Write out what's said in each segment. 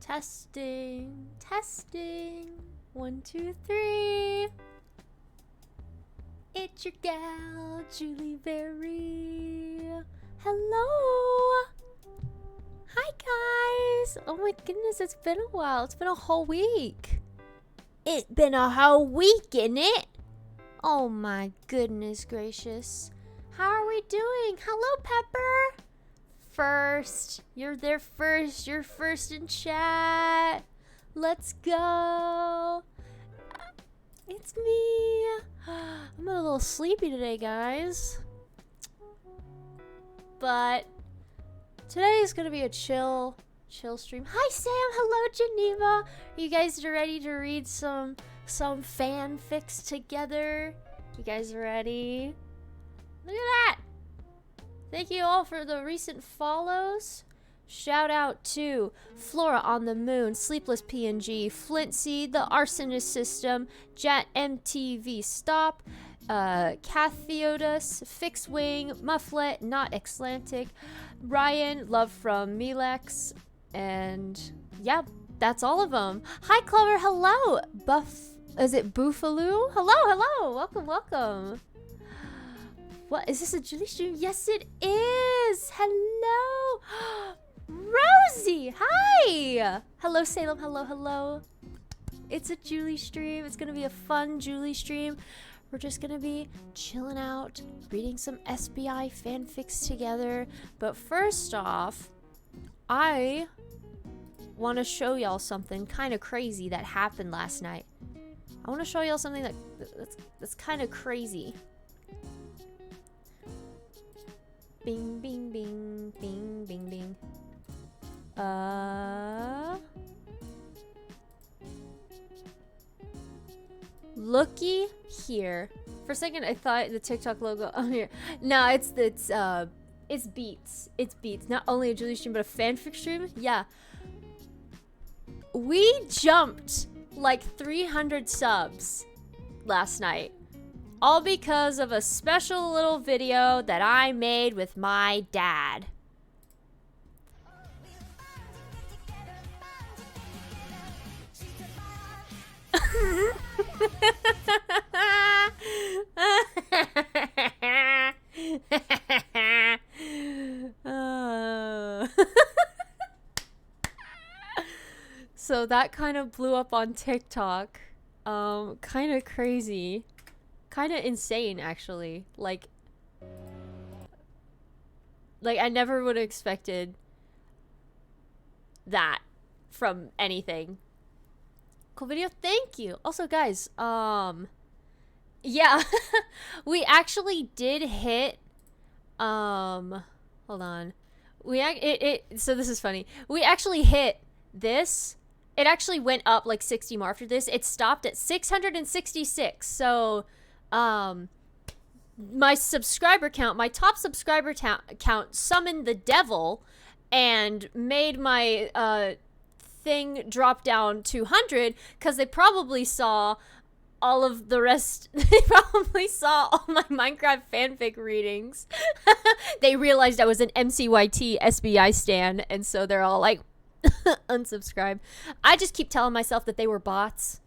Testing, testing. 1, 2, 3. It's your gal, Juliberry. Hello. Hi, guys. Oh my goodness, it's been a while. It's been a whole week. It's been a whole week, isn't it? Oh my goodness gracious. How are we doing? Hello, Pepper. First. You're there first. You're first in chat. Let's go. It's me. I'm a little sleepy today, guys. But today is going to be a chill stream. Hi, Sam. Hello, Geneva. Are you guys ready to read some fanfics together? You guys ready? Look at that. Thank you all for the recent follows. Shout out to Flora on the Moon, Sleepless PNG, Flintsy, The Arsonist System, Jet MTV Stop, Cathiotus, Fixwing, Mufflet, Not Exlantic, Ryan, Love from Milex, and yeah, that's all of them. Hi, Clover. Hello. Is it Boofaloo? Hello. Welcome. What, is this a Julie stream? Yes, it is. Hello. Rosie, hi. Hello, Salem. Hello. It's a Julie stream. It's going to be a fun Julie stream. We're just going to be chilling out, reading some SBI fanfics together. But first off, I want to show y'all something kind of crazy that happened last night. I want to show y'all something that's kind of crazy. Bing, bing, bing, bing, bing, bing. Looky here. For a second, I thought the TikTok logo on here. No, it's Beats. It's Beats. Not only a Julie stream, but a fanfic stream. Yeah. We jumped like 300 subs last night. All because of a special little video that I made with my dad. So that kind of blew up on TikTok. Kind of crazy. Kind of insane, actually. Like I never would have expected that from anything. Cool video. Thank you. Also, guys, yeah, we actually did hit, hold on. So this is funny. We actually hit this. It actually went up like 60 more after this. It stopped at 666. So, my subscriber count, my top subscriber count summoned the devil and made my, thing drop down to 100 because they probably saw all of the rest. They probably saw all my Minecraft fanfic readings. They realized I was an MCYT SBI stan, and so they're all like, unsubscribe. I just keep telling myself that they were bots.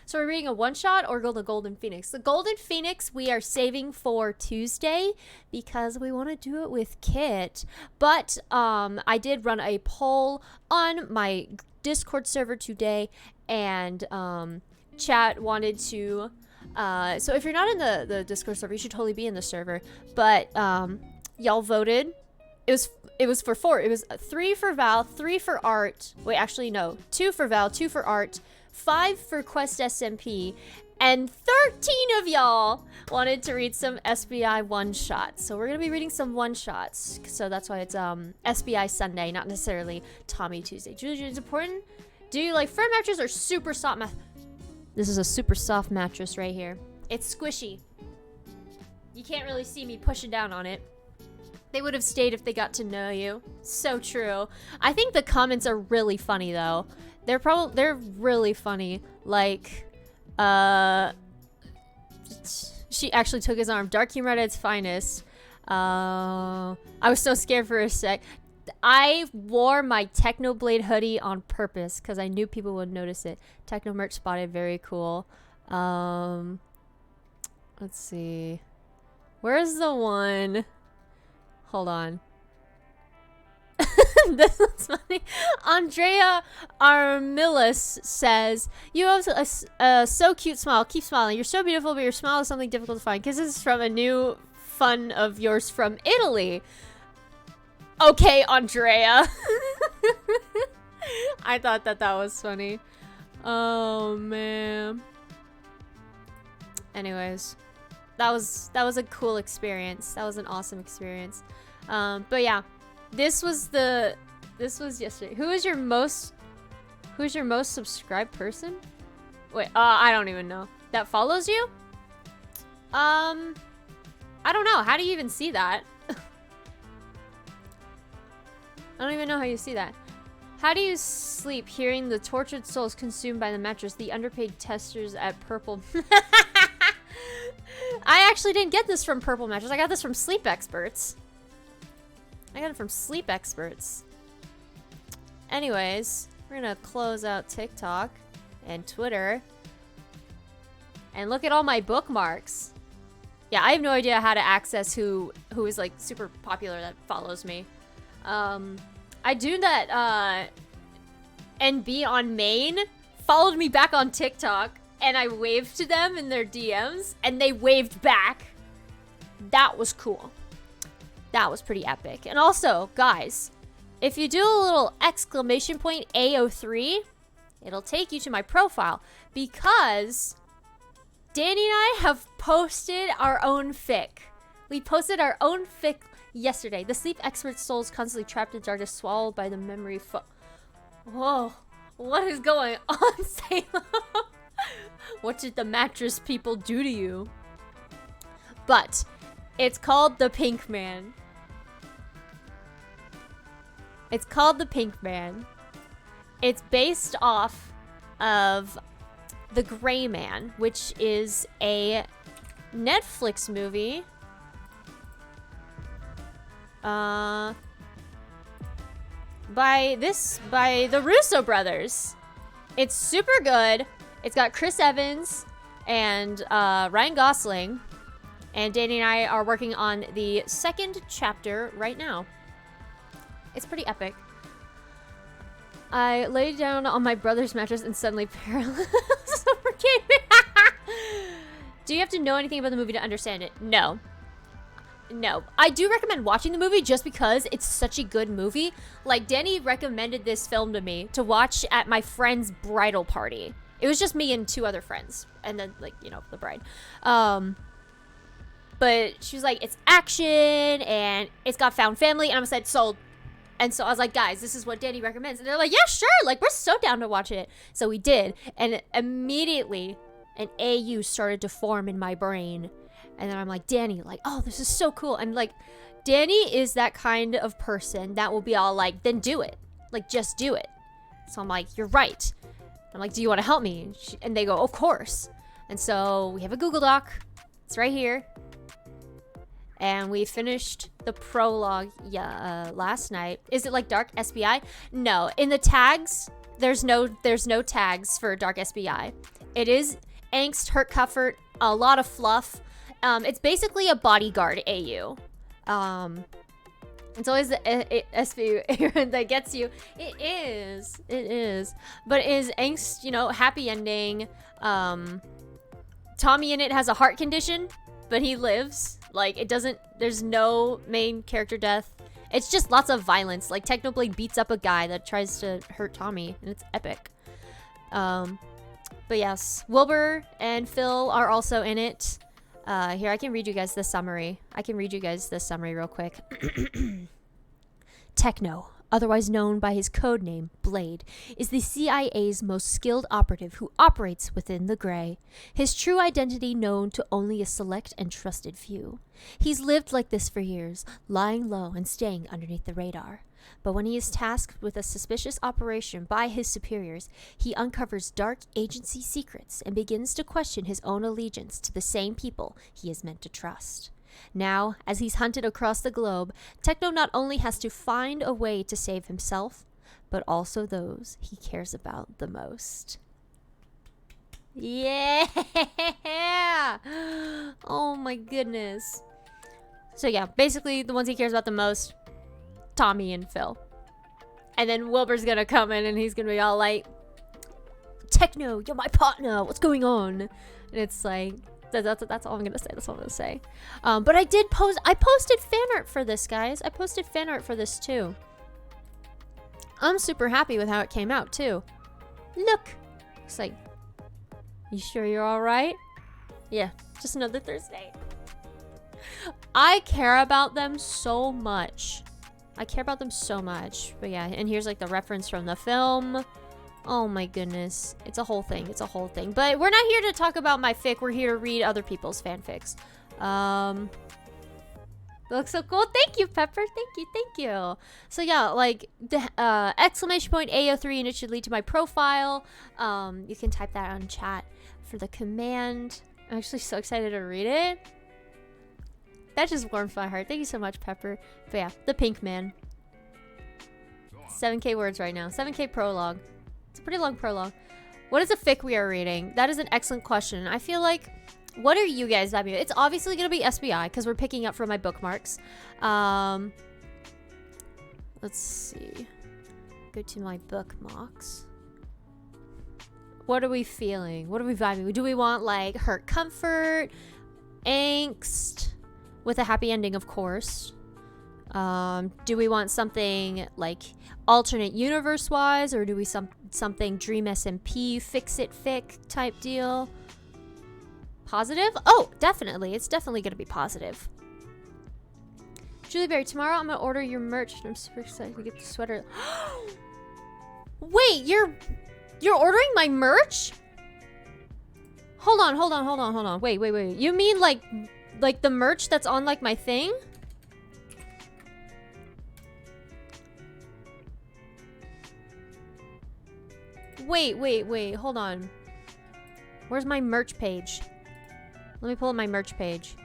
So we're reading a one-shot or the Golden Phoenix. The Golden Phoenix we are saving for Tuesday because we want to do it with Kit. But I did run a poll on my Discord server today, and chat wanted to... so if you're not in the Discord server, you should totally be in the server. But y'all voted. It was for 4. It was 3 for Val, 3 for Art. Wait, actually, no. 2 for Val, 2 for Art, 5 for Quest SMP, and 13 of y'all wanted to read some SBI one-shots. So we're going to be reading some one-shots. So that's why it's SBI Sunday, not necessarily Tommy Tuesday. Julie, it's important. Do you like firm mattress or super soft This is a super soft mattress right here. It's squishy. You can't really see me pushing down on it. They would have stayed if they got to know you. So true. I think the comments are really funny though. They're really funny. Like, she actually took his arm. Dark humor at its finest. I was so scared for a sec. I wore my Technoblade hoodie on purpose because I knew people would notice it. Techno merch spotted, very cool. Let's see. Where's the one? Hold on. This one's funny. Andrea Armilis says, "You have a so cute smile. Keep smiling. You're so beautiful, but your smile is something difficult to find. Kisses from a new fun of yours from Italy." Okay, Andrea. I thought that was funny. Oh man. Anyways, that was a cool experience. That was an awesome experience. But yeah. This was yesterday. Who's your most subscribed person? Wait, I don't even know. That follows you? I don't know. How do you even see that? I don't even know how you see that. How do you sleep hearing the tortured souls consumed by the mattress? The underpaid testers at Purple. I actually didn't get this from Purple Mattress. I got this from Sleep Experts. Anyways, we're gonna close out TikTok and Twitter. And look at all my bookmarks. Yeah, I have no idea how to access who is like super popular that follows me. I do that NB on main followed me back on TikTok and I waved to them in their DMs and they waved back. That was cool. That was pretty epic. And also, guys, if you do a little exclamation point AO3, it'll take you to my profile because Danny and I have posted our own fic. We posted our own fic yesterday. The sleep expert souls constantly trapped in darkness, swallowed by the memory Whoa, what is going on, Salem? What did the mattress people do to you? But it's called The Pink Man. It's called The Pink Man. It's based off of The Gray Man, which is a Netflix movie. By the Russo brothers. It's super good. It's got Chris Evans and Ryan Gosling. And Danny and I are working on the second chapter right now. It's pretty epic. I laid down on my brother's mattress and suddenly paralyzed. Do you have to know anything about the movie to understand it? No. No. I do recommend watching the movie just because it's such a good movie. Like, Danny recommended this film to me to watch at my friend's bridal party. It was just me and two other friends. And then, like, you know, the bride. But she was like, it's action and it's got found family. And I said, sold. And so I was like, guys, this is what Danny recommends. And they're like, yeah, sure. Like, we're so down to watch it. So we did. And immediately an AU started to form in my brain. And then I'm like, Danny, like, oh, this is so cool. And like, Danny is that kind of person that will be all like, then do it. Like, just do it. So I'm like, you're right. I'm like, do you want to help me? And they go, of course. And so we have a Google Doc. It's right here. And we finished the prologue last night. Is it like Dark SBI? No. In the tags, there's no tags for Dark SBI. It is angst, hurt, comfort, a lot of fluff. It's basically a bodyguard AU. It's always the SVU that gets you. It is. But it is angst, you know, happy ending. Tommy in it has a heart condition, but he lives. Like, it doesn't, there's no main character death. It's just lots of violence. Like, Technoblade beats up a guy that tries to hurt Tommy, and it's epic. But yes, Wilbur and Phil are also in it. Here, I can read you guys the summary. Real quick. Techno, otherwise known by his codename Blade, is the CIA's most skilled operative who operates within the Gray. His true identity known to only a select and trusted few. He's lived like this for years, lying low and staying underneath the radar. But when he is tasked with a suspicious operation by his superiors, he uncovers dark agency secrets and begins to question his own allegiance to the same people he is meant to trust. Now, as he's hunted across the globe, Techno not only has to find a way to save himself, but also those he cares about the most. Yeah! Oh my goodness. So yeah, basically the ones he cares about the most, Tommy and Phil. And then Wilbur's gonna come in and he's gonna be all like, Techno, you're my partner, what's going on? And it's like, that's all I'm gonna say, that's all I'm gonna say. But I posted fan art for this, guys. I posted fan art for this too. I'm super happy with how it came out too. Look! It's like, you sure you're alright? Yeah, just another Thursday. I care about them so much. I care about them so much. But yeah, and here's like the reference from the film. Oh my goodness. It's a whole thing. It's a whole thing. But we're not here to talk about my fic. We're here to read other people's fanfics. It looks so cool. Thank you, Pepper. Thank you. Thank you. So yeah, like the exclamation point AO3 and it should lead to my profile. You can type that on chat for the command. I'm actually so excited to read it. That just warms my heart. Thank you so much, Pepper. But yeah, the pink man. 7K words right now. 7K prologue. It's a pretty long prologue. What is a fic we are reading? That is an excellent question. I feel like, what are you guys vibing with? It's obviously going to be SBI because we're picking up from my bookmarks. Let's see. Go to my bookmarks. What are we feeling? What are we vibing with? Do we want like hurt comfort, angst, with a happy ending, of course? Do we want something like alternate universe wise, or do we something Dream SMP, fix it fic type deal? Positive? Oh, definitely. It's definitely gonna be positive. Juliberry, tomorrow I'm gonna order your merch. I'm super excited to get the sweater. Wait, you're ordering my merch? Hold on. Wait. You mean like the merch that's on like my thing? Wait, hold on. Where's my merch page? Let me pull up my merch page.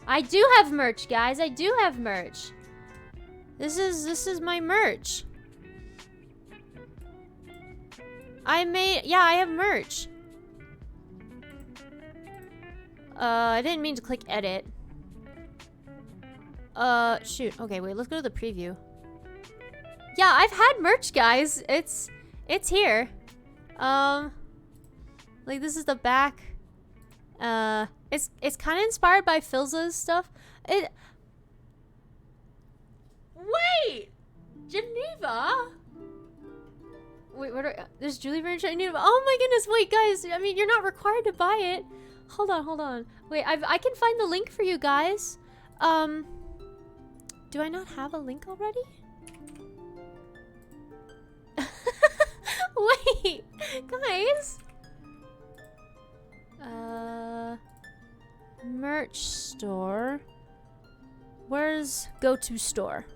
I do have merch, guys. I do have merch. This is my merch. I have merch. I didn't mean to click edit. Shoot. Okay, wait, let's go to the preview. Yeah, I've had merch, guys. It's here. Like this is the back. It's kind of inspired by Filza's stuff. Wait! Geneva? Wait, there's Juliberry in Geneva. Oh my goodness, wait, guys. I mean, you're not required to buy it. Hold on. Wait, I can find the link for you guys. Do I not have a link already? Wait, guys. Merch store. Where's go to store?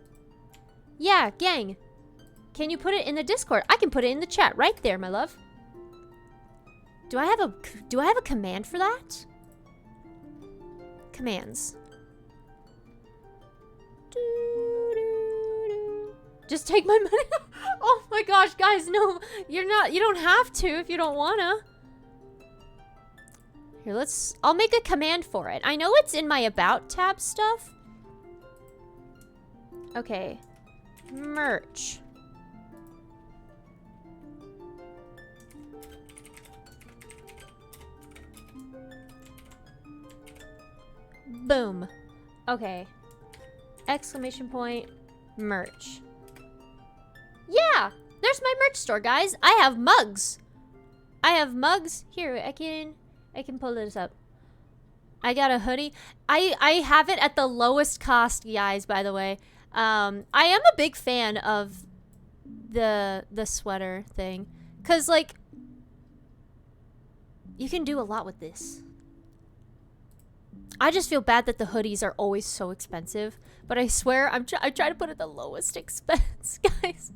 Yeah, gang. Can you put it in the Discord? I can put it in the chat right there, my love. Do I have a command for that? Commands. Just take my money. Oh my gosh, guys, no. You don't have to if you don't wanna. Here, I'll make a command for it. I know it's in my about tab stuff. Okay. Merch. Boom. Okay. Exclamation point. Merch. Yeah! There's my merch store, guys. I have mugs. Here, I can pull this up. I got a hoodie. I have it at the lowest cost, guys, by the way. I am a big fan of the sweater thing. 'Cause, like, you can do a lot with this. I just feel bad that the hoodies are always so expensive. But I swear, I try to put it the lowest expense, guys.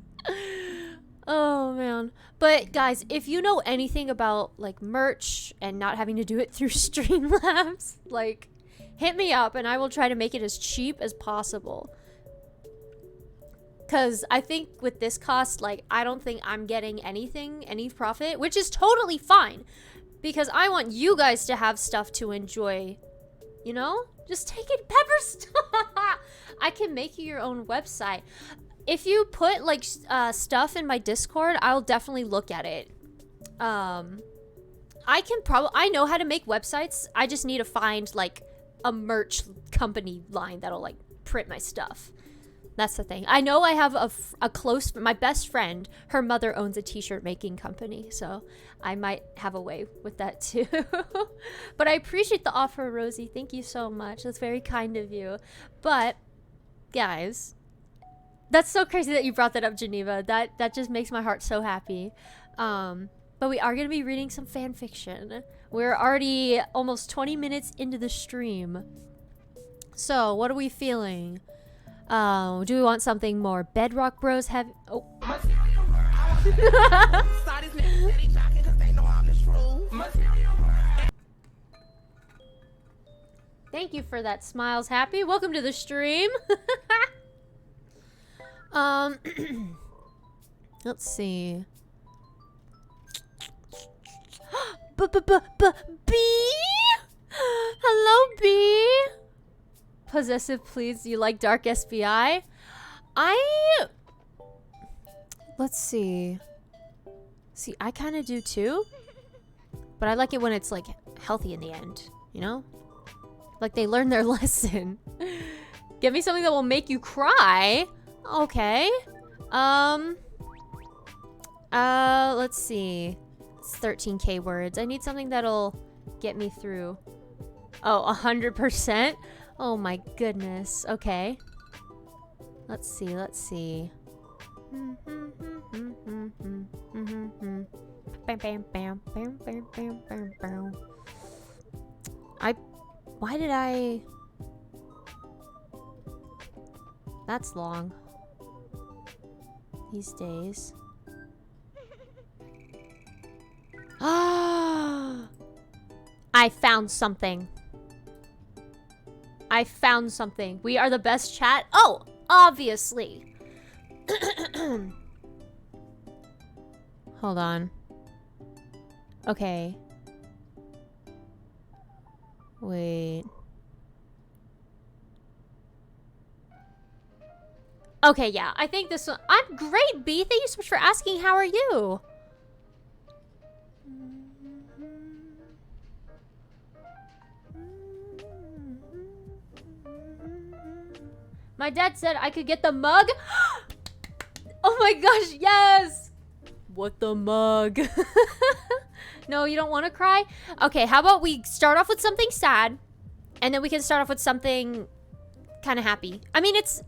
Oh man. But guys, if you know anything about like merch and not having to do it through Streamlabs, like hit me up and I will try to make it as cheap as possible. Cause I think with this cost, like I don't think I'm getting any profit, which is totally fine. Because I want you guys to have stuff to enjoy. You know? Just take it, Pepper. Stop. I can make you your own website. If you put like stuff in my Discord, I'll definitely look at it. I know how to make websites. I just need to find like a merch company line that'll like print my stuff. That's the thing. I know I have my best friend, her mother owns a t-shirt making company, so I might have a way with that too. But I appreciate the offer, Rosie. Thank you so much. That's very kind of you. But guys, that's so crazy that you brought that up, Geneva. That just makes my heart so happy. But we are going to be reading some fan fiction. We're already almost 20 minutes into the stream. So, what are we feeling? Do we want something more Bedrock Bros heavy? Oh. Thank you for that, Smiles Happy. Welcome to the stream. Let's see. B? Hello, B. Possessive, please. You like Dark SBI? Let's see. See, I kind of do too. But I like it when it's like healthy in the end, you know? Like they learn their lesson. Give me something that will make you cry. Okay. Let's see. It's 13K words. I need something that'll get me through. Oh, 100%? Oh my goodness. Okay. Let's see. Why did I... That's long. These days. Ah! I found something. We are the best chat. Oh, obviously. Hold on. Okay. Wait. Okay, yeah. I think this one... I'm great, B. Thank you so much for asking. How are you? My dad said I could get the mug. Oh my gosh, yes! What the mug? No, you don't want to cry? Okay, how about we start off with something sad, and then we can start off with something kind of happy. I mean, it's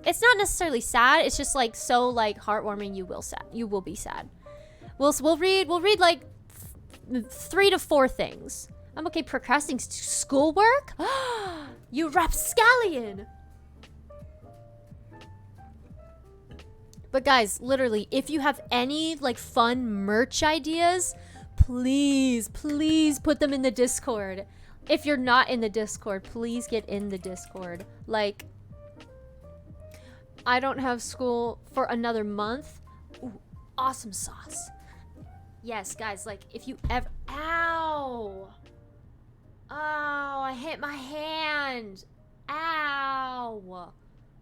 not necessarily sad. It's just like so like heartwarming. You will be sad. We'll read like 3 to 4 things. I'm okay procrastinating schoolwork. You rapscallion. But guys, literally, if you have any like fun merch ideas, please put them in the Discord. If you're not in the Discord, please get in the Discord. Like, I don't have school for another month. Ooh, awesome sauce. Yes, guys, like if you ever... Ow! Oh, I hit my hand. Ow!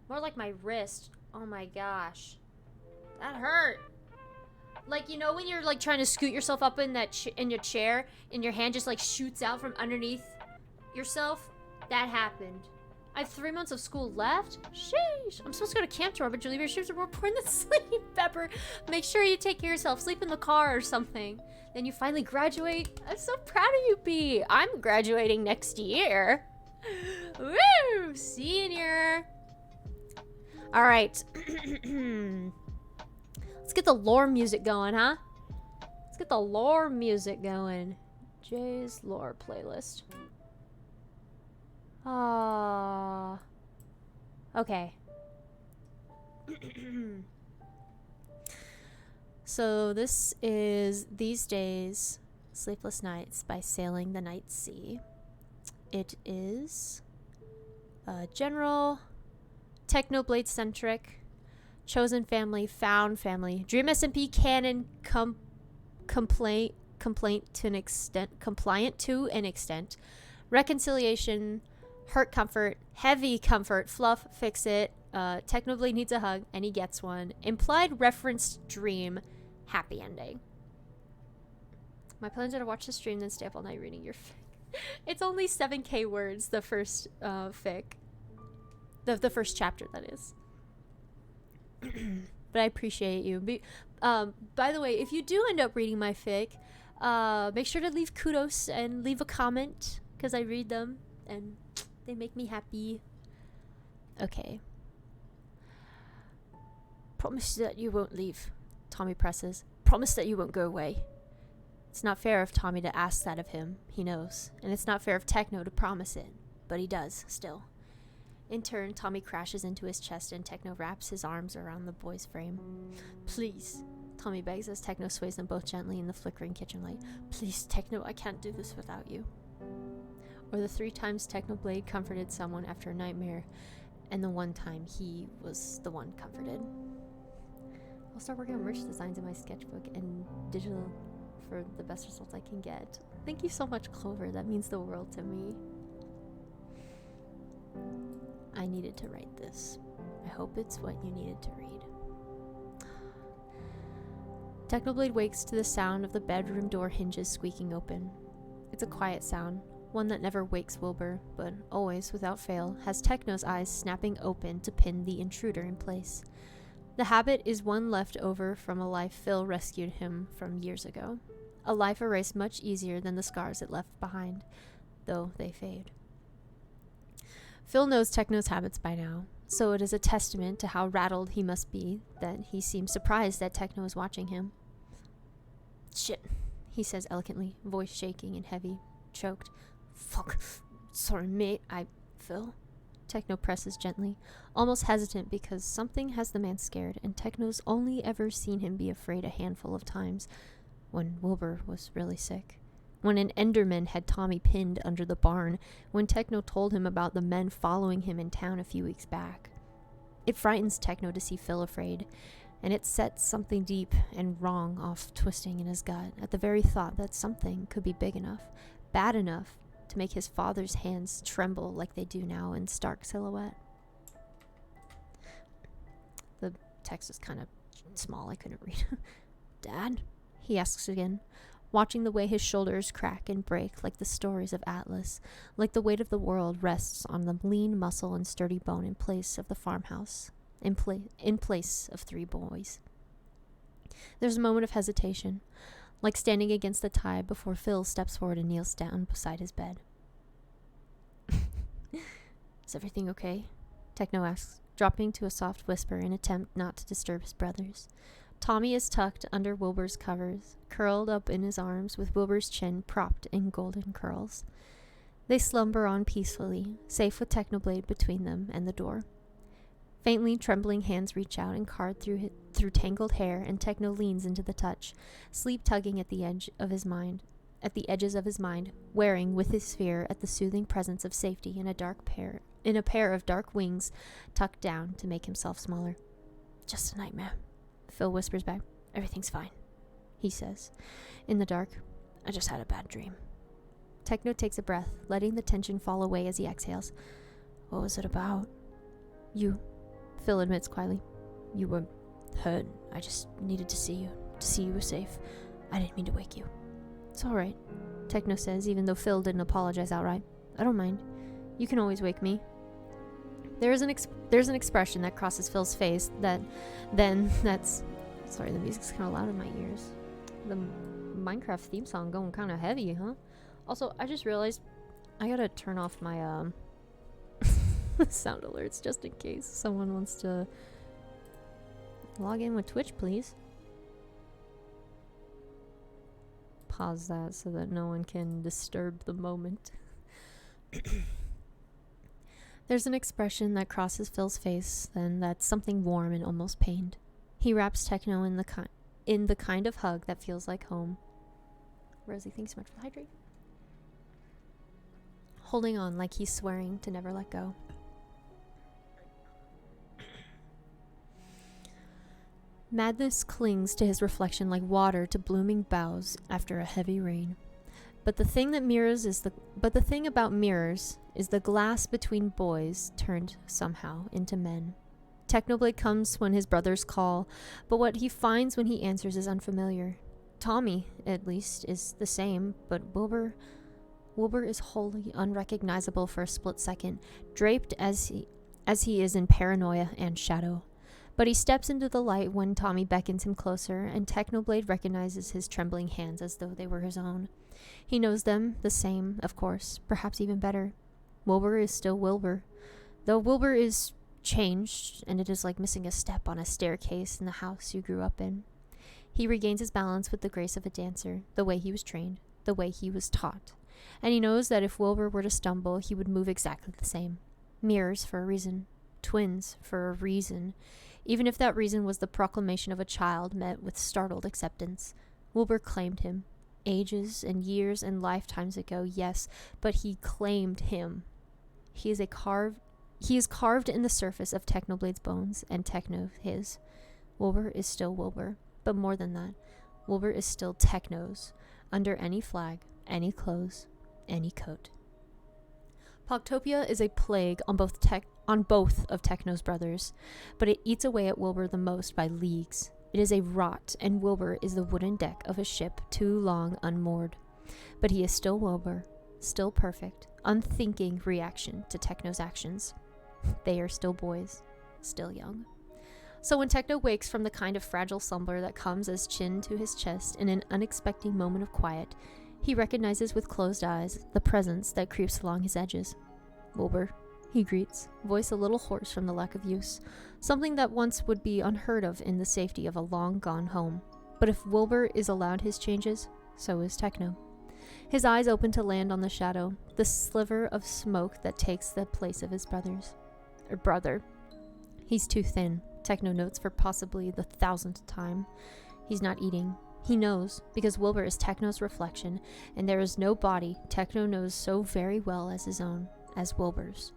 More like my wrist. Oh my gosh. That hurt. Like, you know when you're like trying to scoot yourself up in that in your chair and your hand just like shoots out from underneath yourself? That happened. I have 3 months of school left? Sheesh. I'm supposed to go to camp tomorrow, but Juliberry streams are more important than sleep. Pepper, make sure you take care of yourself. Sleep in the car or something. Then you finally graduate. I'm so proud of you, B. I'm graduating next year. Woo! Senior. All right. Let's get the lore music going, huh? Let's get the lore music going. Jay's lore playlist. Ah. Okay. So this is These Days, Sleepless Nights by Sailing the Night Sea. It is general, Technoblade centric, chosen family, found family, Dream SMP canon compliant to an extent, reconciliation, hurt comfort, heavy comfort, fluff, fix it, Technoblade needs a hug and he gets one, implied referenced dream, happy ending. My plans are to watch the stream then stay up all night reading your fic. It's only 7k words, the first fic. The first chapter, that is. But I appreciate you. By the way, if you do end up reading my fic, make sure to leave kudos and leave a comment, because I read them and they make me happy. Okay. Promise that you won't leave, Tommy presses. Promise that you won't go away. It's not fair of Tommy to ask that of him, he knows. And it's not fair of Techno to promise it, but he does, still. In turn, Tommy crashes into his chest and Techno wraps his arms around the boy's frame. Please, Tommy begs as Techno sways them both gently in the flickering kitchen light. Please, Techno, I can't do this without you. Or the 3 times Technoblade comforted someone after a nightmare, and the 1 time he was the one comforted. I'll start working on merch designs in my sketchbook and digital for the best results I can get. Thank you so much, Clover. That means the world to me. I needed to write this. I hope it's what you needed to read. Technoblade wakes to the sound of the bedroom door hinges squeaking open. It's a quiet sound, one that never wakes Wilbur, but always, without fail, has Techno's eyes snapping open to pin the intruder in place. The habit is one left over from a life Phil rescued him from years ago. A life erased much easier than the scars it left behind, though they fade. Phil knows Techno's habits by now, so it is a testament to how rattled he must be that he seems surprised that Techno is watching him. Shit, he says elegantly, voice shaking and heavy, choked. Fuck, sorry mate, Phil. Techno presses gently, almost hesitant because something has the man scared, and Techno's only ever seen him be afraid a handful of times, when Wilbur was really sick. When an Enderman had Tommy pinned under the barn, when Techno told him about the men following him in town a few weeks back. It frightens Techno to see Phil afraid, and it sets something deep and wrong off twisting in his gut at the very thought that something could be big enough, bad enough, to make his father's hands tremble like they do now in stark silhouette. The text is kind of small, I couldn't read. Dad? He asks again, watching the way his shoulders crack and break like the stories of Atlas, like the weight of the world rests on the lean muscle and sturdy bone in place of the farmhouse, in place of 3 boys. There's a moment of hesitation, like standing against the tide before Phil steps forward and kneels down beside his bed. Is everything okay? Techno asks, dropping to a soft whisper in an attempt not to disturb his brothers. Tommy is tucked under Wilbur's covers, curled up in his arms with Wilbur's chin propped in golden curls. They slumber on peacefully, safe with Technoblade between them and the door. Faintly trembling hands reach out and card through tangled hair, and Techno leans into the touch, sleep tugging at the edges of his mind, wearing with his fear at the soothing presence of safety in a pair of dark wings tucked down to make himself smaller. Just a nightmare, Phil whispers back. Everything's fine, he says. In the dark, I just had a bad dream. Techno takes a breath, letting the tension fall away as he exhales. What was it about? You, Phil admits quietly. You were hurt. I just needed to see you were safe. I didn't mean to wake you. It's all right, Techno says, even though Phil didn't apologize outright. I don't mind. You can always wake me. There's an expression that crosses Phil's face sorry, the music's kind of loud in my ears. The Minecraft theme song going kind of heavy, huh? Also, I just realized I gotta turn off my sound alerts just in case someone wants to log in with Twitch, please. Pause that so that no one can disturb the moment. There's an expression that crosses Phil's face, then that's something warm and almost pained. He wraps Techno in in the kind of hug that feels like home. Rosie, thanks so much for the hydrate. Holding on like he's swearing to never let go. Madness clings to his reflection like water to blooming boughs after a heavy rain. But the thing about mirrors is the glass between boys turned somehow into men. Technoblade comes when his brothers call, but what he finds when he answers is unfamiliar. Tommy, at least, is the same, but Wilbur is wholly unrecognizable for a split second, draped as he is in paranoia and shadow. But he steps into the light when Tommy beckons him closer, and Technoblade recognizes his trembling hands as though they were his own. He knows them the same, of course, perhaps even better. Wilbur is still Wilbur, though Wilbur is changed, and it is like missing a step on a staircase in the house you grew up in. He regains his balance with the grace of a dancer, the way he was trained, the way he was taught. And he knows that if Wilbur were to stumble, he would move exactly the same. Mirrors for a reason. Twins for a reason. Even if that reason was the proclamation of a child met with startled acceptance. Wilbur claimed him. Ages and years and lifetimes ago, yes, but he claimed him. He is carved in the surface of Technoblade's bones, and Techno his. Wilbur is still Wilbur, but more than that, Wilbur is still Techno's, under any flag, any clothes, any coat. Pogtopia is a plague on both of Techno's brothers, but it eats away at Wilbur the most by leagues. It is a rot, and Wilbur is the wooden deck of a ship too long unmoored. But he is still Wilbur, still perfect, unthinking reaction to Techno's actions. They are still boys, still young. So when Techno wakes from the kind of fragile slumber that comes as chin to his chest in an unexpected moment of quiet, he recognizes with closed eyes the presence that creeps along his edges. Wilbur, he greets, voice a little hoarse from the lack of use, something that once would be unheard of in the safety of a long-gone home. But if Wilbur is allowed his changes, so is Techno. His eyes open to land on the shadow, the sliver of smoke that takes the place of his brother. He's too thin, Techno notes for possibly the 1000th time. He's not eating. He knows, because Wilbur is Techno's reflection, and there is no body Techno knows so very well as his own, as Wilbur's.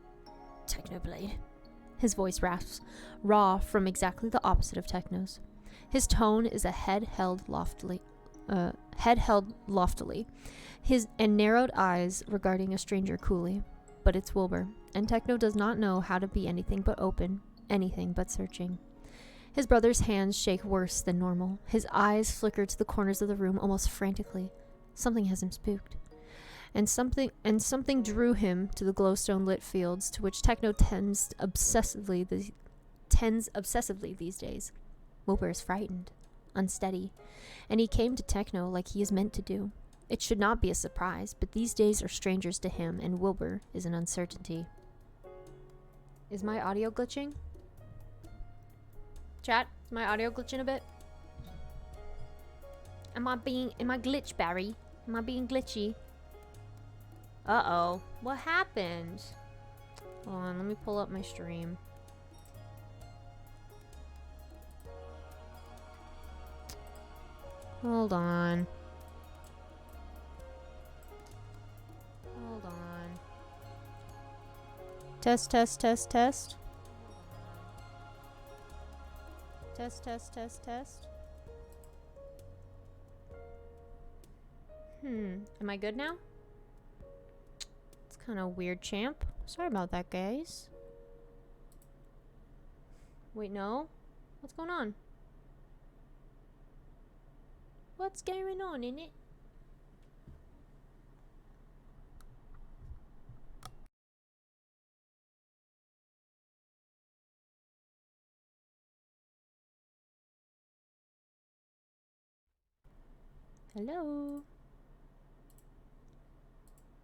Technoblade. His voice rasps, raw from exactly the opposite of Techno's. His tone is a head held loftily, his and narrowed eyes regarding a stranger coolly. But it's Wilbur, and Techno does not know how to be anything but open, anything but searching. His brother's hands shake worse than normal. His eyes flicker to the corners of the room almost frantically. Something has him spooked. And something drew him to the glowstone lit fields to which Techno tends obsessively these days. Wilbur is frightened, unsteady, and he came to Techno like he is meant to do. It should not be a surprise, but these days are strangers to him, and Wilbur is an uncertainty. Is my audio glitching? Chat, is my audio glitching a bit? Am I glitch, Barry? Am I being glitchy? Uh-oh. What happened? Hold on, let me pull up my stream. Hold on. Hold on. Test. Test. Am I good now? It's kind of weird, champ. Sorry about that, guys. Wait, no? What's going on? What's going on in it? Hello?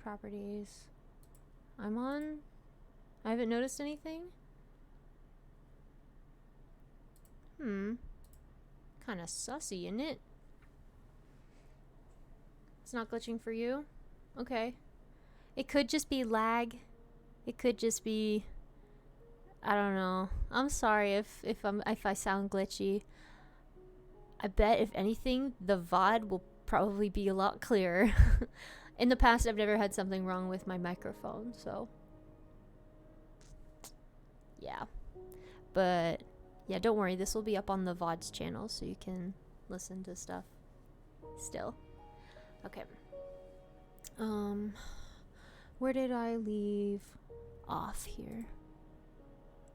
Properties. I'm on. I haven't noticed anything. Kinda sussy, isn't it? It's not glitching for you? Okay. It could just be lag. It could just be, I don't know. I'm sorry if I sound glitchy. I bet if anything, the VOD will probably be a lot clearer. In the past, I've never had something wrong with my microphone, so yeah. But yeah, don't worry, this will be up on the VOD's channel so you can listen to stuff still. Okay. Where did I leave off here?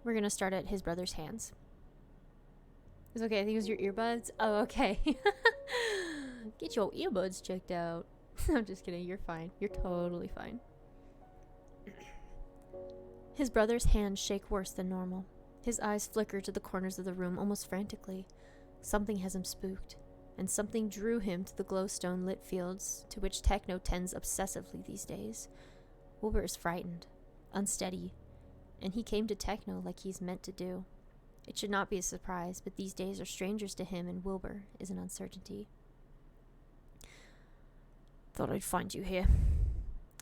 We're gonna start at his brother's hands. It's okay, I think it was your earbuds. Oh, okay. Get your earbuds checked out. I'm just kidding, you're fine. You're totally fine. His brother's hands shake worse than normal. His eyes flicker to the corners of the room almost frantically. Something has him spooked, and something drew him to the glowstone lit fields to which Techno tends obsessively these days. Wilbur is frightened, unsteady, and he came to Techno like he's meant to do. It should not be a surprise, but these days are strangers to him, and Wilbur is an uncertainty. Thought I'd find you here,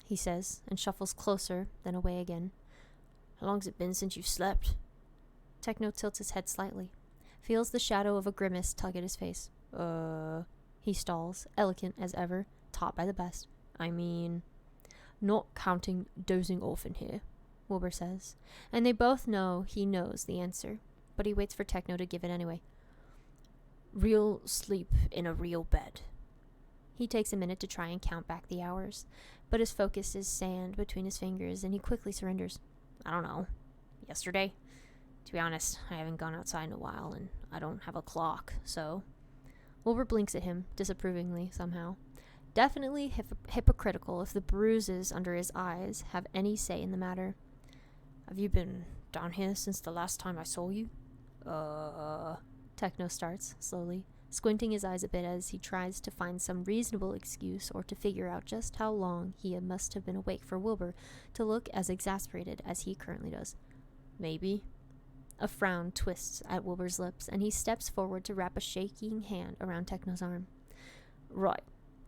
he says, and shuffles closer, then away again. How long's it been since you've slept? Techno tilts his head slightly, feels the shadow of a grimace tug at his face. He stalls, elegant as ever, taught by the best. I mean, not counting dozing off in here, Wilbur says, and they both know he knows the answer, but he waits for Techno to give it anyway. Real sleep in a real bed. He takes a minute to try and count back the hours, but his focus is sand between his fingers, and he quickly surrenders. I don't know. Yesterday? To be honest, I haven't gone outside in a while, and I don't have a clock, so... Wilbur blinks at him, disapprovingly, somehow. Definitely hypocritical if the bruises under his eyes have any say in the matter. Have you been down here since the last time I saw you? Techno starts, slowly, squinting his eyes a bit as he tries to find some reasonable excuse or to figure out just how long he must have been awake for Wilbur to look as exasperated as he currently does. Maybe. A frown twists at Wilbur's lips, and he steps forward to wrap a shaking hand around Techno's arm. Right,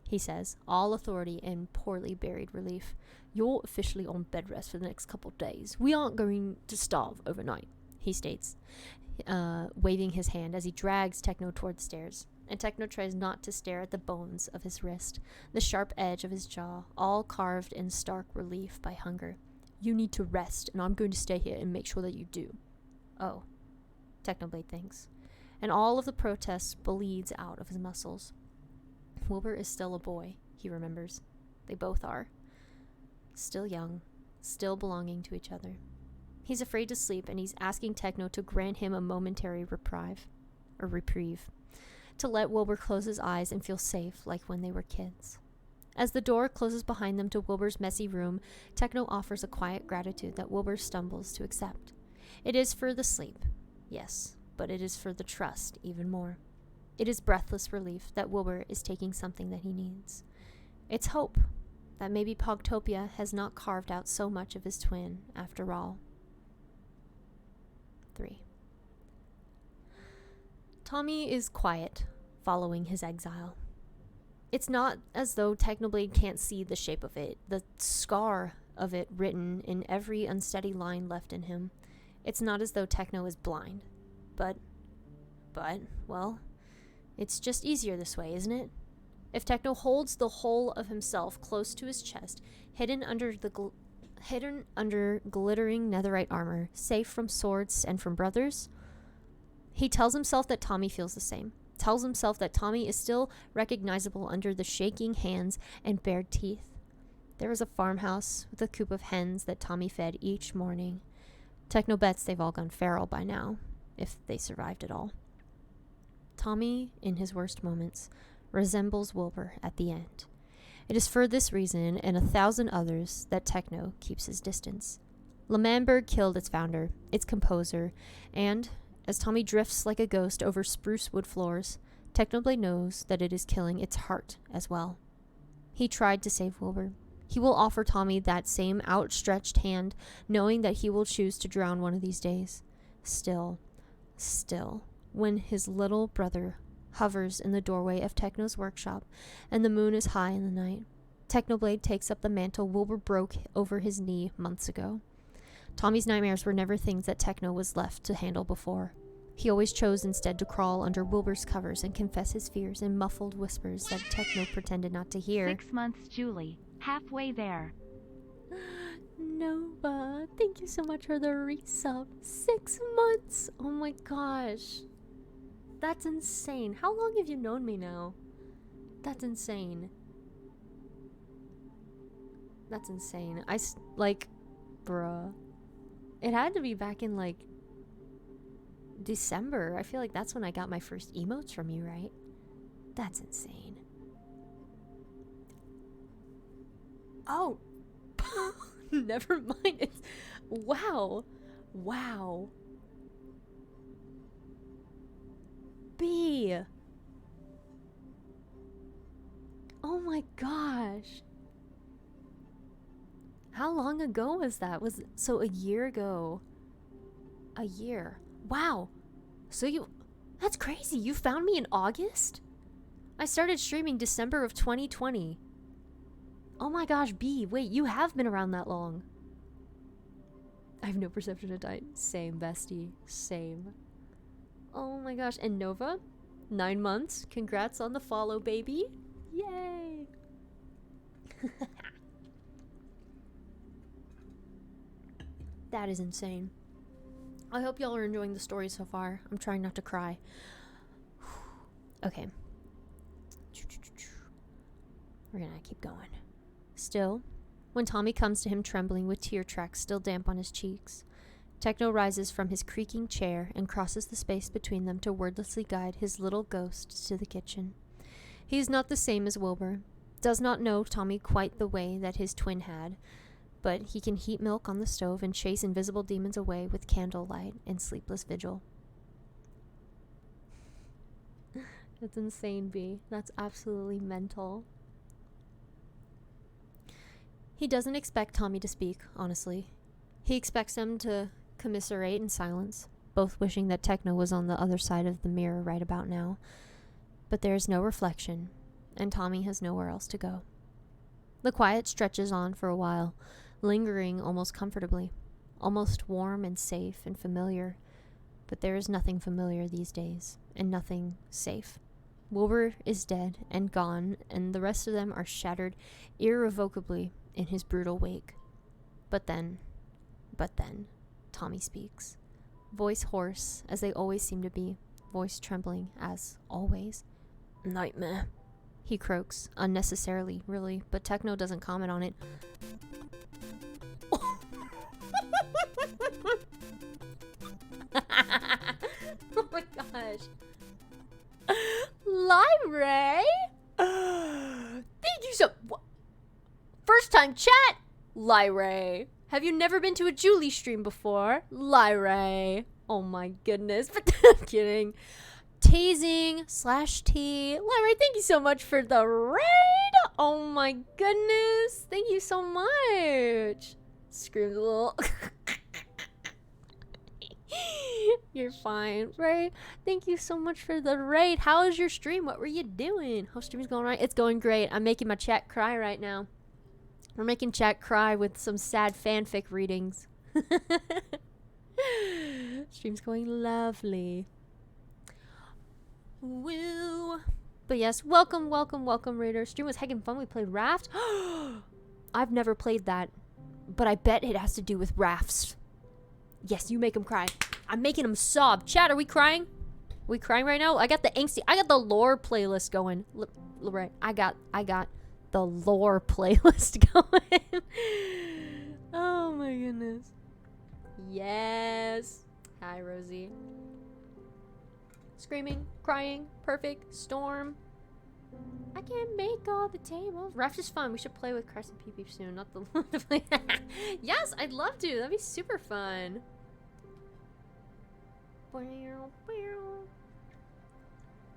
he says, all authority and poorly buried relief. You're officially on bed rest for the next couple of days. We aren't going to starve overnight, he states, waving his hand as he drags Techno toward the stairs. And Techno tries not to stare at the bones of his wrist, the sharp edge of his jaw, all carved in stark relief by hunger. You need to rest, and I'm going to stay here and make sure that you do. Oh, Technoblade thinks, and all of the protest bleeds out of his muscles. Wilbur is still a boy, he remembers. They both are. Still young, still belonging to each other. He's afraid to sleep, and he's asking Techno to grant him a momentary reprieve, to let Wilbur close his eyes and feel safe like when they were kids. As the door closes behind them to Wilbur's messy room, Techno offers a quiet gratitude that Wilbur stumbles to accept. It is for the sleep, yes, but it is for the trust even more. It is breathless relief that Wilbur is taking something that he needs. It's hope that maybe Pogtopia has not carved out so much of his twin after all. 3. Tommy is quiet following his exile. It's not as though Technoblade can't see the shape of it, the scar of it written in every unsteady line left in him. It's not as though Techno is blind. But, well, it's just easier this way, isn't it? If Techno holds the whole of himself close to his chest, hidden under glittering netherite armor, safe from swords and from brothers, he tells himself that Tommy feels the same. Tells himself that Tommy is still recognizable under the shaking hands and bared teeth. There is a farmhouse with a coop of hens that Tommy fed each morning. Techno bets they've all gone feral by now, if they survived at all. Tommy, in his worst moments, resembles Wilbur at the end. It is for this reason and 1,000 others that Techno keeps his distance. L'Manberg killed its founder, its composer, and, as Tommy drifts like a ghost over spruce wood floors, Technoblade knows that it is killing its heart as well. He tried to save Wilbur. He will offer Tommy that same outstretched hand, knowing that he will choose to drown one of these days. Still, when his little brother hovers in the doorway of Techno's workshop and the moon is high in the night, Technoblade takes up the mantle Wilbur broke over his knee months ago. Tommy's nightmares were never things that Techno was left to handle before. He always chose instead to crawl under Wilbur's covers and confess his fears in muffled whispers that Techno pretended not to hear. 6 months, Julie. Halfway there. Nova, thank you so much for the resub. 6 months! Oh my gosh. That's insane. How long have you known me now? That's insane. That's insane. Like, bruh. It had to be back in, like, December. I feel like that's when I got my first emotes from you, right? That's insane. Oh! Never mind. It's... Wow. Wow. B. Oh my gosh. How long ago was that? So a year ago. A year. Wow. So that's crazy. You found me in August? I started streaming December of 2020. Oh my gosh, B. Wait, you have been around that long. I have no perception of time. Same, bestie. Same. Oh my gosh. And Nova? 9 months. Congrats on the follow, baby. Yay. That is insane. I hope y'all are enjoying the story so far. I'm trying not to cry. Okay. We're gonna keep going. Still, when Tommy comes to him trembling with tear tracks still damp on his cheeks, Techno rises from his creaking chair and crosses the space between them to wordlessly guide his little ghost to the kitchen. He is not the same as Wilbur, does not know Tommy quite the way that his twin had, but he can heat milk on the stove and chase invisible demons away with candlelight and sleepless vigil. That's insane, B. That's absolutely mental. He doesn't expect Tommy to speak, honestly. He expects them to commiserate in silence, both wishing that Techno was on the other side of the mirror right about now. But there is no reflection, and Tommy has nowhere else to go. The quiet stretches on for a while, lingering almost comfortably, almost warm and safe and familiar. But there is nothing familiar these days, and nothing safe. Wilbur is dead and gone, and the rest of them are shattered irrevocably in his brutal wake. But then, Tommy speaks. Voice hoarse, as they always seem to be, voice trembling, as always. Nightmare, he croaks, unnecessarily, really, but Techno doesn't comment on it. Oh my gosh. Lyrae? Thank you so... First time chat? Lyrae. Have you never been to a Julie stream before? Lyrae. Oh my goodness. But I'm kidding. Tasing /T. Lyrae, thank you so much for the raid. Oh my goodness. Thank you so much. Screams a little... You're fine, right? Thank you so much for the raid. How was your stream? What were you doing? How stream's going right? It's going great. I'm making my chat cry right now. We're making chat cry with some sad fanfic readings. Stream's going lovely. Woo. But yes, welcome, Raider. Stream was heckin' fun. We played Raft. I've never played that, but I bet it has to do with rafts. Yes, you make them cry. I'm making them sob. Chat, are we crying? Are we crying right now? I got the angsty. I got the lore playlist going. Right, I got the lore playlist going. Oh my goodness. Yes. Hi, Rosie. Screaming, crying, perfect, storm. I can't make all the tables. Raft is fun. We should play with Crescent PP soon. Not the Yes, I'd love to. That'd be super fun.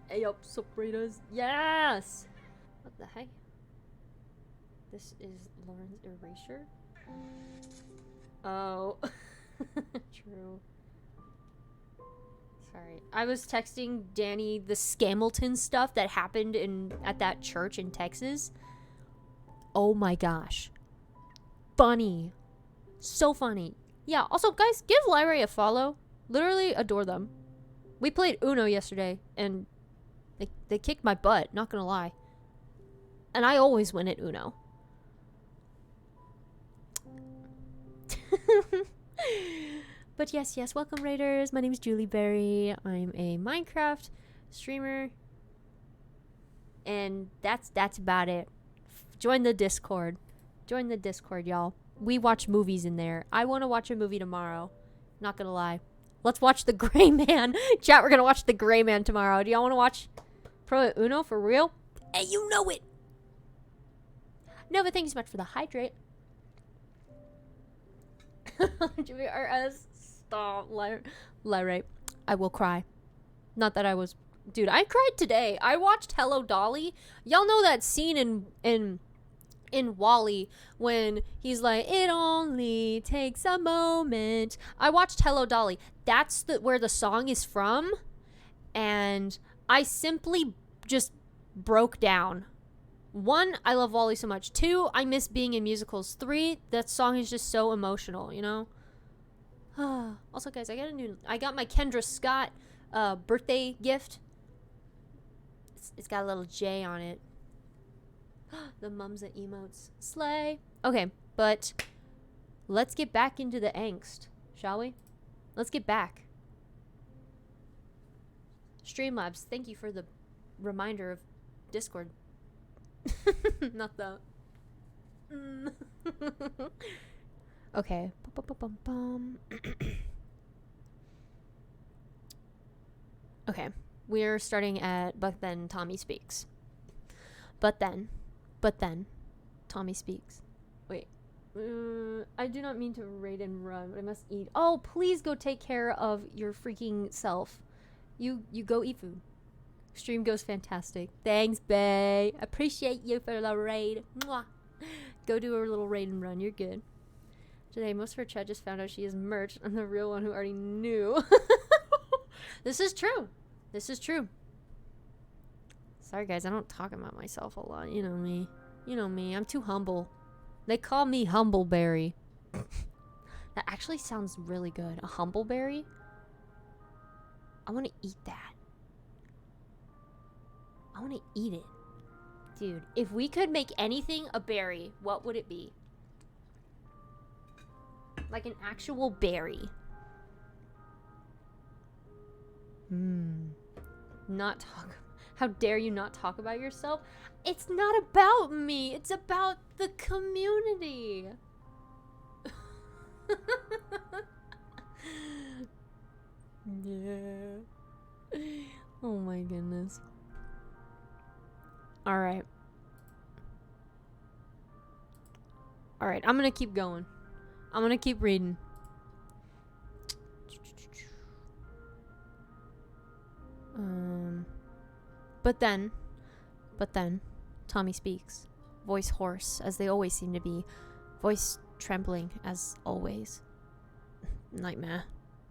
Hey up, Sopranos. Yes! What the heck? This is Lauren's erasure? Oh. True. Sorry. I was texting Danny the Scamilton stuff that happened at that church in Texas. Oh my gosh. Funny. So funny. Yeah, also guys, give Lyrae a follow. Literally adore them. We played Uno yesterday, and they kicked my butt, not gonna lie. And I always win at Uno. But yes, welcome Raiders. My name is Juliberry. I'm a Minecraft streamer. And that's about it. Join the Discord. Join the Discord, y'all. We watch movies in there. I want to watch a movie tomorrow. Not gonna lie. Let's watch The Gray Man. Chat, we're gonna watch The Gray Man tomorrow. Do y'all want to watch Pro Uno for real? Hey, you know it. No, but thank you so much for the hydrate. Stop. Lyrate. I will cry. Not that I was... Dude, I cried today. I watched Hello Dolly. Y'all know that scene in WALL-E when he's like, it only takes a moment. I watched Hello Dolly. That's where the song is from. And I simply just broke down. 1, I love WALL-E so much. 2, I miss being in musicals. 3, that song is just so emotional, you know? Also, guys, I got my Kendra Scott birthday gift. It's got a little J on it. The Mumsa emotes. Slay. Okay, but let's get back into the angst, shall we? Let's get back. Streamlabs, thank you for the reminder of Discord. Not that. Okay. Okay. We're starting at But Then Tommy Speaks. But then, Tommy Speaks. Wait. I do not mean to raid and run, but I must eat. Oh, please go take care of your freaking self. You go eat food. Stream goes fantastic. Thanks, bae. Appreciate you for the raid. Mwah. Go do a little raid and run. You're good. Today, most of her chat just found out she is merch. I'm the real one who already knew. This is true. This is true. Sorry, guys. I don't talk about myself a lot. You know me. You know me. I'm too humble. They call me Humbleberry. That actually sounds really good. A Humbleberry? I want to eat that. I want to eat it. Dude, if we could make anything a berry, what would it be? Like an actual berry. Not talk. How dare you not talk about yourself? It's not about me. It's about the community. Yeah. Oh my goodness. All right. All right, I'm going to keep going. I'm going to keep reading. But then, Tommy speaks. Voice hoarse, as they always seem to be. Voice trembling, as always. Nightmare.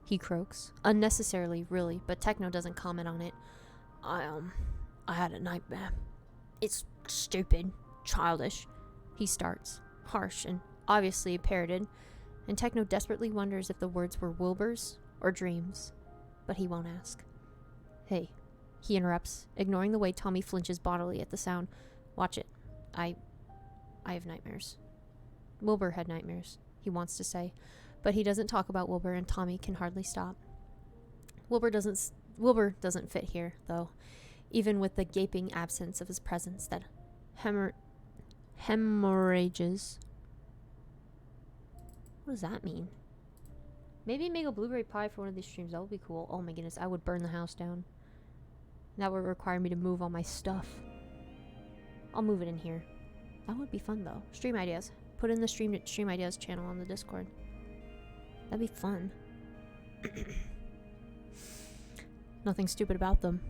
He croaks. Unnecessarily, really, but Techno doesn't comment on it. I had a nightmare. It's stupid. Childish. He starts. Harsh and obviously parroted. And Techno desperately wonders if the words were Wilbur's or dreams. But he won't ask. Hey. He interrupts, ignoring the way Tommy flinches bodily at the sound. Watch it. I have nightmares. Wilbur had nightmares, he wants to say. But he doesn't talk about Wilbur, and Tommy can hardly stop. Wilbur doesn't fit here, though. Even with the gaping absence of his presence that hemorrhages. What does that mean? Maybe make a blueberry pie for one of these streams. That would be cool. Oh my goodness, I would burn the house down. That would require me to move all my stuff. I'll move it in here. That would be fun, though. Stream ideas. Put in the stream ideas channel on the Discord. That'd be fun. Nothing stupid about them.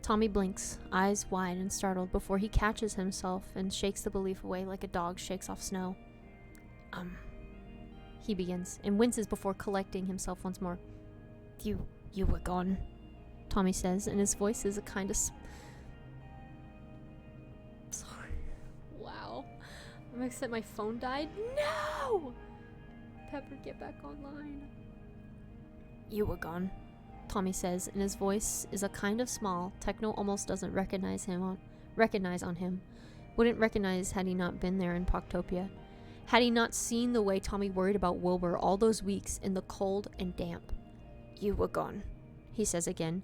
Tommy blinks, eyes wide and startled, before he catches himself and shakes the belief away like a dog shakes off snow. He begins, and winces before collecting himself once more. You were gone, Tommy says, and his voice is a kind of... Sorry. Wow. I'm upset my phone died. No! Pepper, get back online. You were gone, Tommy says, and his voice is a kind of small. Techno almost doesn't recognize on him. Wouldn't recognize had he not been there in Poctopia. Had he not seen the way Tommy worried about Wilbur all those weeks in the cold and damp. You were gone, he says again,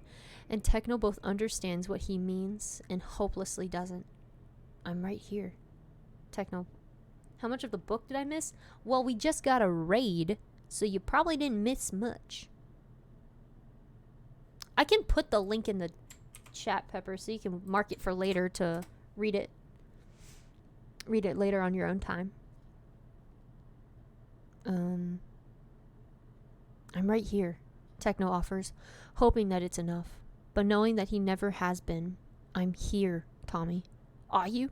and Techno both understands what he means and hopelessly doesn't. I'm right here. Techno, how much of the book did I miss? Well, we just got a raid, so you probably didn't miss much. I can put the link in the chat, Pepper, so you can mark it for later to read it. Read it later on your own time. I'm right here, Techno offers, hoping that it's enough, but knowing that he never has been. I'm here, Tommy. Are you?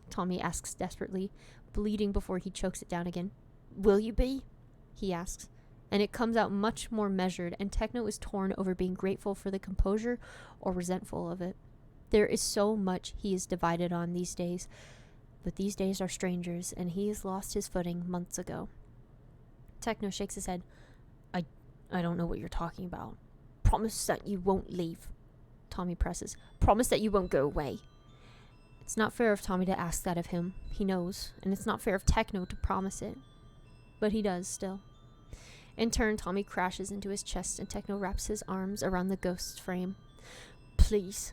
Tommy asks desperately, bleeding before he chokes it down again. Will you be? He asks, and it comes out much more measured, and Techno is torn over being grateful for the composure or resentful of it. There is so much he is divided on these days, but these days are strangers, and he has lost his footing months ago. Techno shakes his head. I don't know what you're talking about. Promise that you won't leave. Tommy presses. Promise that you won't go away. It's not fair of Tommy to ask that of him. He knows, and it's not fair of Techno to promise it. But he does still. In turn, Tommy crashes into his chest, and Techno wraps his arms around the ghost's frame. Please,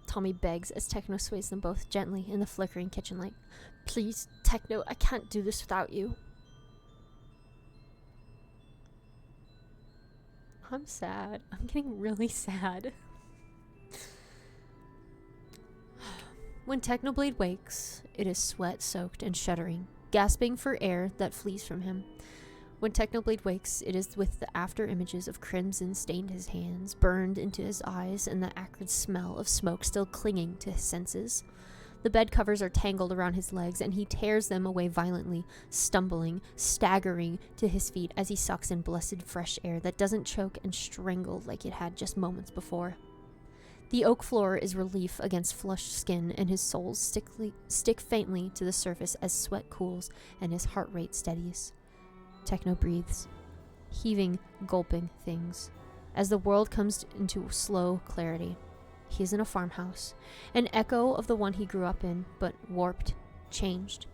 Tommy begs as Techno sways them both gently in the flickering kitchen light. Please, Techno, I can't do this without you. I'm sad. I'm getting really sad. When Technoblade wakes, it is sweat-soaked and shuddering, gasping for air that flees from him. When Technoblade wakes, it is with the after images of crimson stained his hands, burned into his eyes, and the acrid smell of smoke still clinging to his senses. The bed covers are tangled around his legs, and he tears them away violently, stumbling, staggering to his feet as he sucks in blessed fresh air that doesn't choke and strangle like it had just moments before. The oak floor is relief against flushed skin, and his soles stick faintly to the surface as sweat cools and his heart rate steadies. Techno breathes, heaving, gulping things, as the world comes into slow clarity. He is in a farmhouse, an echo of the one he grew up in, but warped, changed.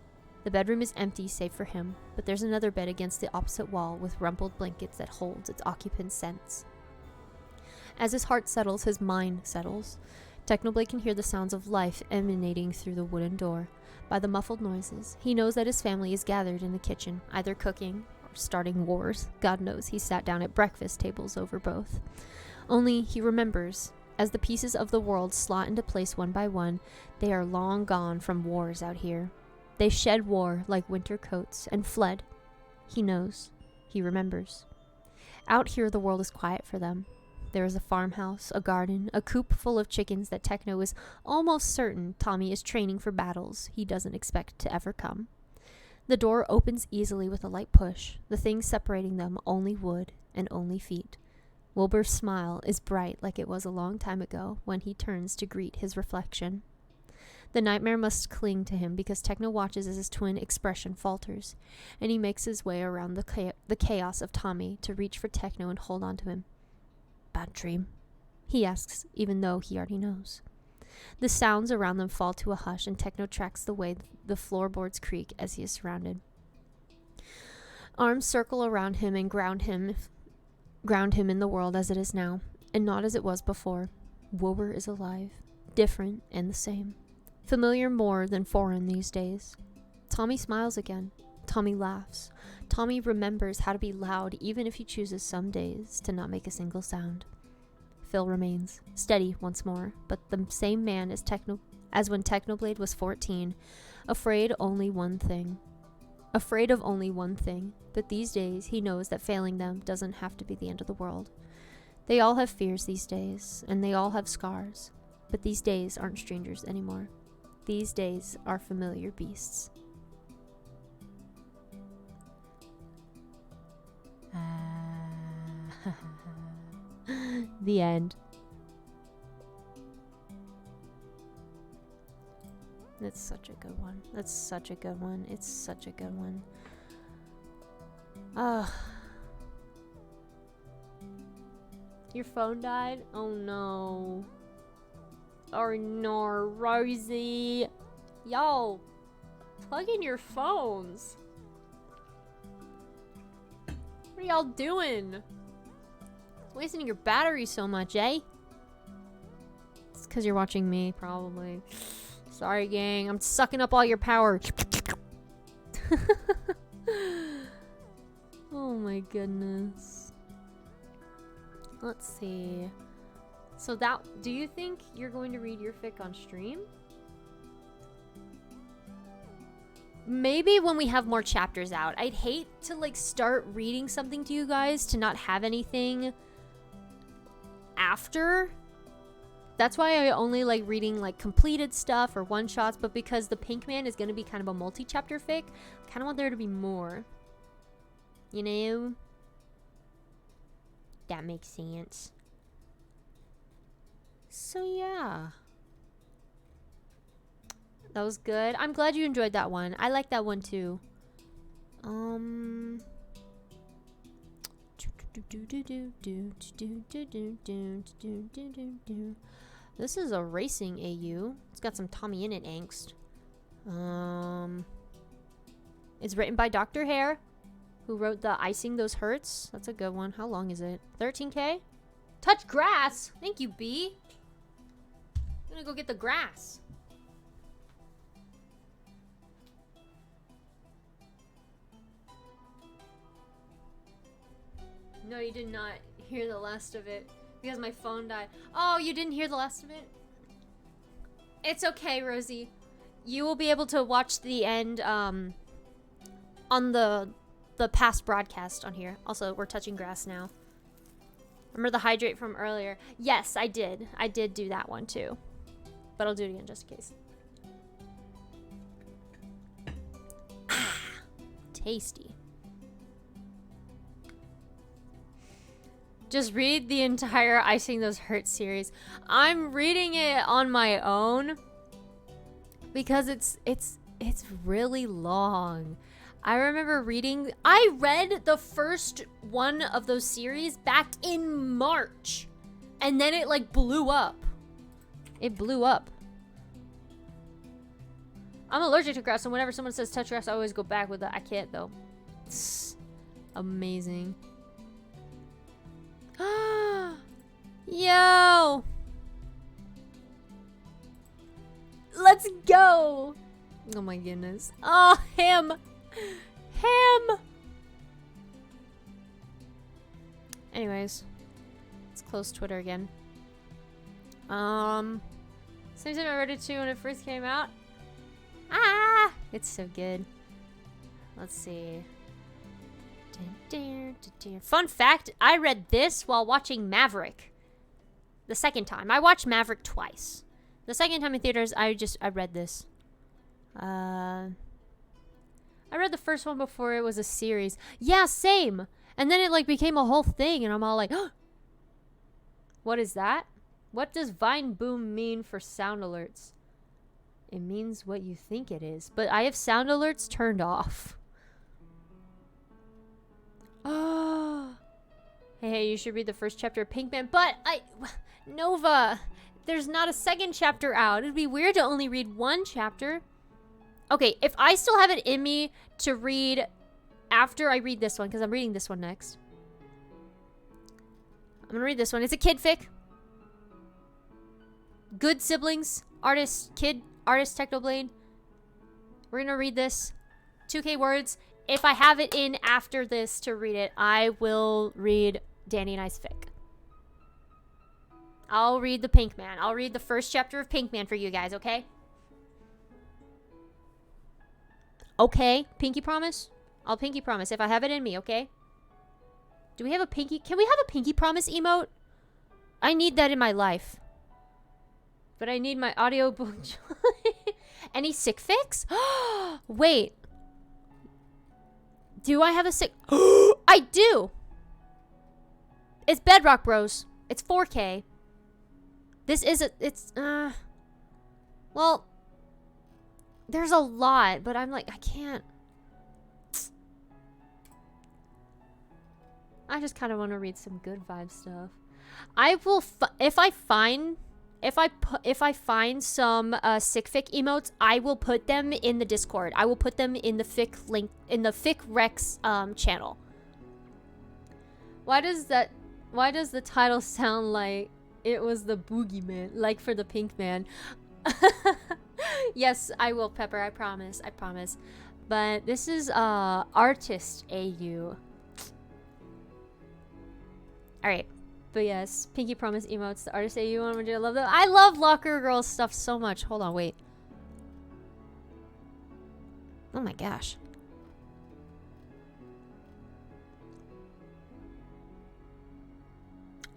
The bedroom is empty save for him, but there's another bed against the opposite wall with rumpled blankets that holds its occupant's scents. As his heart settles, his mind settles. Technoblade can hear the sounds of life emanating through the wooden door. By the muffled noises, he knows that his family is gathered in the kitchen, either cooking or starting wars. God knows he sat down at breakfast tables over both. Only he remembers, as the pieces of the world slot into place one by one, they are long gone from wars out here. They shed war like winter coats and fled. He knows. He remembers. Out here the world is quiet for them. There is a farmhouse, a garden, a coop full of chickens that Techno is almost certain Tommy is training for battles he doesn't expect to ever come. The door opens easily with a light push, the thing separating them only wood and only feet. Wilbur's smile is bright like it was a long time ago when he turns to greet his reflection. The nightmare must cling to him because Techno watches as his twin expression falters, and he makes his way around the chaos of Tommy to reach for Techno and hold on to him. Bad dream? He asks, even though he already knows. The sounds around them fall to a hush, and Techno tracks the way the floorboards creak as he is surrounded. Arms circle around him and ground him in the world as it is now, and not as it was before. Wilbur is alive, different and the same. Familiar more than foreign these days. Tommy smiles again. Tommy laughs. Tommy remembers how to be loud even if he chooses some days to not make a single sound. Phil remains, steady once more, but the same man as when Technoblade was 14, afraid of only one thing, but these days he knows that failing them doesn't have to be the end of the world. They all have fears these days, and they all have scars, but these days aren't strangers anymore. These days are familiar beasts. The end. That's such a good one. It's such a good one. Your phone died? Oh no. Oh no, Rosie. Yo, plug in your phones. What are y'all doing? Wasting your battery so much, eh? It's because you're watching me, probably. Sorry, gang. I'm sucking up all your power. Oh my goodness. Let's see. So that, do you think you're going to read your fic on stream? Maybe when we have more chapters out. I'd hate to like start reading something to you guys to not have anything after. That's why I only like reading like completed stuff or one shots, but because the Pink Man is going to be kind of a multi-chapter fic, I kind of want there to be more. You know? That makes sense. So yeah. That was good. I'm glad you enjoyed that one. I like that one too. This is a racing AU. It's got some Tommy in it angst. It's written by Dr. Hare, who wrote the Icing Those Hurts. That's a good one. How long is it? 13K? Touch grass! Thank you, B. I'm gonna go get the grass. No, you did not hear the last of it because my phone died. Oh, you didn't hear the last of it? It's okay, Rosie. You will be able to watch the end on the past broadcast on here. Also, we're touching grass now. Remember the hydrate from earlier? Yes, I did. I did do that one too. But I'll do it again just in case. Ah, tasty. Just read the entire Icing Those Hurts series. I'm reading it on my own because it's really long. I remember I read the first one of those series back in March. And then it like blew up. It blew up. I'm allergic to grass, so whenever someone says touch grass, I always go back with the I can't though. It's amazing. Yo! Let's go! Oh my goodness. Oh, him! Him! Anyways. Let's close Twitter again. Same time I read it too when it first came out. Ah! It's so good. Let's see. Fun fact, I read this while watching Maverick. The second time. I watched Maverick twice. The second time in theaters, I read this. I read the first one before it was a series. Yeah, same. And then it like became a whole thing and I'm all like, oh, what is that? What does Vine Boom mean for sound alerts? It means what you think it is. But I have sound alerts turned off. Oh. Hey, you should read the first chapter of Pinkman. But Nova, there's not a second chapter out. It'd be weird to only read one chapter. Okay, if I still have it in me to read after I read this one, because I'm reading this one next. I'm going to read this one. It's a kid fic. Good siblings. Artist, Technoblade. We're going to read this. 2K words. If I have it in after this to read it, I will read Danny and I's fic. I'll read the Pink Man. I'll read the first chapter of Pink Man for you guys, okay? Okay, pinky promise? I'll pinky promise if I have it in me, okay? Do we have a pinky? Can we have a pinky promise emote? I need that in my life. But I need my audiobook. Any sick fix? Wait. Do I have a sick? I do. It's Bedrock Bros. It's 4K. This is well, there's a lot, but I'm like, I can't. I just kind of want to read some good vibe stuff. I will if I find some sick fic emotes, I will put them in the Discord. I will put them in the fic link in the fic Rex channel. Why does the title sound like it was the boogeyman, like for the pink man? Yes, I will, Pepper. I promise. I promise. But this is artist AU. All right. But yes, Pinky Promise emotes, the artist AU one. I love them. I love Locker Girl stuff so much. Hold on, wait. Oh my gosh.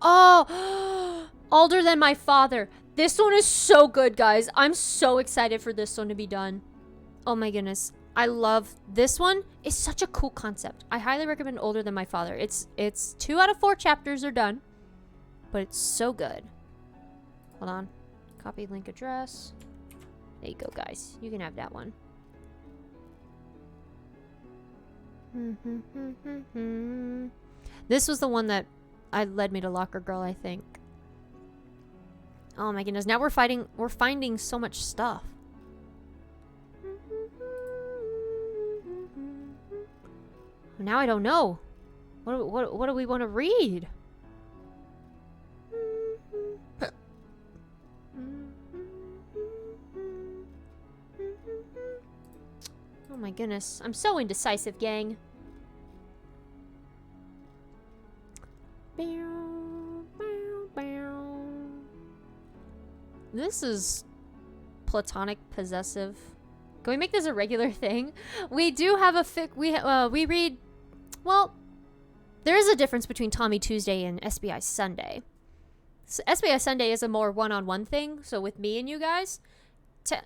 Oh, older than my father. This one is so good, guys. I'm so excited for this one to be done. Oh my goodness. I love this one. It's such a cool concept. I highly recommend Older Than My Father. It's 2 out of 4 chapters are done. But it's so good. Hold on. Copy link address. There you go, guys. You can have that one. This was the one that led me to Locker Girl, I think. Oh my goodness. Now we're finding so much stuff. Now I don't know. What do we want to read? Oh my goodness. I'm so indecisive, gang. This is platonic possessive. Can we make this a regular thing? We do have a fic. We read. Well, there is a difference between Tommy Tuesday and SBI Sunday. So SBI Sunday is a more one-on-one thing. So with me and you guys,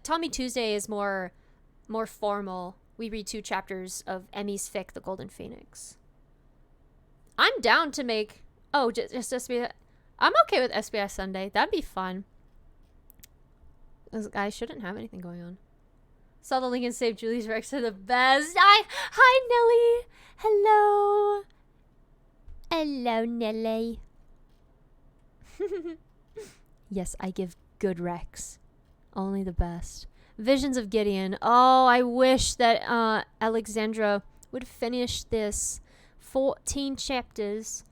Tommy Tuesday is more formal. We read 2 chapters of Emmy's fic, The Golden Phoenix. I'm down to make. Oh, just SBI. I'm okay with SBI Sunday. That'd be fun. Those guys shouldn't have anything going on. Saw the link and saved Julie's Rex are the best. Hi Nelly. Hello. Hello, Nelly. Yes, I give good Rex. Only the best. Visions of Gideon. Oh, I wish that Alexandra would finish this. 14 chapters.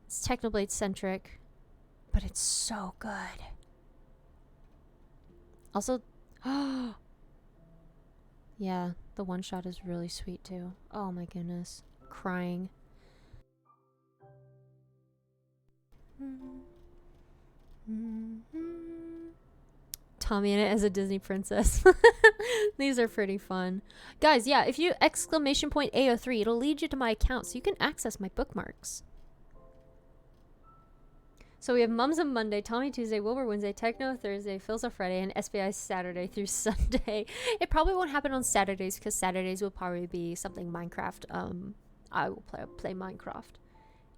It's Technoblade centric, but it's so good. Also, yeah, the one shot is really sweet too. Oh my goodness. Crying. Tommy in it as a Disney princess. These are pretty fun. Guys, yeah, if you exclamation point AO3, it'll lead you to my account so you can access my bookmarks. So we have Mums on Monday, Tommy Tuesday, Wilbur Wednesday, Techno Thursday, Phil's on Friday, and SBI Saturday through Sunday. It probably won't happen on Saturdays because Saturdays will probably be something Minecraft. I will play Minecraft.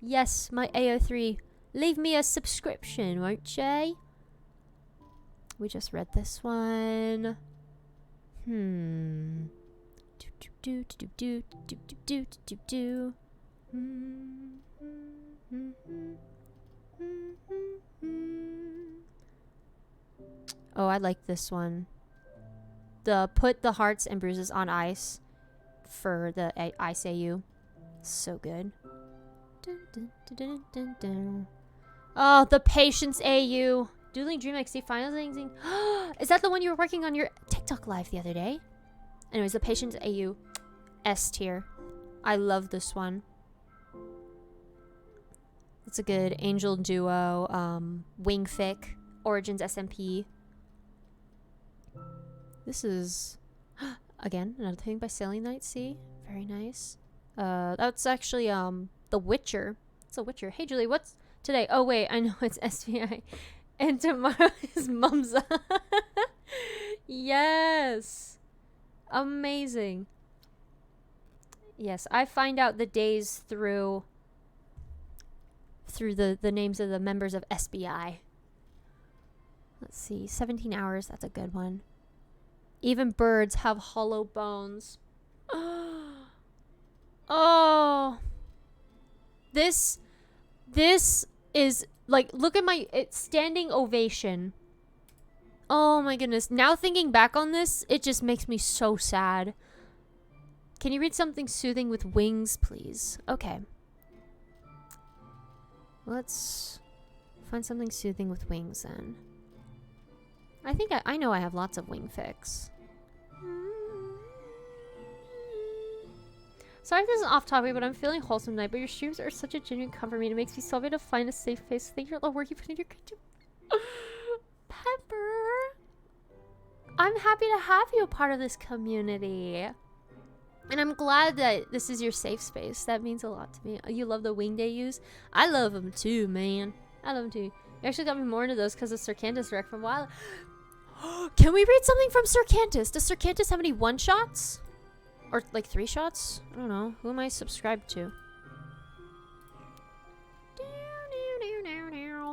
Yes, my AO3. Leave me a subscription, won't you? We just read this one. Oh, I like this one. Put the hearts and bruises on ice for the Ice AU. So good. Oh, the Patience AU. Dueling Dream XD finalizing. Is that the one you were working on your TikTok live the other day? Anyways, the Patience AU. S tier. I love this one. It's a good angel duo, wing fic, Origins SMP. This is, again, another thing by Sailing-the-Nightsea. Very nice. That's actually, The Witcher. It's a Witcher. Hey, Julie, what's today? Oh, wait, I know it's SBI. And tomorrow is Mumsa. Yes. Amazing. Yes, I find out the days through the names of the members of SBI. Let's see, 17 hours, that's a good one. Even birds have hollow bones. Oh. This is like, look at my standing ovation. Oh my goodness. Now thinking back on this, it just makes me so sad. Can you read something soothing with wings, please? Okay. Let's find something soothing with wings then. I think I know I have lots of wing fics. Sorry if this is off topic, but I'm feeling wholesome tonight. But your streams are such a genuine comfort for me. It makes me so happy to find a safe place. Thank you for all the work you put in your Pepper. I'm happy to have you a part of this community. And I'm glad that this is your safe space. That means a lot to me. You love the wing day use? I love them too, man. I love them too. You actually got me more into those because of Sir Cantus rec from a while. Can we read something from Sir Cantus? Does Sir Cantus have any one-shots? Or like 3-shots? I don't know. Who am I subscribed to?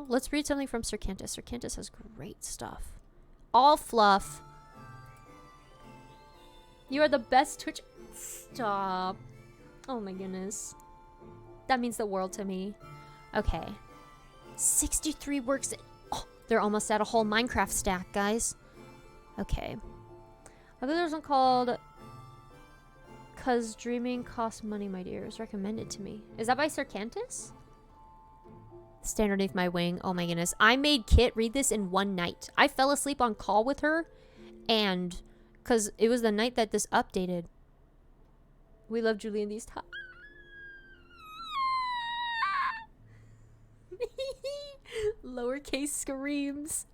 Let's read something from Sir Cantus. Sir Cantus has great stuff. All fluff. You are the best Twitch... Stop. Oh my goodness. That means the world to me. Okay. 63 works... Oh, they're almost at a whole Minecraft stack, guys. Okay. I think there's one called... 'Cause dreaming costs money, my dear. It was recommended to me. Is that by Sir Cantus? Stand underneath my wing. Oh my goodness. I made Kit read this in one night. I fell asleep on call with her. And... because it was the night that this updated. We love Julie in these times. Lowercase screams.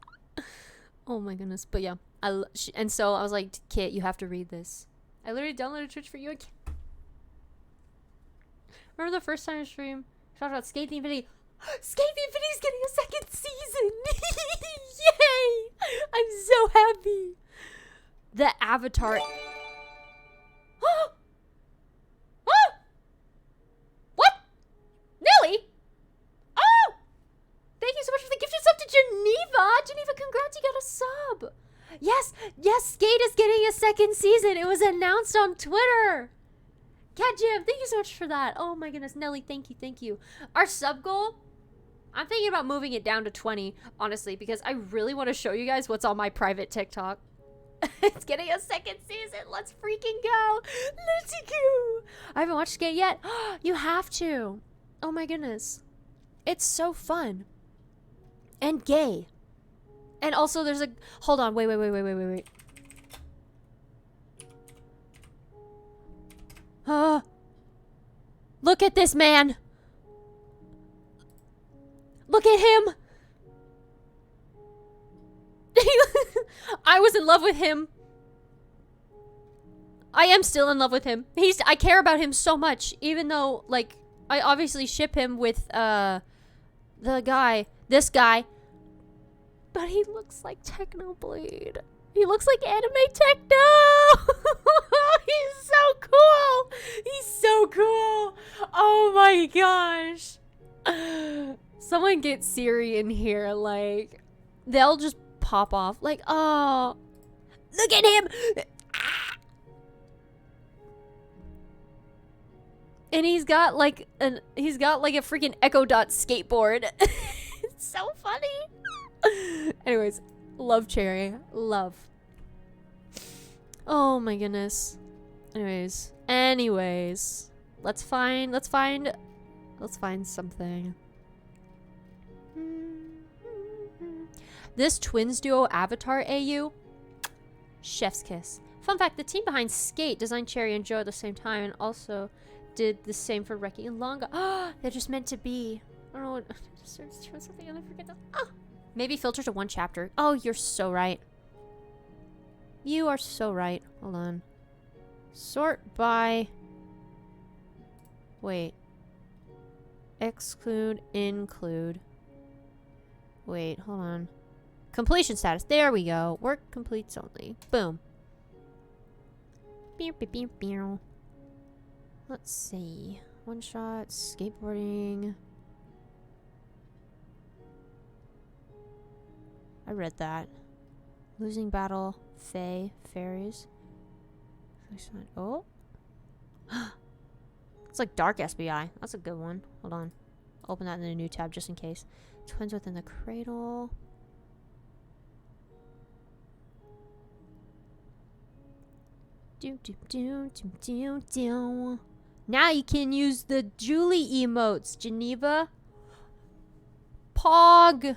Oh my goodness. But yeah. And so I was like, Kit, you have to read this. I literally downloaded Twitch for you. Remember the first time I streamed? Shout out Skate the Infinity. Skate the Infinity is getting a second season. Yay! I'm so happy. The Avatar. What? Nelly? Oh! Thank you so much for the gifted sub to Geneva. Geneva, congrats, you got a sub. Yes, yes, Skate is getting a second season. It was announced on Twitter. Cat Jam, thank you so much for that. Oh my goodness, Nelly, thank you, thank you. Our sub goal, I'm thinking about moving it down to 20, honestly, because I really want to show you guys what's on my private TikTok. It's getting a second season. Let's freaking go. Let's go. I haven't watched Skate yet. You have to. Oh my goodness. It's so fun. And gay. And also there's a... Hold on. Wait. Look at this man. Look at him. I was in love with him. I am still in love with him. I care about him so much, even though, like, I obviously ship him with, this guy. But he looks like Technoblade. He looks like anime Techno! He's so cool! He's so cool! Oh my gosh! Someone get Siri in here, like, they'll just pop off. Like, oh, look at him! And he's got like a freaking Echo Dot skateboard. It's so funny. Anyways, love Cherry. Love. Oh my goodness. Anyways. Let's find something. This twins duo Avatar AU. Chef's kiss. Fun fact, the team behind Skate designed Cherry and Joe at the same time and also did the same for Reki and Longa. Ah, they're just meant to be. I don't know what. Something and I forget that. Ah, maybe filter to one chapter. Oh, you're so right. You are so right. Hold on. Sort by. Wait. Exclude, include. Wait, hold on. Completion status. There we go. Work completes only. Boom. Let's see. One shot, skateboarding. I read that. Losing battle, fairies. Oh. It's like Dark SBI. That's a good one. Hold on. open that in a new tab just in case. Twins within the cradle. Do do do do do do. Now you can use the Julie emotes, Geneva. Pog.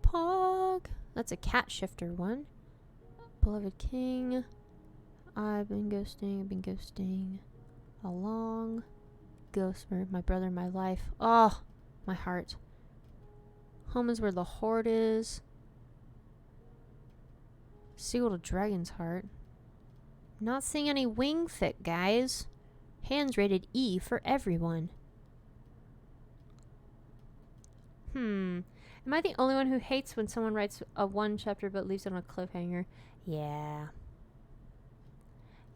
Pog. That's a cat shifter one. Beloved king. I've been ghosting along. Ghost murdered my brother in my life. Oh, my heart. Home is where the hoard is. Seagull to Dragon's Heart. Not seeing any wing fit, guys. Hands rated E for everyone. Am I the only one who hates when someone writes a one chapter but leaves it on a cliffhanger? Yeah.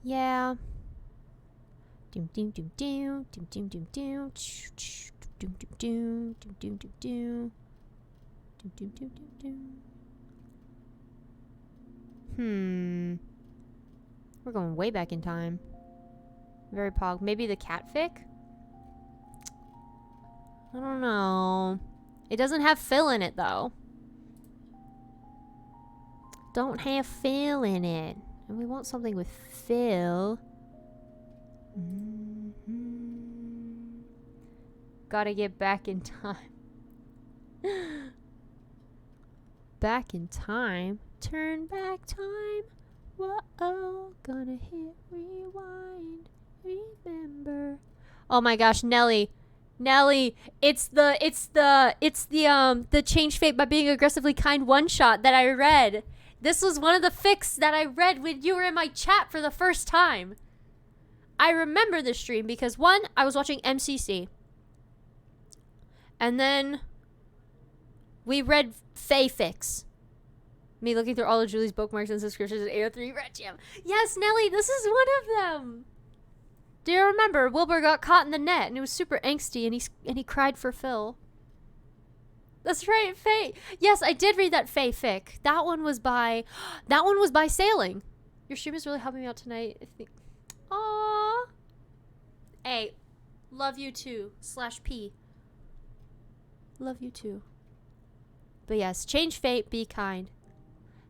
Yeah. Doom doom doom doom doom doom doom doom doom doom doom doom doom doom doom doom doom doom doom. We're going way back in time. Very pog. Maybe the catfic? I don't know. It doesn't have Phil in it, though. Don't have Phil in it. And we want something with Phil. Gotta get back in time. Back in time? Turn back time. Whoa, gonna hit rewind. Remember. Oh my gosh, Nelly. Nelly, it's the Change Fate by Being Aggressively Kind one shot that I read. This was one of the fics that I read when you were in my chat for the first time. I remember this stream because one, I was watching MCC. And then we read Fae fics. Me looking through all of Julie's bookmarks and subscriptions at AO3 Red Jam. Yes, Nelly, this is one of them. Do you remember Wilbur got caught in the net and it was super angsty and he cried for Phil? That's right, Faye. Yes, I did read that Faye fic. That one was by Sailing. Your stream is really helping me out tonight. I think. Aww. Hey, love you too. /P. Love you too. But yes, change fate, be kind.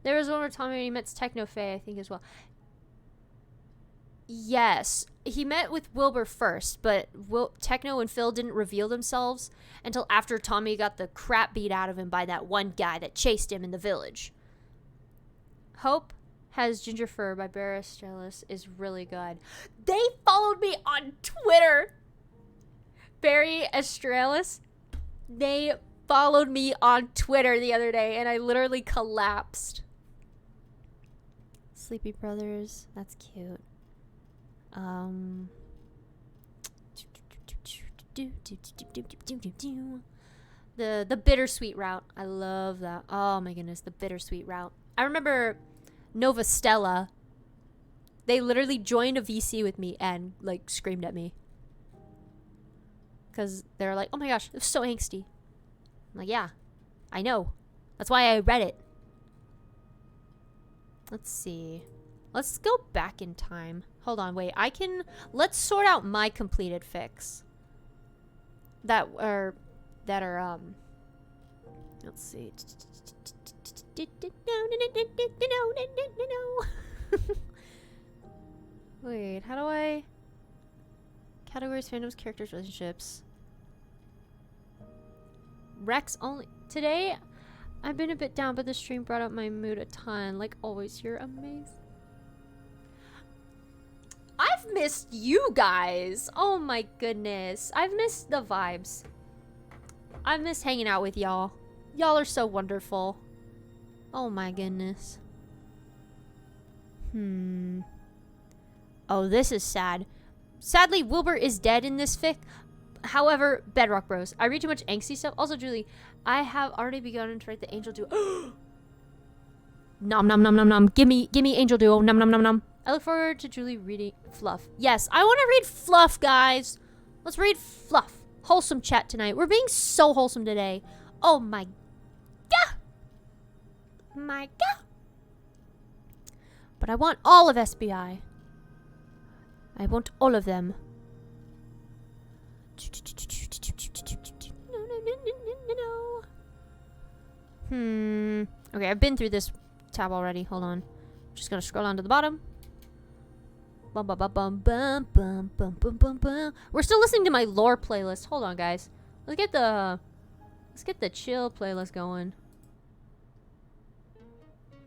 There was one where Tommy meets Techno Faye, I think, as well. Yes, he met with Wilbur first, but Techno and Phil didn't reveal themselves until after Tommy got the crap beat out of him by that one guy that chased him in the village. Hope Has Ginger Fur by Barra Stellis is really good. They followed me on Twitter. Barry Australis. They followed me on Twitter the other day and I literally collapsed. Sleepy Brothers. That's cute. The bittersweet route. I love that. Oh my goodness, the bittersweet route. I remember Nova Stella. They literally joined a VC with me and like screamed at me. Because they're like, oh my gosh, it was so angsty. I'm like, yeah, I know. That's why I read it. Let's see. Let's go back in time. Hold on, wait. Let's sort out my completed fics. Let's see. Wait, how do I... Categories, fandoms, characters, relationships. Rex only. Today, I've been a bit down, but the stream brought up my mood a ton. Like always, you're amazing. I've missed you guys. Oh my goodness. I've missed the vibes. I've missed hanging out with y'all. Y'all are so wonderful. Oh my goodness. Oh, this is sad. Sadly, Wilbur is dead in this fic. However, Bedrock Bros. I read too much angsty stuff. Also, Julie, I have already begun to write the Angel Duo. Nom nom nom nom nom. Give me Angel Duo. Nom nom nom nom. I look forward to Julie reading Fluff. Yes, I want to read Fluff, guys. Let's read Fluff. Wholesome chat tonight. We're being so wholesome today. Oh my god. My god. But I want all of SBI. I want all of them. Okay, I've been through this tab already. Hold on. Just gonna scroll down to the bottom. Bum, bum, bum, bum, bum, bum, bum, bum, bum, bum. We're still listening to my lore playlist. Hold on, guys. Let's get the chill playlist going.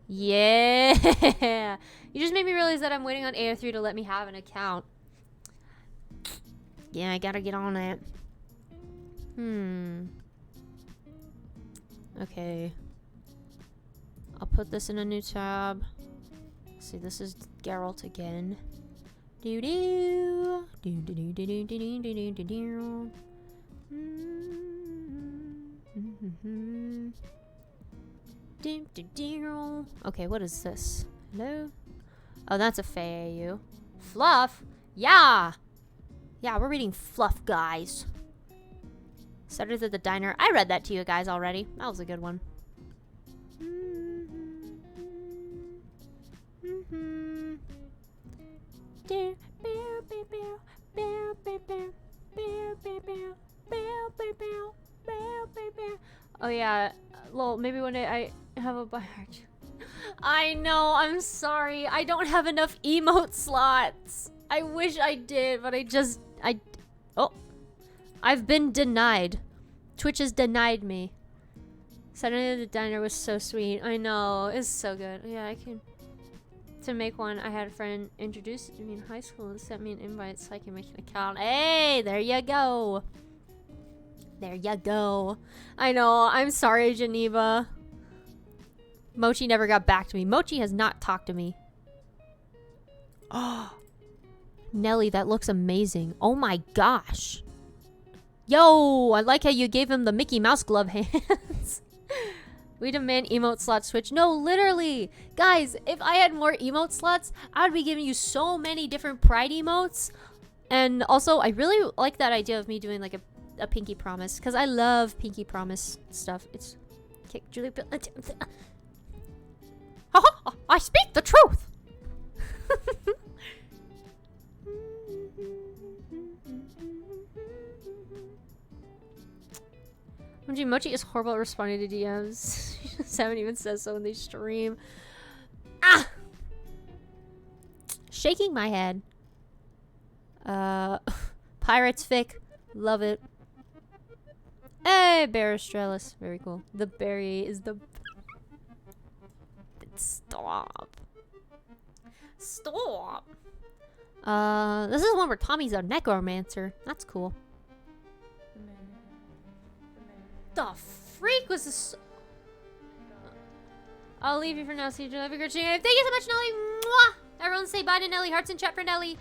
Yeah. You just made me realize that I'm waiting on AO3 to let me have an account. Yeah, I gotta get on that. Okay. I'll put this in a new tab. See, this is Geralt again. Do do do do do do do do do do do. Okay, what is this? Hello? Oh, that's a FAAU. Fluff? Yeah! Yeah, we're reading Fluff, guys. Started at the diner. I read that to you guys already. That was a good one. Oh yeah, well, maybe one day I have a bi-heart. I know, I'm sorry. I don't have enough emote slots. I wish I did, but I've been denied. Twitch has denied me. Saturday the diner was so sweet. I know, it's so good. Yeah, I can. To make one, I had a friend introduce it to me in high school and sent me an invite so I can make an account. Hey, there you go. There you go. I know, I'm sorry, Geneva. Mochi never got back to me. Mochi has not talked to me. Oh, Nelly, that looks amazing. Oh my gosh. Yo, I like how you gave him the Mickey Mouse glove hands. We demand emote slot switch. No, literally. Guys, if I had more emote slots, I would be giving you so many different pride emotes. And also, I really like that idea of me doing like a pinky promise. Because I love pinky promise stuff. It's... Kick Julie... I speak the truth! Mochi is horrible at responding to DMs. She just haven't even said so when they stream. Ah! Shaking my head. Pirates fic. Love it. Hey, Baristrellus. Very cool. The berry is the... Stop. Stop. This is one where Tommy's a necromancer. That's cool. The freak was this? I'll leave you for now. See you. Have a great day. Thank you so much, Nelly. Mwah! Everyone say bye to Nelly. Hearts in chat for Nelly.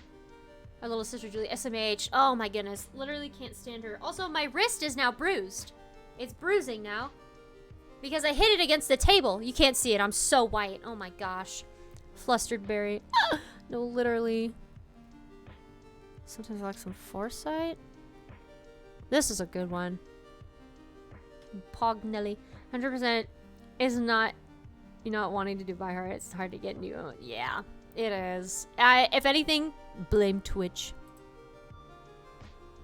Our little sister Julie. SMH. Oh my goodness. Literally can't stand her. Also, my wrist is now bruised. It's bruising now. Because I hit it against the table. You can't see it. I'm so white. Oh my gosh. Flustered berry. No, literally. Sometimes I like some foresight. This is a good one. Pog Nelly. 100% is not... You're not wanting to do by heart. It's hard to get new. Yeah, it is. If anything, blame Twitch.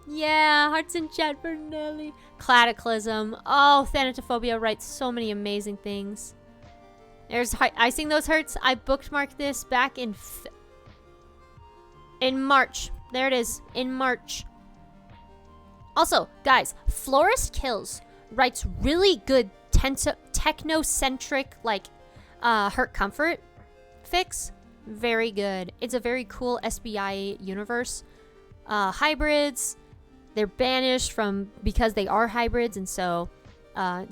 Yeah, hearts in chat for Nelly. Cataclysm. Oh, Thanatophobia writes so many amazing things. There's Icing Those Hurts. I bookmarked this back in March. There it is. In March. Also, guys, Florist Kills writes really good technocentric, like, hurt comfort fics. Very good. It's a very cool SBI universe. Hybrids. They're banished because they are hybrids, and so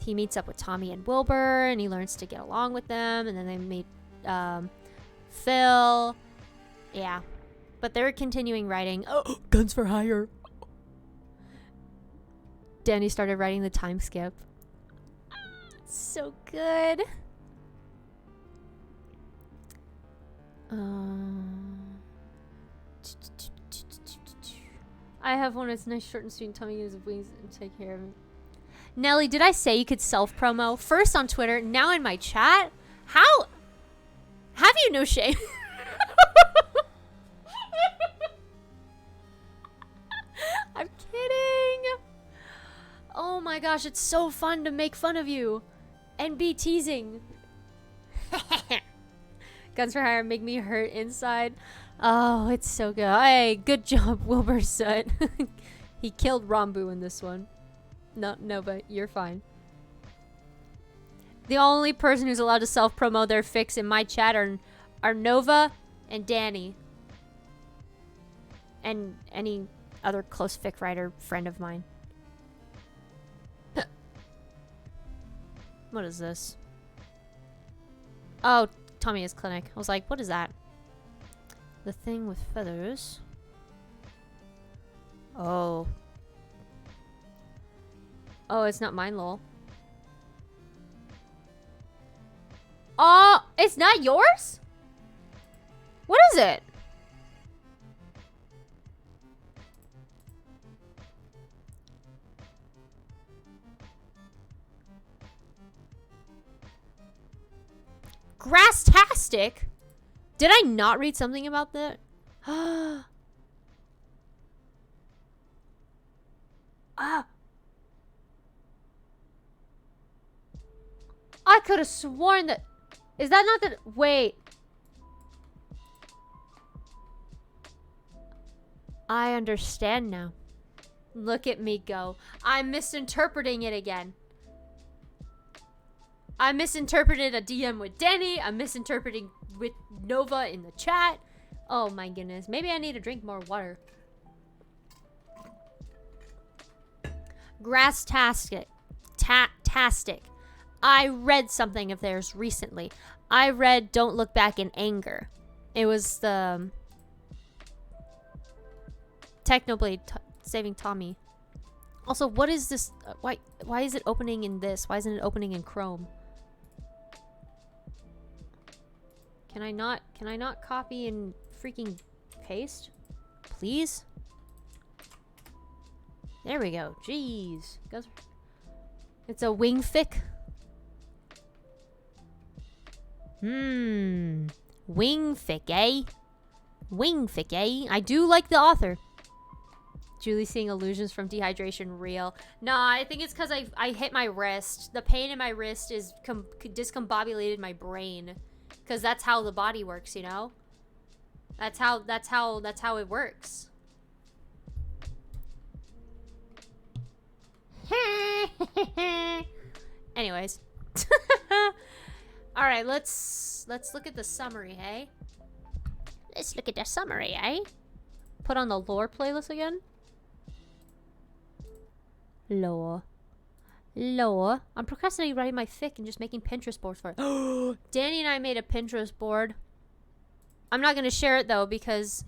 he meets up with Tommy and Wilbur, and he learns to get along with them, and then they meet Phil. Yeah. But they're continuing writing. Oh, Guns for Hire. Danny started writing the time skip. So good. I have one that's nice, short, and sweet, and tummy gives wings and take care of it. Nelly, did I say you could self-promo? First on Twitter, now in my chat? How? Have you no shame? I'm kidding. Oh my gosh, it's so fun to make fun of you and be teasing. Guns for hire make me hurt inside. Oh, it's so good. Hey, good job, Wilbur Soot. He killed Rambu in this one. No, but you're fine. The only person who's allowed to self-promote their fics in my chat are Nova and Danny. And any other close fic writer friend of mine. What is this? Oh, Tommy's clinic. I was like, what is that? The thing with feathers. Oh. Oh, it's not mine, lol. Oh, it's not yours? What is it? Grasstastic? Did I not read something about that? Ah. I could have sworn that... Is that not the... Wait. I understand now. Look at me go. I'm misinterpreting it again. I misinterpreted a DM with Danny. I'm misinterpreting with Nova in the chat. Oh my goodness. Maybe I need to drink more water. Grasstastic. Tastic. I read something of theirs recently. I read Don't Look Back in Anger. It was the Technoblade saving Tommy. Also, what is this? Why is it opening in this? Why isn't it opening in Chrome? Can I not copy and freaking paste? Please? There we go. Jeez. It's a wing fic. Wing fic, eh? Wing fic, eh? I do like the author. Julie seeing illusions from dehydration real. Nah, I think it's because I hit my wrist. The pain in my wrist is discombobulated my brain. Because that's how the body works, you know? That's how it works. Anyways. Alright, let's look at the summary, hey? Let's look at the summary, eh? Put on the lore playlist again. Lore. I'm procrastinating writing my fic and just making Pinterest boards for it. Danny and I made a Pinterest board. I'm not gonna share it though because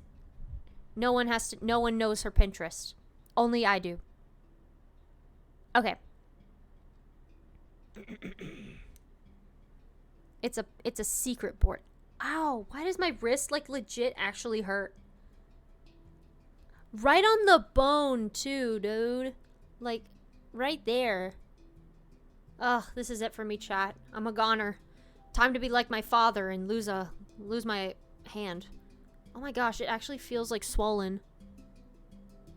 no one knows her Pinterest. Only I do. Okay. It's a secret board. Ow, why does my wrist like legit actually hurt? Right on the bone too, dude. Like right there. Ugh, this is it for me, chat. I'm a goner. Time to be like my father and lose my hand. Oh my gosh, it actually feels like swollen.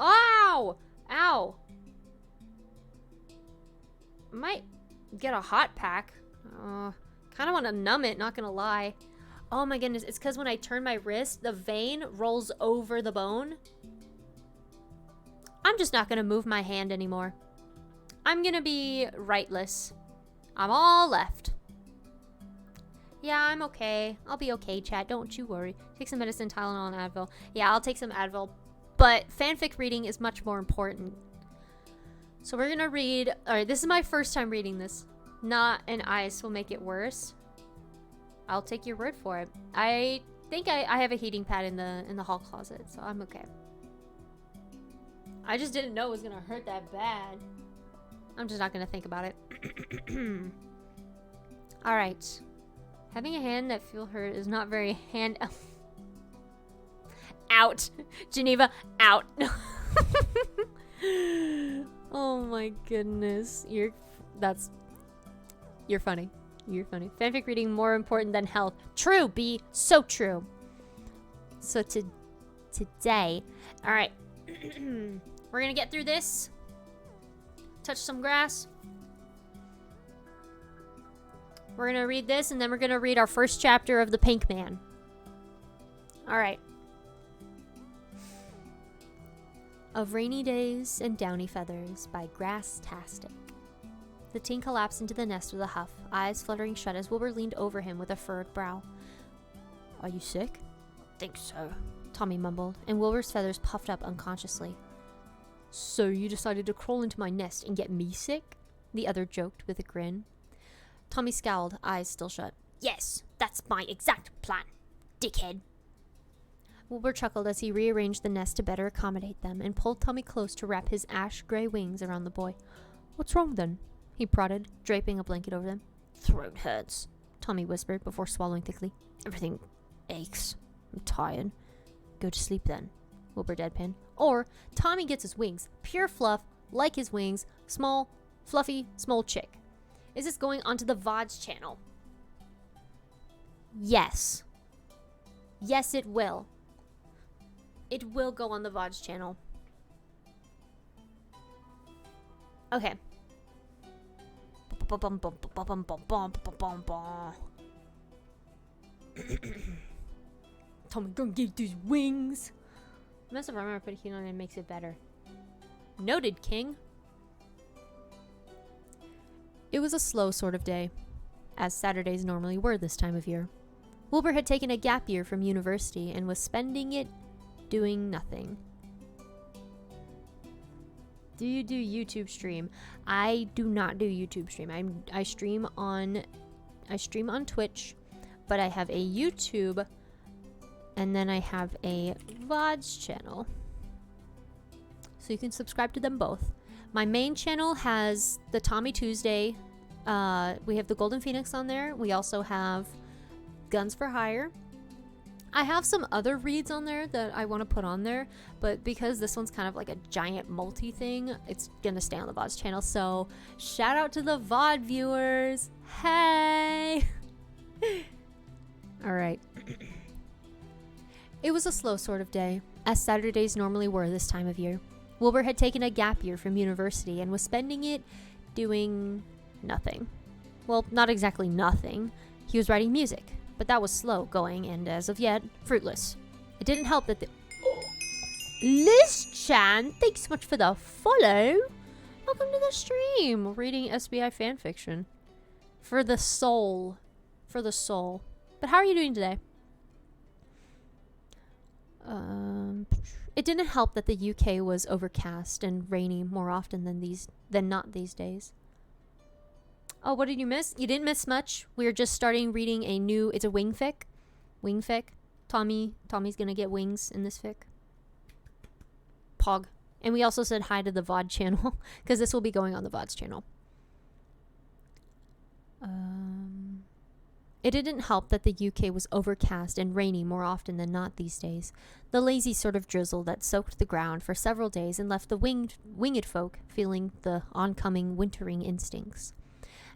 Ow! Ow! Might get a hot pack. Kind of want to numb it, not gonna lie. Oh my goodness, it's because when I turn my wrist, the vein rolls over the bone. I'm just not gonna move my hand anymore. I'm gonna be rightless. I'm all left. Yeah, I'm okay. I'll be okay, chat. Don't you worry. Take some medicine, Tylenol, and Advil. Yeah, I'll take some Advil. But fanfic reading is much more important. So we're gonna read... Alright, this is my first time reading this. Not an ice will make it worse. I'll take your word for it. I think I have a heating pad in the hall closet, so I'm okay. I just didn't know it was gonna hurt that bad. I'm just not gonna think about it. Alright. Having a hand that feel hurt is not very hand... Out. Geneva, out. Oh my goodness. You're funny. You're funny. Fanfic reading more important than health. True, B. So true. So today... Alright. We're gonna get through this. Touch some grass. We're going to read this, and then we're going to read our first chapter of The Pink Man. All right. Of Rainy Days and Downy Feathers by Grasstastic. The teen collapsed into the nest with a huff, eyes fluttering shut as Wilbur leaned over him with a furrowed brow. Are you sick? Think so, Tommy mumbled, and Wilbur's feathers puffed up unconsciously. So you decided to crawl into my nest and get me sick? The other joked with a grin. Tommy scowled, eyes still shut. Yes, that's my exact plan, dickhead. Wilbur chuckled as he rearranged the nest to better accommodate them and pulled Tommy close to wrap his ash-gray wings around the boy. What's wrong then? He prodded, draping a blanket over them. Throat hurts, Tommy whispered before swallowing thickly. Everything aches. I'm tired. Go to sleep then, Wilbur deadpanned. Or Tommy gets his wings. Pure fluff, like his wings. Small, fluffy, small chick. Is this going onto the VODs channel? Yes. Yes, it will. It will go on the VODs channel. Okay. Tommy gonna get these wings. Mess if I remember putting heat on it makes it better. Noted, King. It was a slow sort of day, as Saturdays normally were this time of year. Wilbur had taken a gap year from university and was spending it doing nothing. Do you do YouTube stream? I do not do YouTube stream. I stream on Twitch, but I have a YouTube and then I have a VODs channel. So you can subscribe to them both. My main channel has the Tommy Tuesday. We have the Golden Phoenix on there. We also have Guns for Hire. I have some other reads on there that I want to put on there, but because this one's kind of like a giant multi thing, it's gonna stay on the VODs channel. So shout out to the VOD viewers. Hey! Alright. It was a slow sort of day, as Saturdays normally were this time of year. Wilbur had taken a gap year from university and was spending it doing nothing. Well, not exactly nothing. He was writing music, but that was slow going and, as of yet, fruitless. It didn't help that the... Liz Chan, thanks so much for the follow. Welcome to the stream. Reading SBI Fanfiction. For the soul. For the soul. But how are you doing today? It didn't help that the UK was overcast and rainy more often than not these days. Oh, what did you miss? You didn't miss much. We are just starting reading a new... It's a wingfic. Wingfic. Tommy's gonna get wings in this fic. Pog. And we also said hi to the VOD channel, because this will be going on the VODs channel. It didn't help that the UK was overcast and rainy more often than not these days. The lazy sort of drizzle that soaked the ground for several days and left the winged folk feeling the oncoming wintering instincts.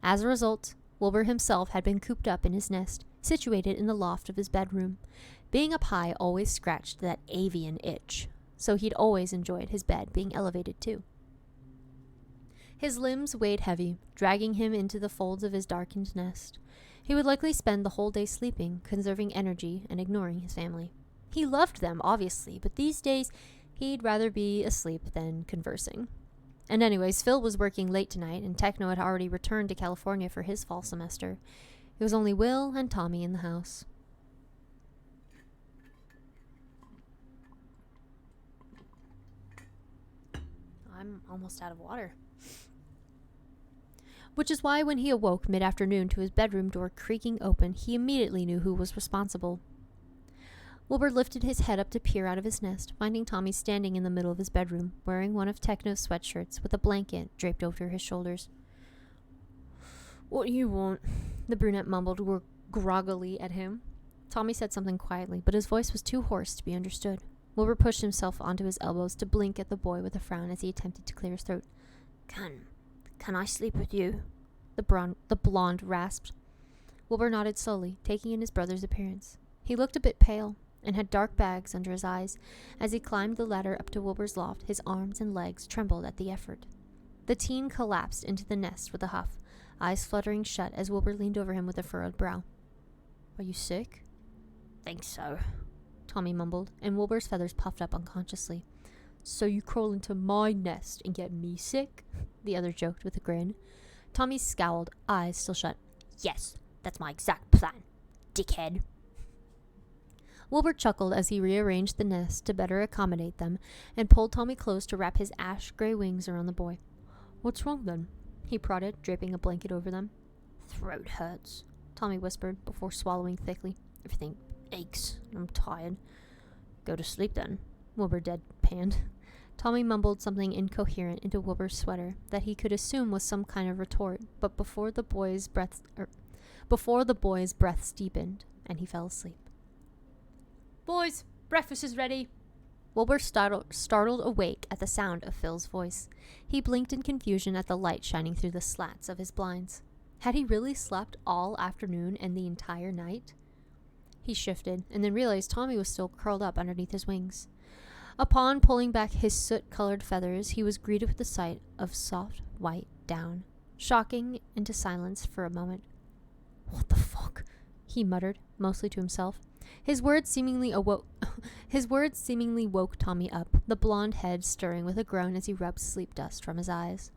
As a result, Wilbur himself had been cooped up in his nest, situated in the loft of his bedroom. Being up high always scratched that avian itch, so he'd always enjoyed his bed being elevated too. His limbs weighed heavy, dragging him into the folds of his darkened nest. He would likely spend the whole day sleeping, conserving energy and ignoring his family. He loved them, obviously, but these days he'd rather be asleep than conversing. And anyways, Phil was working late tonight, and Techno had already returned to California for his fall semester. It was only Will and Tommy in the house. I'm almost out of water. Which is why when he awoke mid-afternoon to his bedroom door creaking open, he immediately knew who was responsible. Wilbur lifted his head up to peer out of his nest, finding Tommy standing in the middle of his bedroom, wearing one of Techno's sweatshirts with a blanket draped over his shoulders. "What do you want?" the brunette mumbled groggily at him. Tommy said something quietly, but his voice was too hoarse to be understood. Wilbur pushed himself onto his elbows to blink at the boy with a frown as he attempted to clear his throat. Can I sleep with you?" The blonde rasped. Wilbur nodded slowly, taking in his brother's appearance. He looked a bit pale, and had dark bags under his eyes. As he climbed the ladder up to Wilbur's loft, his arms and legs trembled at the effort. The teen collapsed into the nest with a huff, eyes fluttering shut as Wilbur leaned over him with a furrowed brow. Are you sick? Think so, Tommy mumbled, and Wilbur's feathers puffed up unconsciously. So you crawl into my nest and get me sick? The other joked with a grin. Tommy scowled, eyes still shut. Yes, that's my exact plan, dickhead. Wilbur chuckled as he rearranged the nest to better accommodate them and pulled Tommy close to wrap his ash-gray wings around the boy. What's wrong then? He prodded, draping a blanket over them. Throat hurts, Tommy whispered before swallowing thickly. Everything aches. I'm tired. Go to sleep then, Wilbur deadpanned. Tommy mumbled something incoherent into Wilbur's sweater that he could assume was some kind of retort, but before the boy's breath deepened, and he fell asleep. Boys, breakfast is ready. Wilbur startled awake at the sound of Phil's voice. He blinked in confusion at the light shining through the slats of his blinds. Had he really slept all afternoon and the entire night? He shifted, and then realized Tommy was still curled up underneath his wings. Upon pulling back his soot-colored feathers, he was greeted with the sight of soft, white down, shocking into silence for a moment. What the fuck? He muttered, mostly to himself. His words seemingly woke Tommy up, the blonde head stirring with a groan as he rubbed sleep dust from his eyes.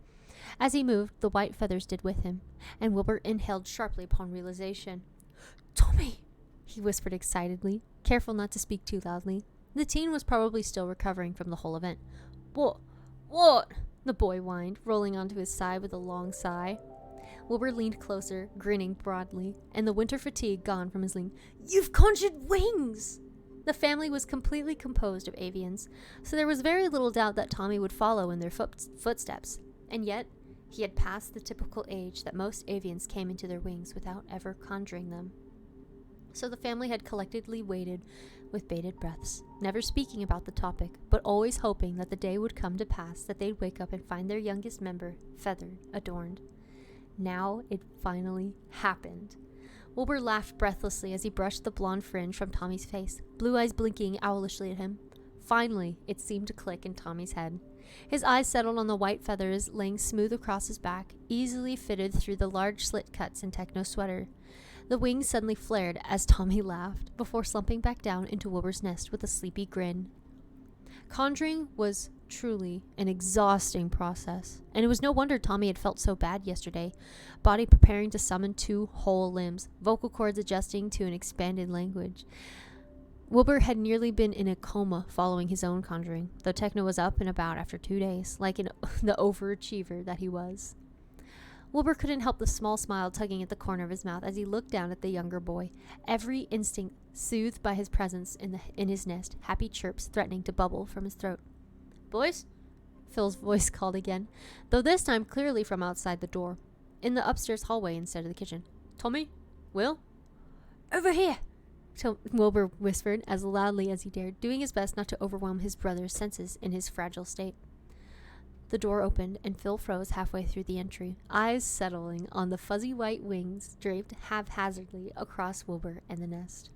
As he moved, the white feathers did with him, and Wilbur inhaled sharply upon realization. Tommy! He whispered excitedly, careful not to speak too loudly. The teen was probably still recovering from the whole event. What? The boy whined, rolling onto his side with a long sigh. Wilbur leaned closer, grinning broadly, and the winter fatigue gone from his lean. You've conjured wings! The family was completely composed of avians, so there was very little doubt that Tommy would follow in their footsteps. And yet, he had passed the typical age that most avians came into their wings without ever conjuring them. So the family had collectively waited with bated breaths, never speaking about the topic, but always hoping that the day would come to pass that they'd wake up and find their youngest member feathered, adorned. Now it finally happened. Wilbur laughed breathlessly as he brushed the blonde fringe from Tommy's face, blue eyes blinking owlishly at him. Finally, it seemed to click in Tommy's head. His eyes settled on the white feathers laying smooth across his back, easily fitted through the large slit cuts in Techno's sweater. The wings suddenly flared as Tommy laughed, before slumping back down into Wilbur's nest with a sleepy grin. Conjuring was truly an exhausting process, and it was no wonder Tommy had felt so bad yesterday, body preparing to summon 2 whole limbs, vocal cords adjusting to an expanded language. Wilbur had nearly been in a coma following his own conjuring, though Techno was up and about after 2 days, like the overachiever that he was. Wilbur couldn't help the small smile tugging at the corner of his mouth as he looked down at the younger boy, every instinct soothed by his presence in his nest, happy chirps threatening to bubble from his throat. Boys? Phil's voice called again, though this time clearly from outside the door, in the upstairs hallway instead of the kitchen. Tommy? Will? Over here! Wilbur whispered as loudly as he dared, doing his best not to overwhelm his brother's senses in his fragile state. The door opened, and Phil froze halfway through the entry, eyes settling on the fuzzy white wings draped haphazardly across Wilbur and the nest.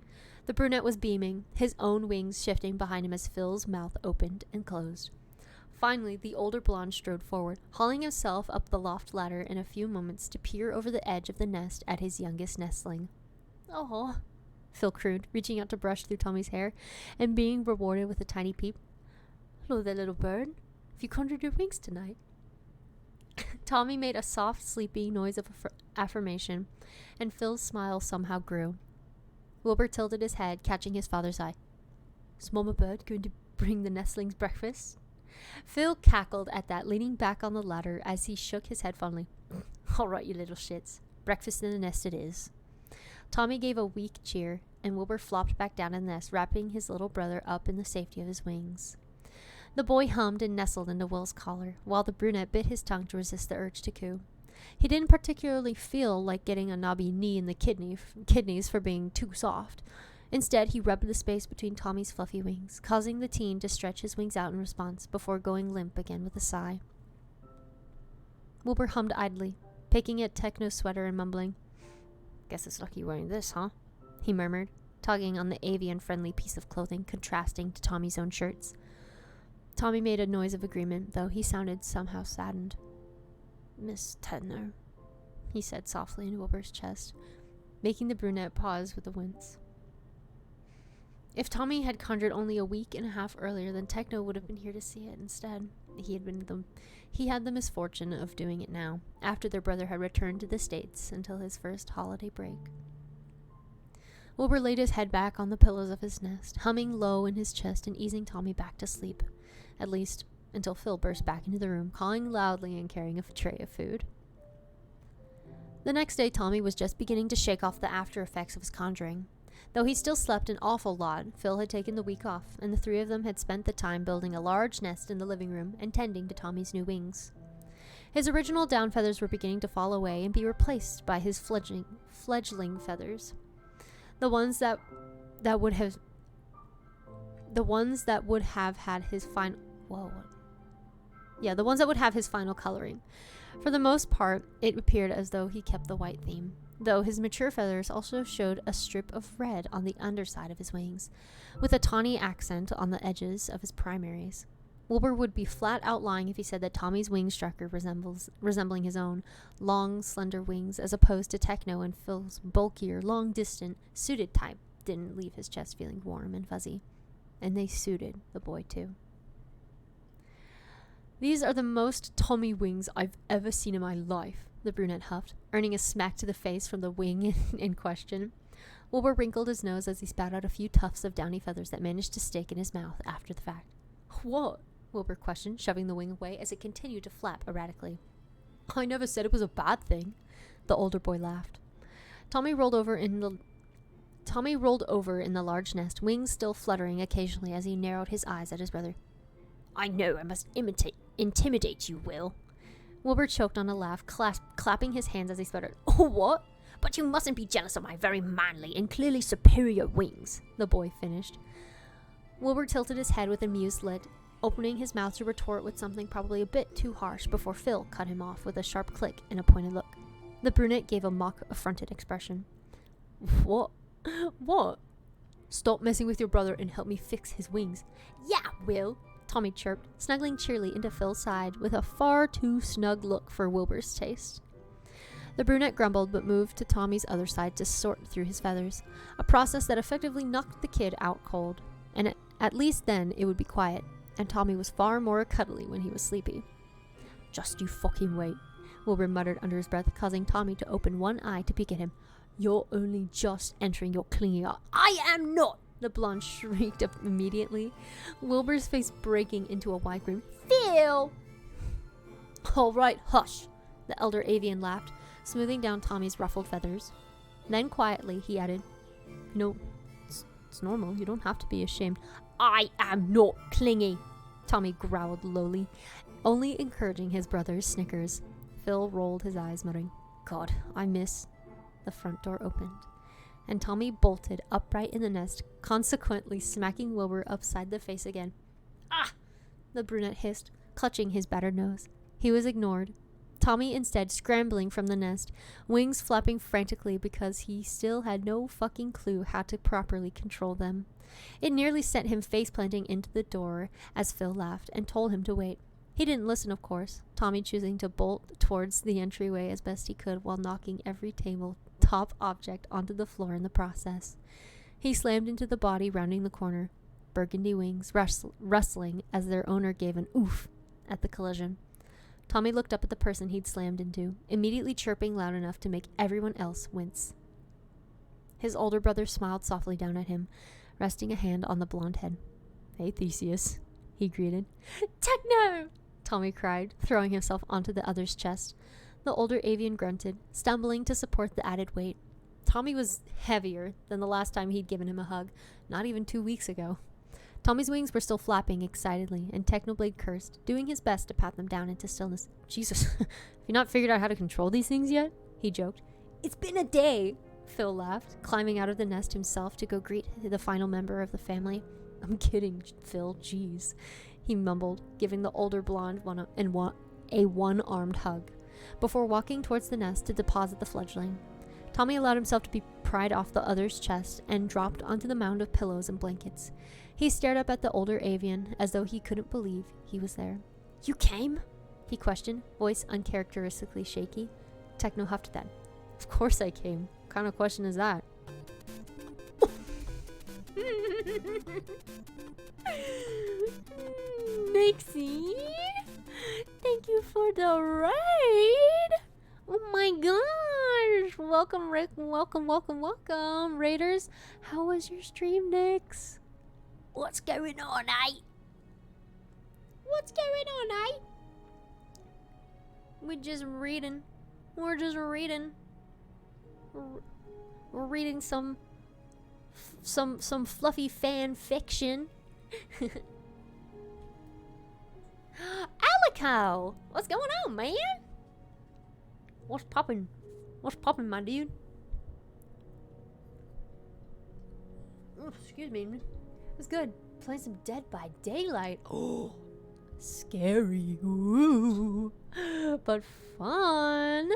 The brunette was beaming, his own wings shifting behind him as Phil's mouth opened and closed. Finally, the older blonde strode forward, hauling himself up the loft ladder in a few moments to peer over the edge of the nest at his youngest nestling. "Oh," Phil crooned, reaching out to brush through Tommy's hair and being rewarded with a tiny peep. "Hello there, little bird. Have you conjured your wings tonight?" Tommy made a soft, sleepy noise of affirmation, and Phil's smile somehow grew. Wilbur tilted his head, catching his father's eye. "Is Mama Bird going to bring the nestlings breakfast?" Phil cackled at that, leaning back on the ladder as he shook his head fondly. "All right, you little shits. Breakfast in the nest it is." Tommy gave a weak cheer, and Wilbur flopped back down in the nest, wrapping his little brother up in the safety of his wings. The boy hummed and nestled into Will's collar, while the brunette bit his tongue to resist the urge to coo. He didn't particularly feel like getting a knobby knee in the kidneys for being too soft. Instead, he rubbed the space between Tommy's fluffy wings, causing the teen to stretch his wings out in response before going limp again with a sigh. Wilbur hummed idly, picking at Techno's sweater and mumbling. "Guess it's lucky you're wearing this, huh?" he murmured, tugging on the avian-friendly piece of clothing contrasting to Tommy's own shirts. Tommy made a noise of agreement, though he sounded somehow saddened. Miss Tedner, he said softly in Wilbur's chest, making the brunette pause with a wince. If Tommy had conjured only a week and a half earlier, then Techno would have been here to see it instead. He had the misfortune of doing it now, after their brother had returned to the States until his first holiday break. Wilbur laid his head back on the pillows of his nest, humming low in his chest and easing Tommy back to sleep, at least until Phil burst back into the room, calling loudly and carrying a tray of food. The next day, Tommy was just beginning to shake off the after effects of his conjuring. Though he still slept an awful lot, Phil had taken the week off, and the three of them had spent the time building a large nest in the living room and tending to Tommy's new wings. His original down feathers were beginning to fall away and be replaced by his fledgling feathers. The ones that would have had his final coloring. For the most part, it appeared as though he kept the white theme, though his mature feathers also showed a strip of red on the underside of his wings, with a tawny accent on the edges of his primaries. Wilbur would be flat out lying if he said that Tommy's wing structure resembling his own long, slender wings, as opposed to Techno and Phil's bulkier, long-distant, suited type, didn't leave his chest feeling warm and fuzzy. And they suited the boy, too. "These are the most Tommy wings I've ever seen in my life," the brunette huffed, earning a smack to the face from the wing in question. Wilbur wrinkled his nose as he spat out a few tufts of downy feathers that managed to stick in his mouth after the fact. "What?" Wilbur questioned, shoving the wing away as it continued to flap erratically. "I never said it was a bad thing." The older boy laughed. Tommy rolled over in the large nest, wings still fluttering occasionally as he narrowed his eyes at his brother. "I know I must intimidate you, Will." Wilbur choked on a laugh, clapping his hands as he sputtered. "Oh, what? But you mustn't be jealous of my very manly and clearly superior wings," the boy finished. Wilbur tilted his head with an amused lid, opening his mouth to retort with something probably a bit too harsh before Phil cut him off with a sharp click and a pointed look. The brunette gave a mock affronted expression. What? What? "Stop messing with your brother and help me fix his wings." "Yeah, Will," Tommy chirped, snuggling cheerily into Phil's side with a far too snug look for Wilbur's taste. The brunette grumbled but moved to Tommy's other side to sort through his feathers, a process that effectively knocked the kid out cold, and at least then it would be quiet, and Tommy was far more cuddly when he was sleepy. "Just you fucking wait," Wilbur muttered under his breath, causing Tommy to open one eye to peek at him. "You're only just entering your clinging up." "I am not!" the blonde shrieked up immediately, Wilbur's face breaking into a wide grin. "Phil!" "All right, hush," the elder avian laughed, smoothing down Tommy's ruffled feathers. Then quietly he added, "No, it's normal. You don't have to be ashamed." "I am not clingy," Tommy growled lowly, only encouraging his brother's snickers. Phil rolled his eyes, muttering, "God, I miss." The front door opened, and Tommy bolted upright in the nest, consequently smacking Wilbur upside the face again. "Ah!" the brunette hissed, clutching his battered nose. He was ignored, Tommy instead scrambling from the nest, wings flapping frantically because he still had no fucking clue how to properly control them. It nearly sent him face-planting into the door as Phil laughed and told him to wait. He didn't listen, of course, Tommy choosing to bolt towards the entryway as best he could while knocking every tabletop object onto the floor in the process. He slammed into the body rounding the corner, burgundy wings rustling as their owner gave an oof at the collision. Tommy looked up at the person he'd slammed into, immediately chirping loud enough to make everyone else wince. His older brother smiled softly down at him, resting a hand on the blonde head. "Hey, Theseus," he greeted. "Techno!" Tommy cried, throwing himself onto the other's chest. The older avian grunted, stumbling to support the added weight. Tommy was heavier than the last time he'd given him a hug, not even 2 weeks ago. Tommy's wings were still flapping excitedly, and Technoblade cursed, doing his best to pat them down into stillness. "Jesus, have you not figured out how to control these things yet?" he joked. "It's been a day," Phil laughed, climbing out of the nest himself to go greet the final member of the family. "I'm kidding, Phil, jeez," he mumbled, giving the older blonde a one-armed hug, before walking towards the nest to deposit the fledgling. Tommy allowed himself to be pried off the other's chest and dropped onto the mound of pillows and blankets. He stared up at the older avian as though he couldn't believe he was there. "You came?" he questioned, voice uncharacteristically shaky. Techno huffed at that. Of course I came. What kind of question is that? Nixie, thank you for the raid. Oh my gosh. Welcome, Rick. Welcome, Raiders. How was your stream, Nix? What's going on, eh? What's going on, eh? We're just reading. We're reading some fluffy fan fiction. Alico! What's going on, man? What's poppin'? What's poppin', my dude? Oh, excuse me. It's good. Playing some Dead by Daylight. Oh, scary. Ooh. But fun.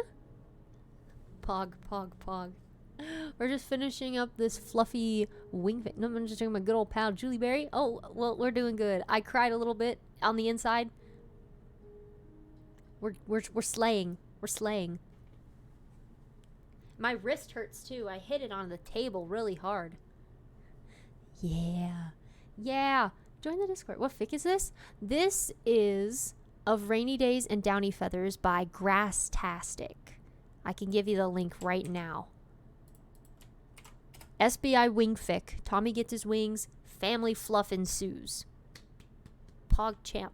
Pog. We're just finishing up this fluffy wing fit. No, I'm just talking about my good old pal Juliberry. Oh, well, we're doing good. I cried a little bit on the inside. We're slaying. We're slaying. My wrist hurts too. I hit it on the table really hard. Yeah. Join the Discord. What fic is this? This is Of Rainy Days and Downy Feathers by Grasstastic. I can give you the link right now. SBI wing fic. Tommy gets his wings. Family fluff ensues. Pog champ.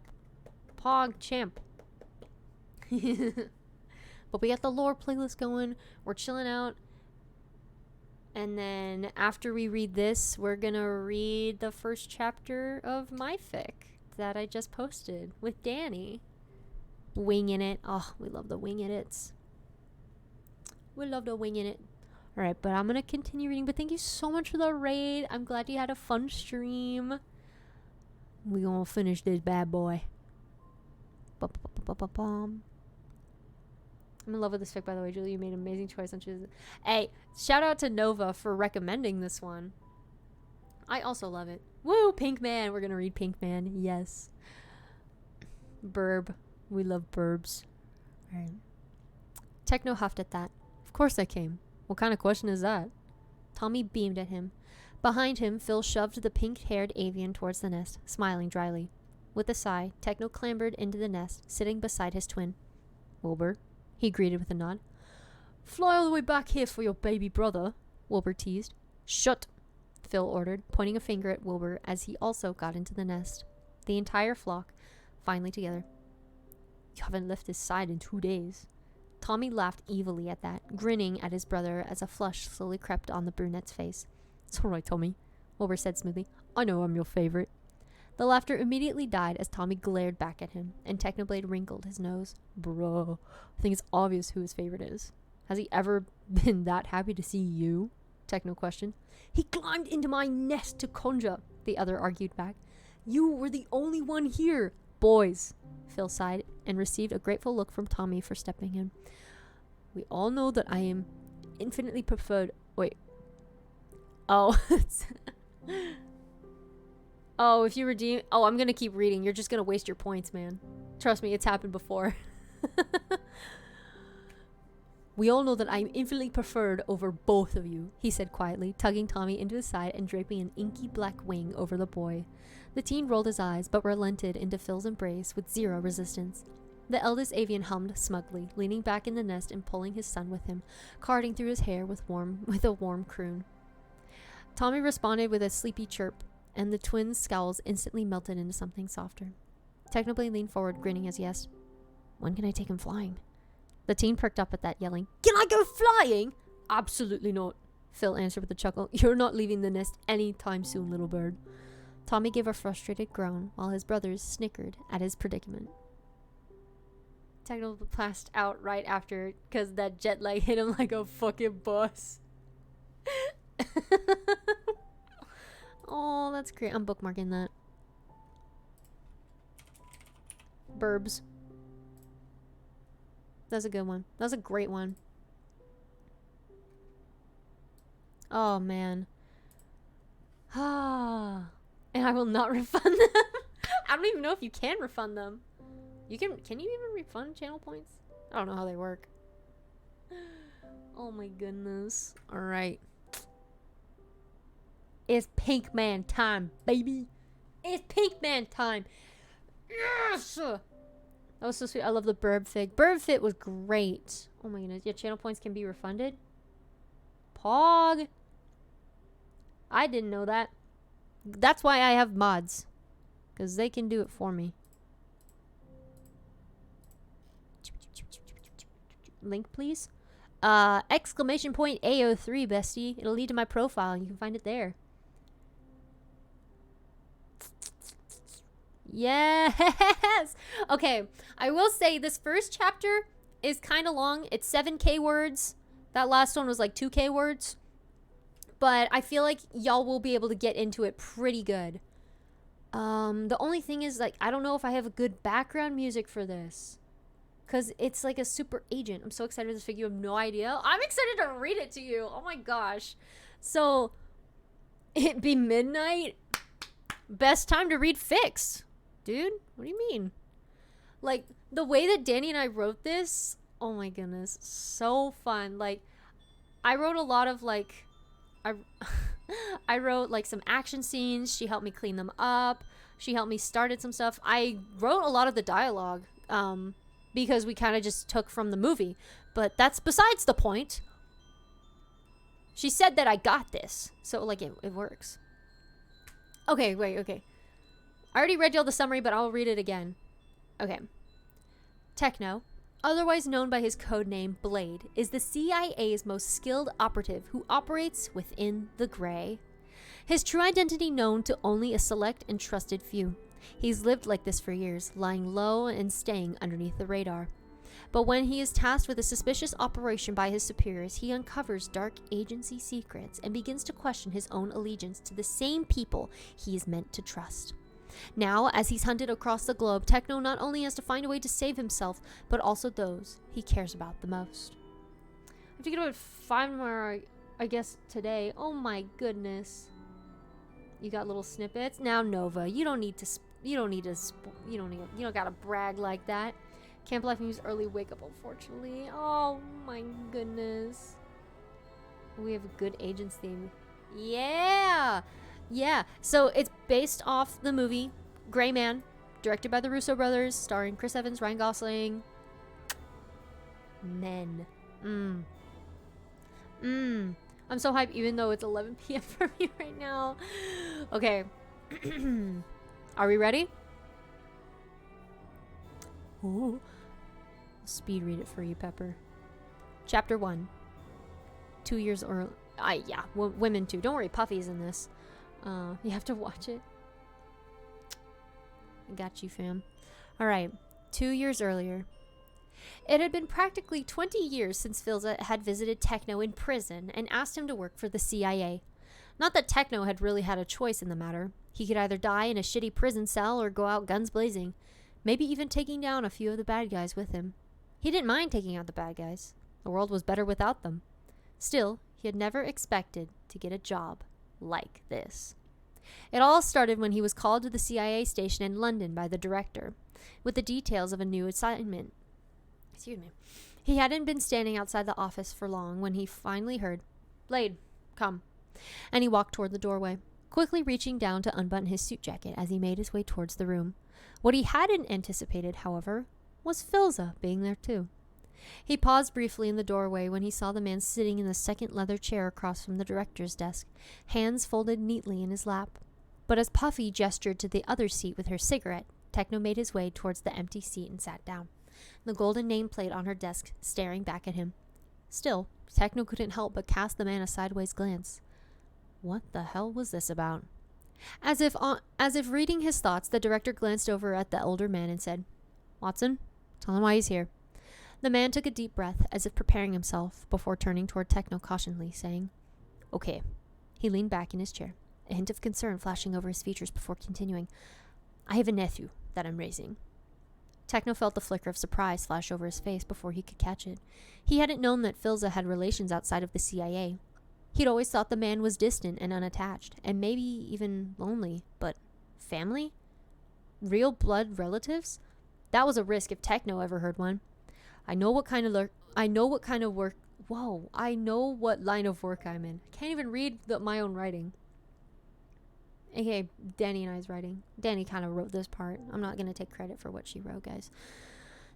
But we got the lore playlist going. We're chilling out. And then after we read this, we're gonna read the first chapter of my fic that I just posted with Danny. Winging it. Oh, we love the wing edits. We love the wing in it. Alright, but I'm gonna continue reading. But thank you so much for the raid. I'm glad you had a fun stream. We gonna finish this bad boy. I'm in love with this fic, by the way, Julie. You made an amazing choice on choosing. Hey, shout out to Nova for recommending this one. I also love it. Woo, Pink Man. We're gonna read Pink Man. Yes. Burb. We love burbs. Alright. Techno huffed at that. Of course I came. What kind of question is that? Tommy beamed at him. Behind him, Phil shoved the pink-haired avian towards the nest, smiling dryly. With a sigh, Techno clambered into the nest, sitting beside his twin. Wilbur, he greeted with a nod. Fly all the way back here for your baby brother, Wilbur teased. Shut, Phil ordered, pointing a finger at Wilbur as he also got into the nest. The entire flock, finally together. You haven't left this side in 2 days. Tommy laughed evilly at that, grinning at his brother as a flush slowly crept on the brunette's face. It's all right, Tommy, Wilbur said smoothly. I know I'm your favorite. The laughter immediately died as Tommy glared back at him, and Technoblade wrinkled his nose. Bro, I think it's obvious who his favorite is. Has he ever been that happy to see you? Techno questioned. He climbed into my nest to conjure, the other argued back. You were the only one here. Boys, Phil sighed, and received a grateful look from Tommy for stepping in. We all know that I am infinitely preferred. Wait. Oh. Oh, if you redeem... Oh, I'm gonna keep reading. You're just gonna waste your points, man. Trust me, it's happened before. We all know that I am infinitely preferred over both of you, he said quietly, tugging Tommy into his side and draping an inky black wing over the boy. The teen rolled his eyes, but relented into Phil's embrace with zero resistance. The eldest avian hummed smugly, leaning back in the nest and pulling his son with him, carding through his hair with a warm croon. Tommy responded with a sleepy chirp, and the twins' scowls instantly melted into something softer. Technoblade leaned forward, grinning as he asked, When can I take him flying? The teen perked up at that, yelling, Can I go flying? Absolutely not, Phil answered with a chuckle. You're not leaving the nest any time soon, little bird. Tommy gave a frustrated groan, while his brothers snickered at his predicament. Techno passed out right after, because that jet lag hit him like a fucking bus. Oh, that's great. I'm bookmarking that. Burbs. That's a good one. That's a great one. Oh, man. Ah. And I will not refund them. I don't even know if you can refund them. Can you even refund channel points? I don't know how they work. Oh my goodness. All right. It's Pink Man time, baby. It's Pink Man time. Yes! That was so sweet. I love the Burb Fig. Burb Fit was great. Oh my goodness. Yeah, channel points can be refunded. Pog. I didn't know that. That's why I have mods. Because they can do it for me. Link, please. Exclamation point AO3, bestie. It'll lead to my profile. You can find it there. Yes! Okay, I will say this first chapter is kind of long. It's 7K words. That last one was like 2K words. But I feel like y'all will be able to get into it pretty good. The only thing is, like, I don't know if I have a good background music for this. Because it's like a super agent. I'm so excited for this figure. You have no idea. I'm excited to read it to you. Oh my gosh. So, it be midnight. Best time to read Fix. Dude, what do you mean? Like, the way that Danny and I wrote this, oh my goodness, so fun. Like, I wrote a lot of, like, I wrote, like, some action scenes. She helped me clean them up. She helped me started some stuff. I wrote a lot of the dialogue, because we kind of just took from the movie. But that's besides the point. She said that I got this. So, like, it works. Okay, wait, okay. I already read y'all the summary, but I'll read it again. Okay. Techno, otherwise known by his codename Blade, is the CIA's most skilled operative who operates within the gray. His true identity known to only a select and trusted few. He's lived like this for years, lying low and staying underneath the radar. But when he is tasked with a suspicious operation by his superiors, he uncovers dark agency secrets and begins to question his own allegiance to the same people he is meant to trust. Now, as he's hunted across the globe, Techno not only has to find a way to save himself, but also those he cares about the most. I have to get about 5 more, I guess, today. Oh my goodness. You got little snippets. Now, Nova, you don't gotta brag like that. Can't believe I can use early wake up, unfortunately. Oh my goodness. We have a good agents theme. Yeah! Yeah, so it's based off the movie Gray Man, directed by the Russo brothers, starring Chris Evans, Ryan Gosling. Men. I'm so hyped, even though it's 11 p.m. for me right now. Okay. Are we ready? Ooh. Speed read it for you, Pepper. Chapter 1. 2 years or... yeah, women too. Don't worry, Puffy's in this. You have to watch it. I got you, fam. Alright. 2 years earlier. It had been practically 20 years since Filza had visited Techno in prison and asked him to work for the CIA. Not that Techno had really had a choice in the matter. He could either die in a shitty prison cell or go out guns blazing. Maybe even taking down a few of the bad guys with him. He didn't mind taking out the bad guys. The world was better without them. Still, he had never expected to get a job like this. It all started when he was called to the CIA station in London by the director, with the details of a new assignment. Excuse me. He hadn't been standing outside the office for long when he finally heard, "Blade, come." And he walked toward the doorway, quickly reaching down to unbutton his suit jacket as he made his way towards the room. What he hadn't anticipated, however, was Filza being there too. He paused briefly in the doorway when he saw the man sitting in the second leather chair across from the director's desk, hands folded neatly in his lap. But as Puffy gestured to the other seat with her cigarette, Techno made his way towards the empty seat and sat down, the golden nameplate on her desk staring back at him. Still, Techno couldn't help but cast the man a sideways glance. What the hell was this about? As if reading his thoughts, the director glanced over at the older man and said, "Watson, tell him why he's here." The man took a deep breath, as if preparing himself, before turning toward Techno cautioningly, saying, "Okay." He leaned back in his chair, a hint of concern flashing over his features before continuing, "I have a nephew that I'm raising." Techno felt the flicker of surprise flash over his face before he could catch it. He hadn't known that Filza had relations outside of the CIA. He'd always thought the man was distant and unattached, and maybe even lonely, but family? Real blood relatives? That was a risk if Techno ever heard one. I know what line of work I'm in. I can't even read my own writing. Okay, Danny and I's writing. Danny kind of wrote this part. I'm not going to take credit for what she wrote, guys.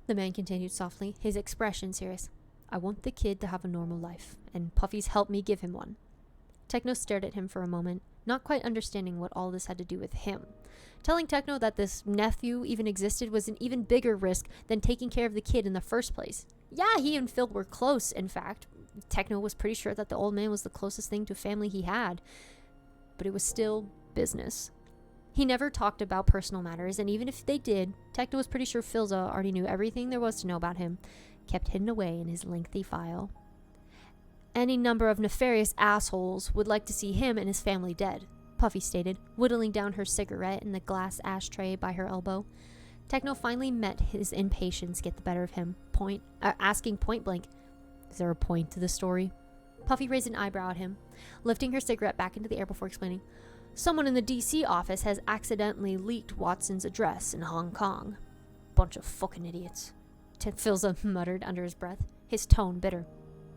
The man continued softly, his expression serious. I want the kid to have a normal life, and Puffy's helped me give him one. Techno stared at him for a moment, not quite understanding what all this had to do with him. Telling Techno that this nephew even existed was an even bigger risk than taking care of the kid in the first place. Yeah, he and Phil were close, in fact. Techno was pretty sure that the old man was the closest thing to family he had. But it was still business. He never talked about personal matters, and even if they did, Techno was pretty sure Philza already knew everything there was to know about him, kept hidden away in his lengthy file. Any number of nefarious assholes would like to see him and his family dead, Puffy stated, whittling down her cigarette in the glass ashtray by her elbow. Techno finally met his impatience get the better of him, asking point blank, is there a point to the story? Puffy raised an eyebrow at him, lifting her cigarette back into the air before explaining, someone in the DC office has accidentally leaked Watson's address in Hong Kong. Bunch of fucking idiots. Philza muttered under his breath, his tone bitter.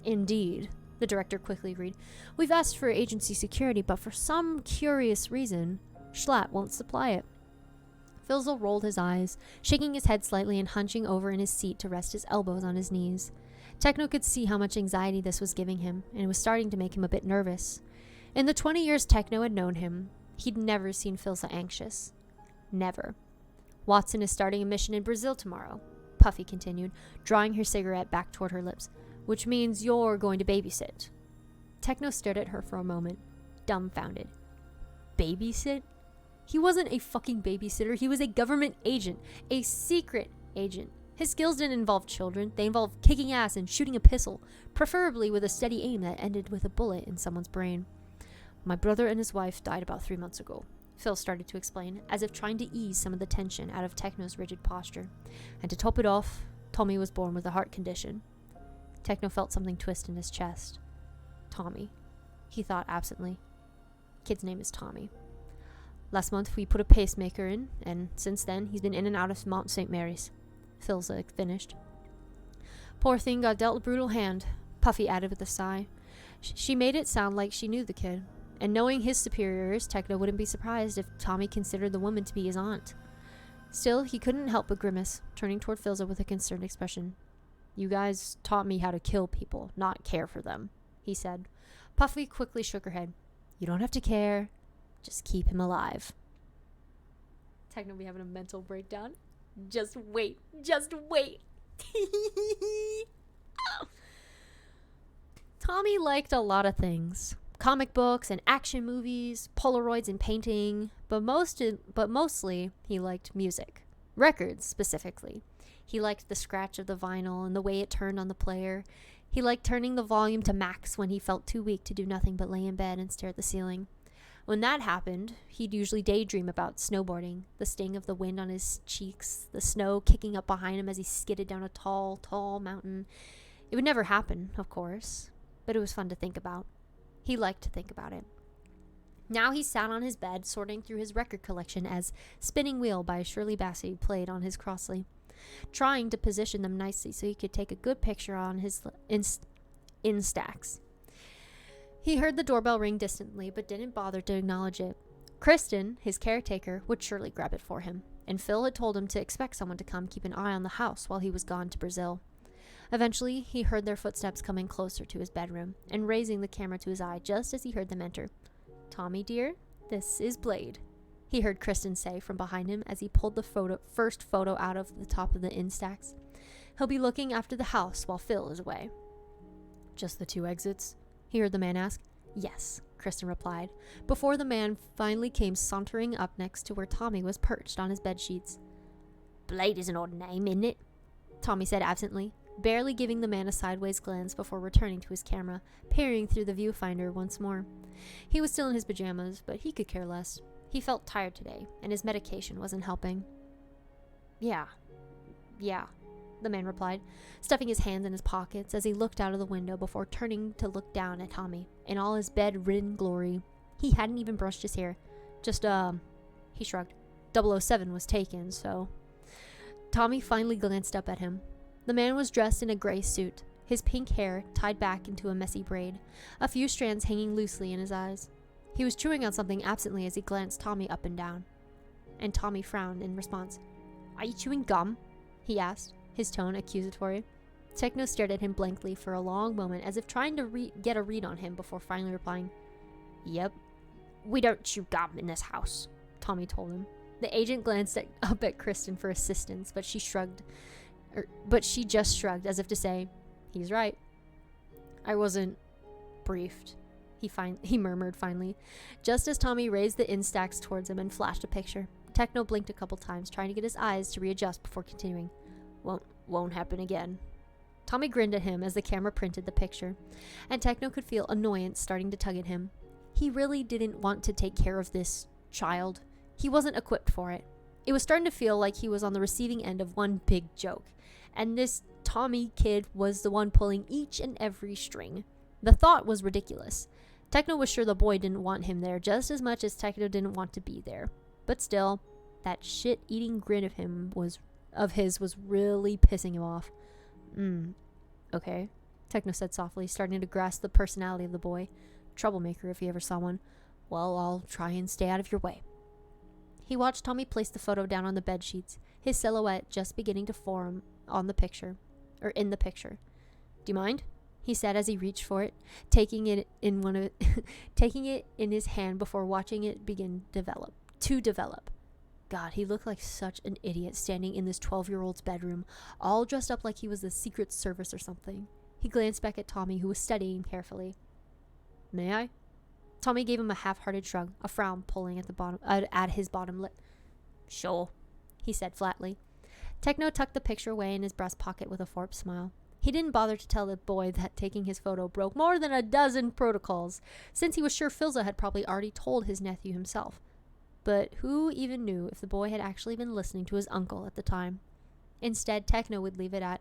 Indeed, the director quickly agreed. We've asked for agency security, but for some curious reason, Schlatt won't supply it. Philza rolled his eyes, shaking his head slightly and hunching over in his seat to rest his elbows on his knees. Techno could see how much anxiety this was giving him, and it was starting to make him a bit nervous. In the 20 years Techno had known him, he'd never seen Philza anxious. Never. Watson is starting a mission in Brazil tomorrow, Puffy continued, drawing her cigarette back toward her lips, which means you're going to babysit. Techno stared at her for a moment, dumbfounded. Babysit? He wasn't a fucking babysitter, he was a government agent, a secret agent. His skills didn't involve children, they involved kicking ass and shooting a pistol, preferably with a steady aim that ended with a bullet in someone's brain. My brother and his wife died about 3 months ago, Phil started to explain, as if trying to ease some of the tension out of Techno's rigid posture. And to top it off, Tommy was born with a heart condition. Techno felt something twist in his chest. Tommy, he thought absently. Kid's name is Tommy. Last month we put a pacemaker in, and since then he's been in and out of Mount St. Mary's. Philza finished. Poor thing got dealt a brutal hand, Puffy added with a sigh. She made it sound like she knew the kid, and knowing his superiors, Techno wouldn't be surprised if Tommy considered the woman to be his aunt. Still, he couldn't help but grimace, turning toward Philza with a concerned expression. You guys taught me how to kill people, not care for them, he said. Puffy quickly shook her head. You don't have to care. Just keep him alive. Techno be having a mental breakdown. Just wait. Just wait. Tommy liked a lot of things. Comic books and action movies, Polaroids and painting, but mostly he liked music. Records, specifically. He liked the scratch of the vinyl and the way it turned on the player. He liked turning the volume to max when he felt too weak to do nothing but lay in bed and stare at the ceiling. When that happened, he'd usually daydream about snowboarding, the sting of the wind on his cheeks, the snow kicking up behind him as he skidded down a tall, tall mountain. It would never happen, of course, but it was fun to think about. He liked to think about it. Now he sat on his bed, sorting through his record collection as Spinning Wheel by Shirley Bassey played on his Crossley, trying to position them nicely so he could take a good picture on his Instax. He heard the doorbell ring distantly, but didn't bother to acknowledge it. Kristen, his caretaker, would surely grab it for him, and Phil had told him to expect someone to come keep an eye on the house while he was gone to Brazil. Eventually, he heard their footsteps coming closer to his bedroom, and raising the camera to his eye just as he heard them enter. Tommy, dear, this is Blade, he heard Kristen say from behind him as he pulled the first photo out of the top of the Instax. He'll be looking after the house while Phil is away. Just the 2 exits? He heard the man ask. Yes, Kristen replied, before the man finally came sauntering up next to where Tommy was perched on his bedsheets. Blade is an odd name, isn't it? Tommy said absently, barely giving the man a sideways glance before returning to his camera, peering through the viewfinder once more. He was still in his pajamas, but he could care less. He felt tired today, and his medication wasn't helping. Yeah, the man replied, stuffing his hands in his pockets as he looked out of the window before turning to look down at Tommy in all his bed-ridden glory. He hadn't even brushed his hair. Just, he shrugged. 007 was taken, so... Tommy finally glanced up at him. The man was dressed in a gray suit, his pink hair tied back into a messy braid, a few strands hanging loosely in his eyes. He was chewing on something absently as he glanced Tommy up and down. And Tommy frowned in response. "Are you chewing gum?" he asked, his tone accusatory. Techno stared at him blankly for a long moment, as if trying to get a read on him before finally replying. "Yep. We don't chew gum in this house," Tommy told him. The agent glanced up at Kristen for assistance, but she just shrugged as if to say, "He's right." "I wasn't briefed," he murmured finally, just as Tommy raised the Instax towards him and flashed a picture. Techno blinked a couple times, trying to get his eyes to readjust before continuing. Won't happen again." Tommy grinned at him as the camera printed the picture, and Techno could feel annoyance starting to tug at him. He really didn't want to take care of this child. He wasn't equipped for it. It was starting to feel like he was on the receiving end of one big joke, and this Tommy kid was the one pulling each and every string. The thought was ridiculous. Techno was sure the boy didn't want him there just as much as Techno didn't want to be there. But still, that shit-eating grin of his was really pissing him off. Okay, Techno said softly, starting to grasp the personality of the boy. Troublemaker if he ever saw one. Well, I'll try and stay out of your way. He watched Tommy place the photo down on the bed sheets, his silhouette just beginning to form in the picture. "Do you mind?" he said as he reached for it, taking it in his hand before watching it begin to develop. God, he looked like such an idiot standing in this 12-year-old's bedroom, all dressed up like he was the Secret Service or something. He glanced back at Tommy, who was studying carefully. "May I?" Tommy gave him a half-hearted shrug, a frown pulling at his bottom lip. "Sure," he said flatly. Techno tucked the picture away in his breast pocket with a forced smile. He didn't bother to tell the boy that taking his photo broke more than a dozen protocols, since he was sure Filza had probably already told his nephew himself. But who even knew if the boy had actually been listening to his uncle at the time? Instead, Techno would leave it at,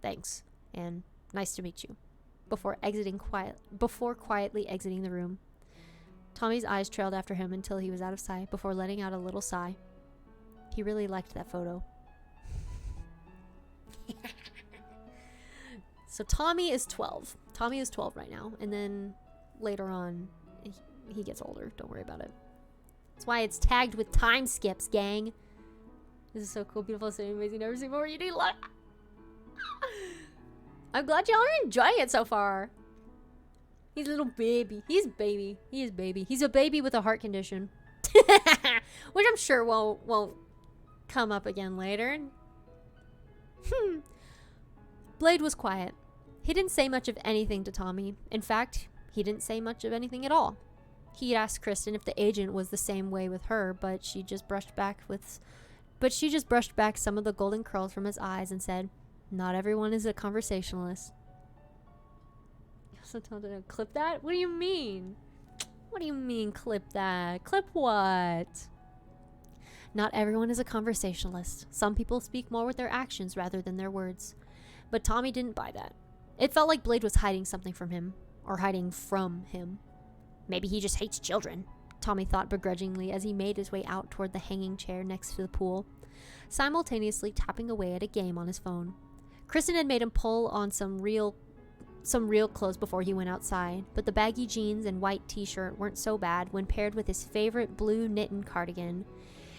"Thanks," and "Nice to meet you," before quietly exiting the room. Tommy's eyes trailed after him until he was out of sight, before letting out a little sigh. He really liked that photo. So Tommy is 12. Tommy is 12 right now, and then later on, he gets older. Don't worry about it. That's why it's tagged with time skips, gang. This is so cool, beautiful, so amazing. Never seen more. You need luck. I'm glad y'all are enjoying it so far. He's a little baby. He's a baby. He is baby. He's a baby with a heart condition, which I'm sure won't come up again later. Blade was quiet. He didn't say much of anything to Tommy. In fact, he didn't say much of anything at all. He had asked Kristen if the agent was the same way with her, but she just brushed back some of the golden curls from his eyes and said, "Not everyone is a conversationalist." So clip that? What do you mean? What do you mean clip that? Clip what? Not everyone is a conversationalist. Some people speak more with their actions rather than their words. But Tommy didn't buy that. It felt like Blade was hiding something from him, or hiding from him. Maybe he just hates children, Tommy thought begrudgingly as he made his way out toward the hanging chair next to the pool, simultaneously tapping away at a game on his phone. Kristen had made him pull on some real clothes before he went outside, but the baggy jeans and white t-shirt weren't so bad when paired with his favorite blue knitted cardigan.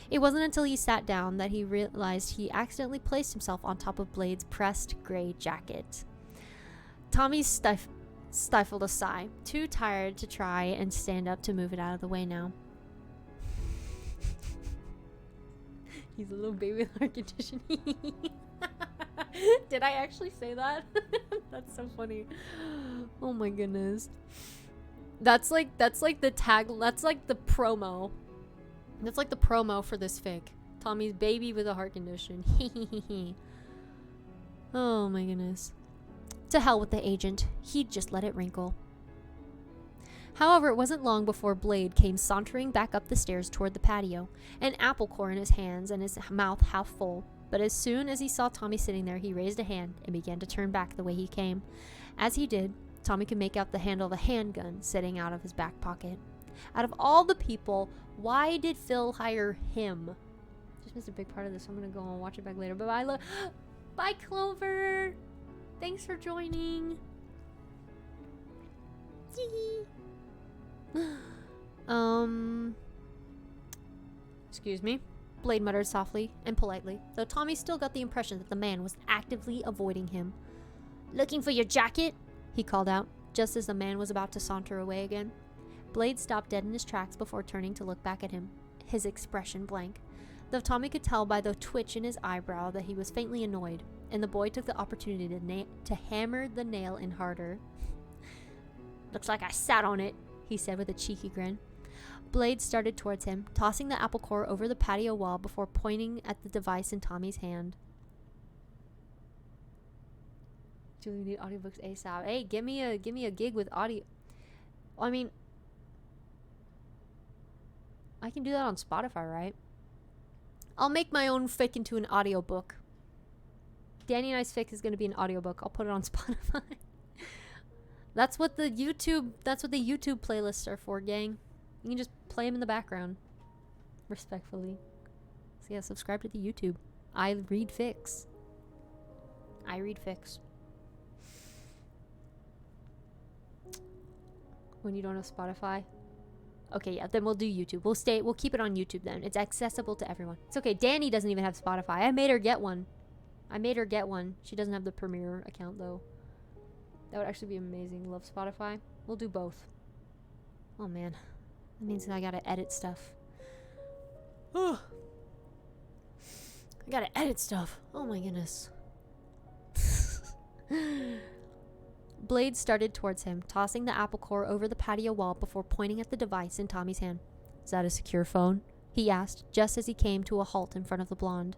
It wasn't until he sat down that he realized he accidentally placed himself on top of Blade's pressed gray jacket. Tommy stifled a sigh, too tired to try and stand up to move it out of the way now. He's a little baby with heart condition. Did I actually say that? That's so funny. Oh my goodness. That's like the tag. That's like the promo. That's like the promo for this fic. Tommy's baby with a heart condition. Oh my goodness. To hell with the agent. He'd just let it wrinkle. However, it wasn't long before Blade came sauntering back up the stairs toward the patio, an apple core in his hands and his mouth half full. But as soon as he saw Tommy sitting there, he raised a hand and began to turn back the way he came. As he did, Tommy could make out the handle of a handgun sitting out of his back pocket. Out of all the people, why did Phil hire him? Just missed a big part of this, so I'm gonna go and watch it back later. But bye, bye, Clover. Thanks for joining. Excuse me. Blade muttered softly and politely, though Tommy still got the impression that the man was actively avoiding him. Looking for your jacket? He called out, just as the man was about to saunter away again. Blade stopped dead in his tracks before turning to look back at him, his expression blank, though Tommy could tell by the twitch in his eyebrow that he was faintly annoyed, and the boy took the opportunity to hammer the nail in harder. Looks like I sat on it, he said with a cheeky grin. Blade started towards him, tossing the apple core over the patio wall before pointing at the device in Tommy's hand. Do we need audiobooks ASAP? Hey, give me a gig with audio. I mean, I can do that on Spotify, right? I'll make my own fic into an audiobook. Danny and I's fic is going to be an audiobook. I'll put it on Spotify. That's what the YouTube playlists are for, gang. You can just play them in the background. Respectfully. So yeah, subscribe to the YouTube. I read fics. When you don't have Spotify. Okay, yeah, then we'll do YouTube. We'll keep it on YouTube then. It's accessible to everyone. It's okay. Danny doesn't even have Spotify. I made her get one. She doesn't have the Premiere account though. That would actually be amazing. Love Spotify. We'll do both. Oh man. That means I gotta edit stuff. Oh. I gotta edit stuff. Oh my goodness. Blade started towards him, tossing the apple core over the patio wall before pointing at the device in Tommy's hand. Is that a secure phone? He asked, just as he came to a halt in front of the blonde.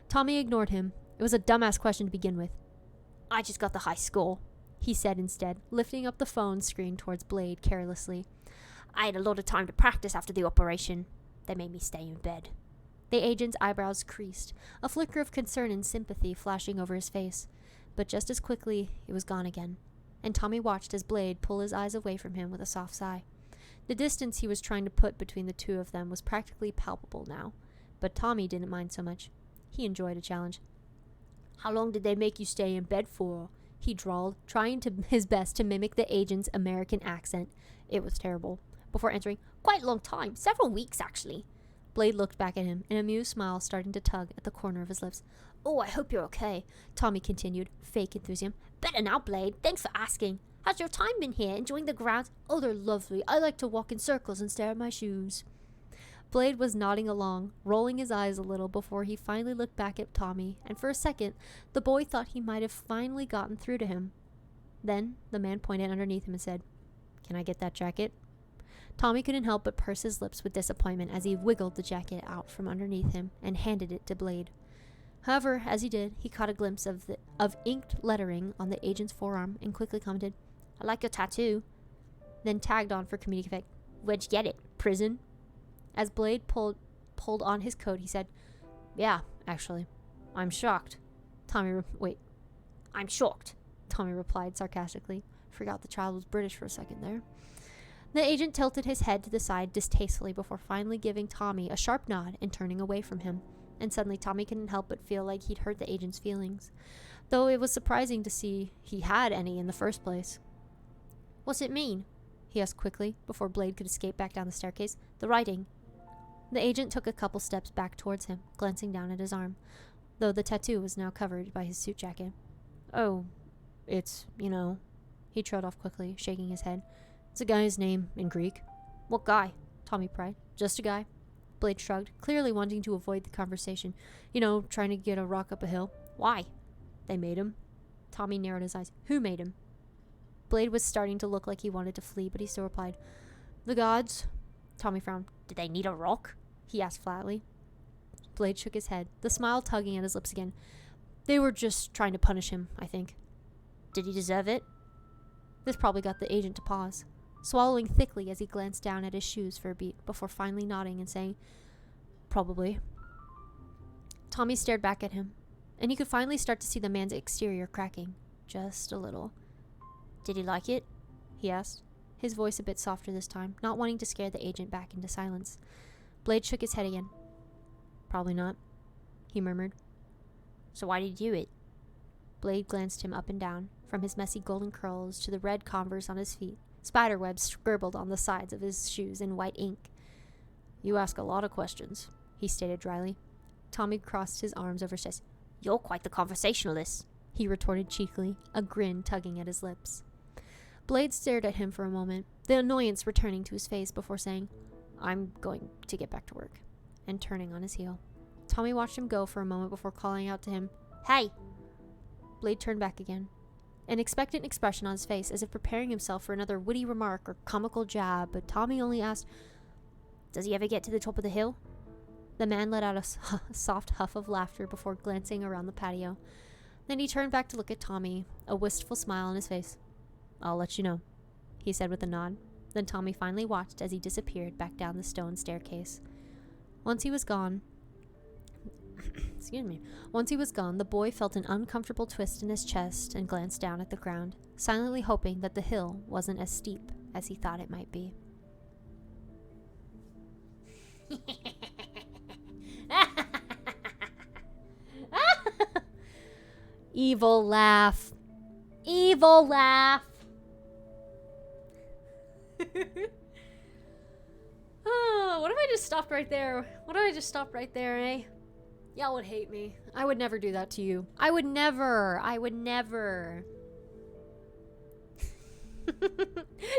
Tommy ignored him. It was a dumbass question to begin with. I just got the high score, he said instead, lifting up the phone screen towards Blade carelessly. I had a lot of time to practice after the operation. They made me stay in bed. The agent's eyebrows creased, a flicker of concern and sympathy flashing over his face. But just as quickly, it was gone again, and Tommy watched as Blade pull his eyes away from him with a soft sigh. The distance he was trying to put between the two of them was practically palpable now, but Tommy didn't mind so much. He enjoyed a challenge. How long did they make you stay in bed for? He drawled, trying his best to mimic the agent's American accent. It was terrible. Before answering, quite a long time, several weeks actually. Blade looked back at him, an amused smile starting to tug at the corner of his lips. Oh, I hope you're okay, Tommy continued, fake enthusiasm. Better now, Blade. Thanks for asking. How's your time been here? Enjoying the grounds? Oh, they're lovely. I like to walk in circles and stare at my shoes. Blade was nodding along, rolling his eyes a little before he finally looked back at Tommy, and for a second, the boy thought he might have finally gotten through to him. Then, the man pointed underneath him and said, Can I get that jacket? Tommy couldn't help but purse his lips with disappointment as he wiggled the jacket out from underneath him and handed it to Blade. However, as he did, he caught a glimpse of inked lettering on the agent's forearm and quickly commented, I like your tattoo. Then tagged on for comedic effect, Where'd you get it? Prison? As Blade pulled on his coat, he said, Yeah, actually. I'm shocked. I'm shocked, Tommy replied sarcastically. Forgot the child was British for a second there. The agent tilted his head to the side distastefully before finally giving Tommy a sharp nod and turning away from him. And suddenly Tommy couldn't help but feel like he'd hurt the agent's feelings, though it was surprising to see he had any in the first place. What's it mean? He asked quickly, before Blade could escape back down the staircase. The writing. The agent took a couple steps back towards him, glancing down at his arm, though the tattoo was now covered by his suit jacket. Oh, it's, he trailed off quickly, shaking his head. It's a guy's name in Greek. What guy? Tommy pried. Just a guy. Blade shrugged, clearly wanting to avoid the conversation. Trying to get a rock up a hill. Why? They made him. Tommy narrowed his eyes. Who made him? Blade was starting to look like he wanted to flee, but he still replied, The gods. Tommy frowned. Did they need a rock? He asked flatly. Blade shook his head, the smile tugging at his lips again. They were just trying to punish him, I think. Did he deserve it? This probably got the agent to pause, swallowing thickly as he glanced down at his shoes for a beat before finally nodding and saying, Probably. Tommy stared back at him, and he could finally start to see the man's exterior cracking, just a little. Did he like it? He asked, his voice a bit softer this time, not wanting to scare the agent back into silence. Blade shook his head again. Probably not, he murmured. So why did you do it? Blade glanced him up and down, from his messy golden curls to the red Converse on his feet. Spiderwebs scribbled on the sides of his shoes in white ink. You ask a lot of questions, he stated dryly. Tommy crossed his arms over his chest. You're quite the conversationalist, he retorted cheekily, a grin tugging at his lips. Blade stared at him for a moment, the annoyance returning to his face before saying, I'm going to get back to work, and turning on his heel. Tommy watched him go for a moment before calling out to him, Hey! Blade turned back again, an expectant expression on his face as if preparing himself for another witty remark or comical jab, but Tommy only asked, Does he ever get to the top of the hill? The man let out a soft huff of laughter before glancing around the patio. Then he turned back to look at Tommy, a wistful smile on his face. I'll let you know, he said with a nod. Then Tommy finally watched as he disappeared back down the stone staircase. Once he was gone, the boy felt an uncomfortable twist in his chest and glanced down at the ground, silently hoping that the hill wasn't as steep as he thought it might be. Evil laugh. Evil laugh. Oh, what if I just stopped right there? What if I just stopped right there, eh? Y'all would hate me. I would never do that to you. I would never.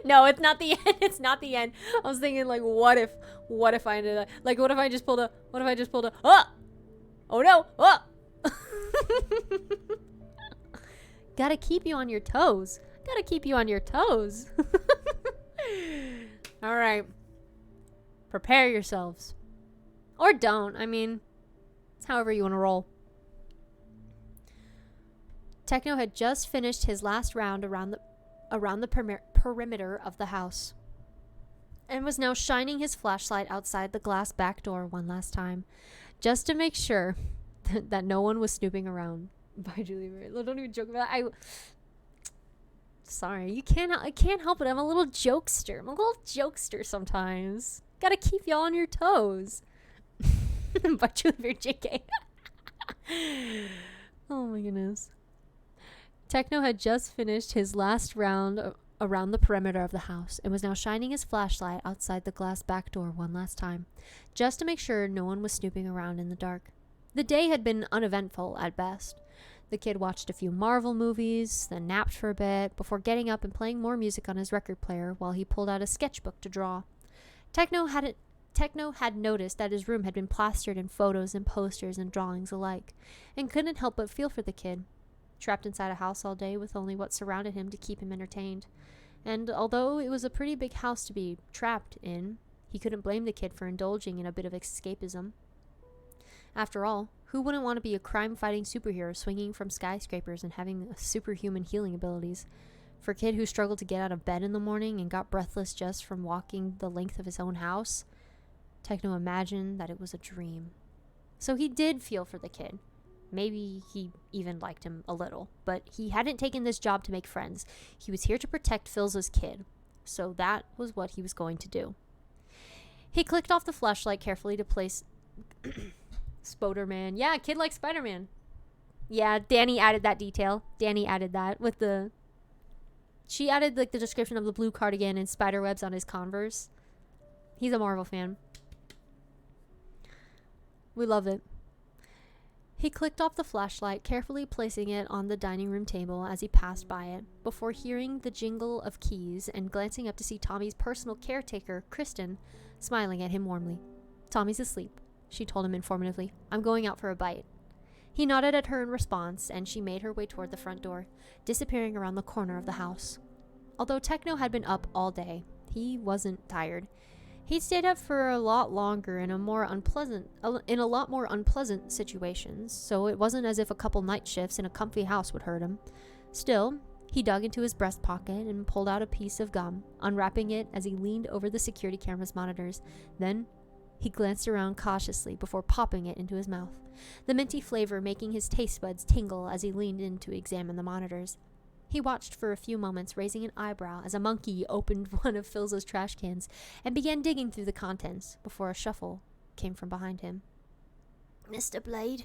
No, it's not the end. It's not the end. I was thinking, like, what if I ended up, like, what if I just pulled a, oh no, oh! Gotta keep you on your toes. All right. Prepare yourselves. Or don't. I mean, it's however you want to roll. Techno had just finished his last round around the perimeter of the house and was now shining his flashlight outside the glass back door one last time, just to make sure that no one was snooping around. By Juliberry. Don't even joke about it. Sorry, I can't help it. I'm a little jokester sometimes. Gotta keep y'all on your toes. By Juliberry JK. Oh my goodness. Techno had just finished his last round around the perimeter of the house and was now shining his flashlight outside the glass back door one last time, just to make sure no one was snooping around in the dark. The day had been uneventful at best. The kid watched a few Marvel movies, then napped for a bit, before getting up and playing more music on his record player while he pulled out a sketchbook to draw. Techno had noticed that his room had been plastered in photos and posters and drawings alike, and couldn't help but feel for the kid, trapped inside a house all day with only what surrounded him to keep him entertained. And although it was a pretty big house to be trapped in, he couldn't blame the kid for indulging in a bit of escapism. After all, who wouldn't want to be a crime-fighting superhero swinging from skyscrapers and having superhuman healing abilities? For a kid who struggled to get out of bed in the morning and got breathless just from walking the length of his own house, Techno imagined that it was a dream. So he did feel for the kid. Maybe he even liked him a little, but he hadn't taken this job to make friends. He was here to protect Philza's kid, so that was what he was going to do. He clicked off the flashlight carefully to place... Spoderman. Yeah, kid like Spider-Man. Yeah, Danny added that detail. Danny added that with the... She added like the description of the blue cardigan and spiderwebs on his Converse. He's a Marvel fan. We love it. He clicked off the flashlight, carefully placing it on the dining room table as he passed by it, before hearing the jingle of keys and glancing up to see Tommy's personal caretaker, Kristen, smiling at him warmly. Tommy's asleep, she told him informatively. I'm going out for a bite. He nodded at her in response, and she made her way toward the front door, disappearing around the corner of the house. Although Techno had been up all day, he wasn't tired. He'd stayed up for a lot longer in a lot more unpleasant situations, so it wasn't as if a couple night shifts in a comfy house would hurt him. Still, he dug into his breast pocket and pulled out a piece of gum, unwrapping it as he leaned over the security camera's monitors. Then he glanced around cautiously before popping it into his mouth, the minty flavor making his taste buds tingle as he leaned in to examine the monitors. He watched for a few moments, raising an eyebrow as a monkey opened one of Philza's trash cans and began digging through the contents before a shuffle came from behind him. Mr. Blade,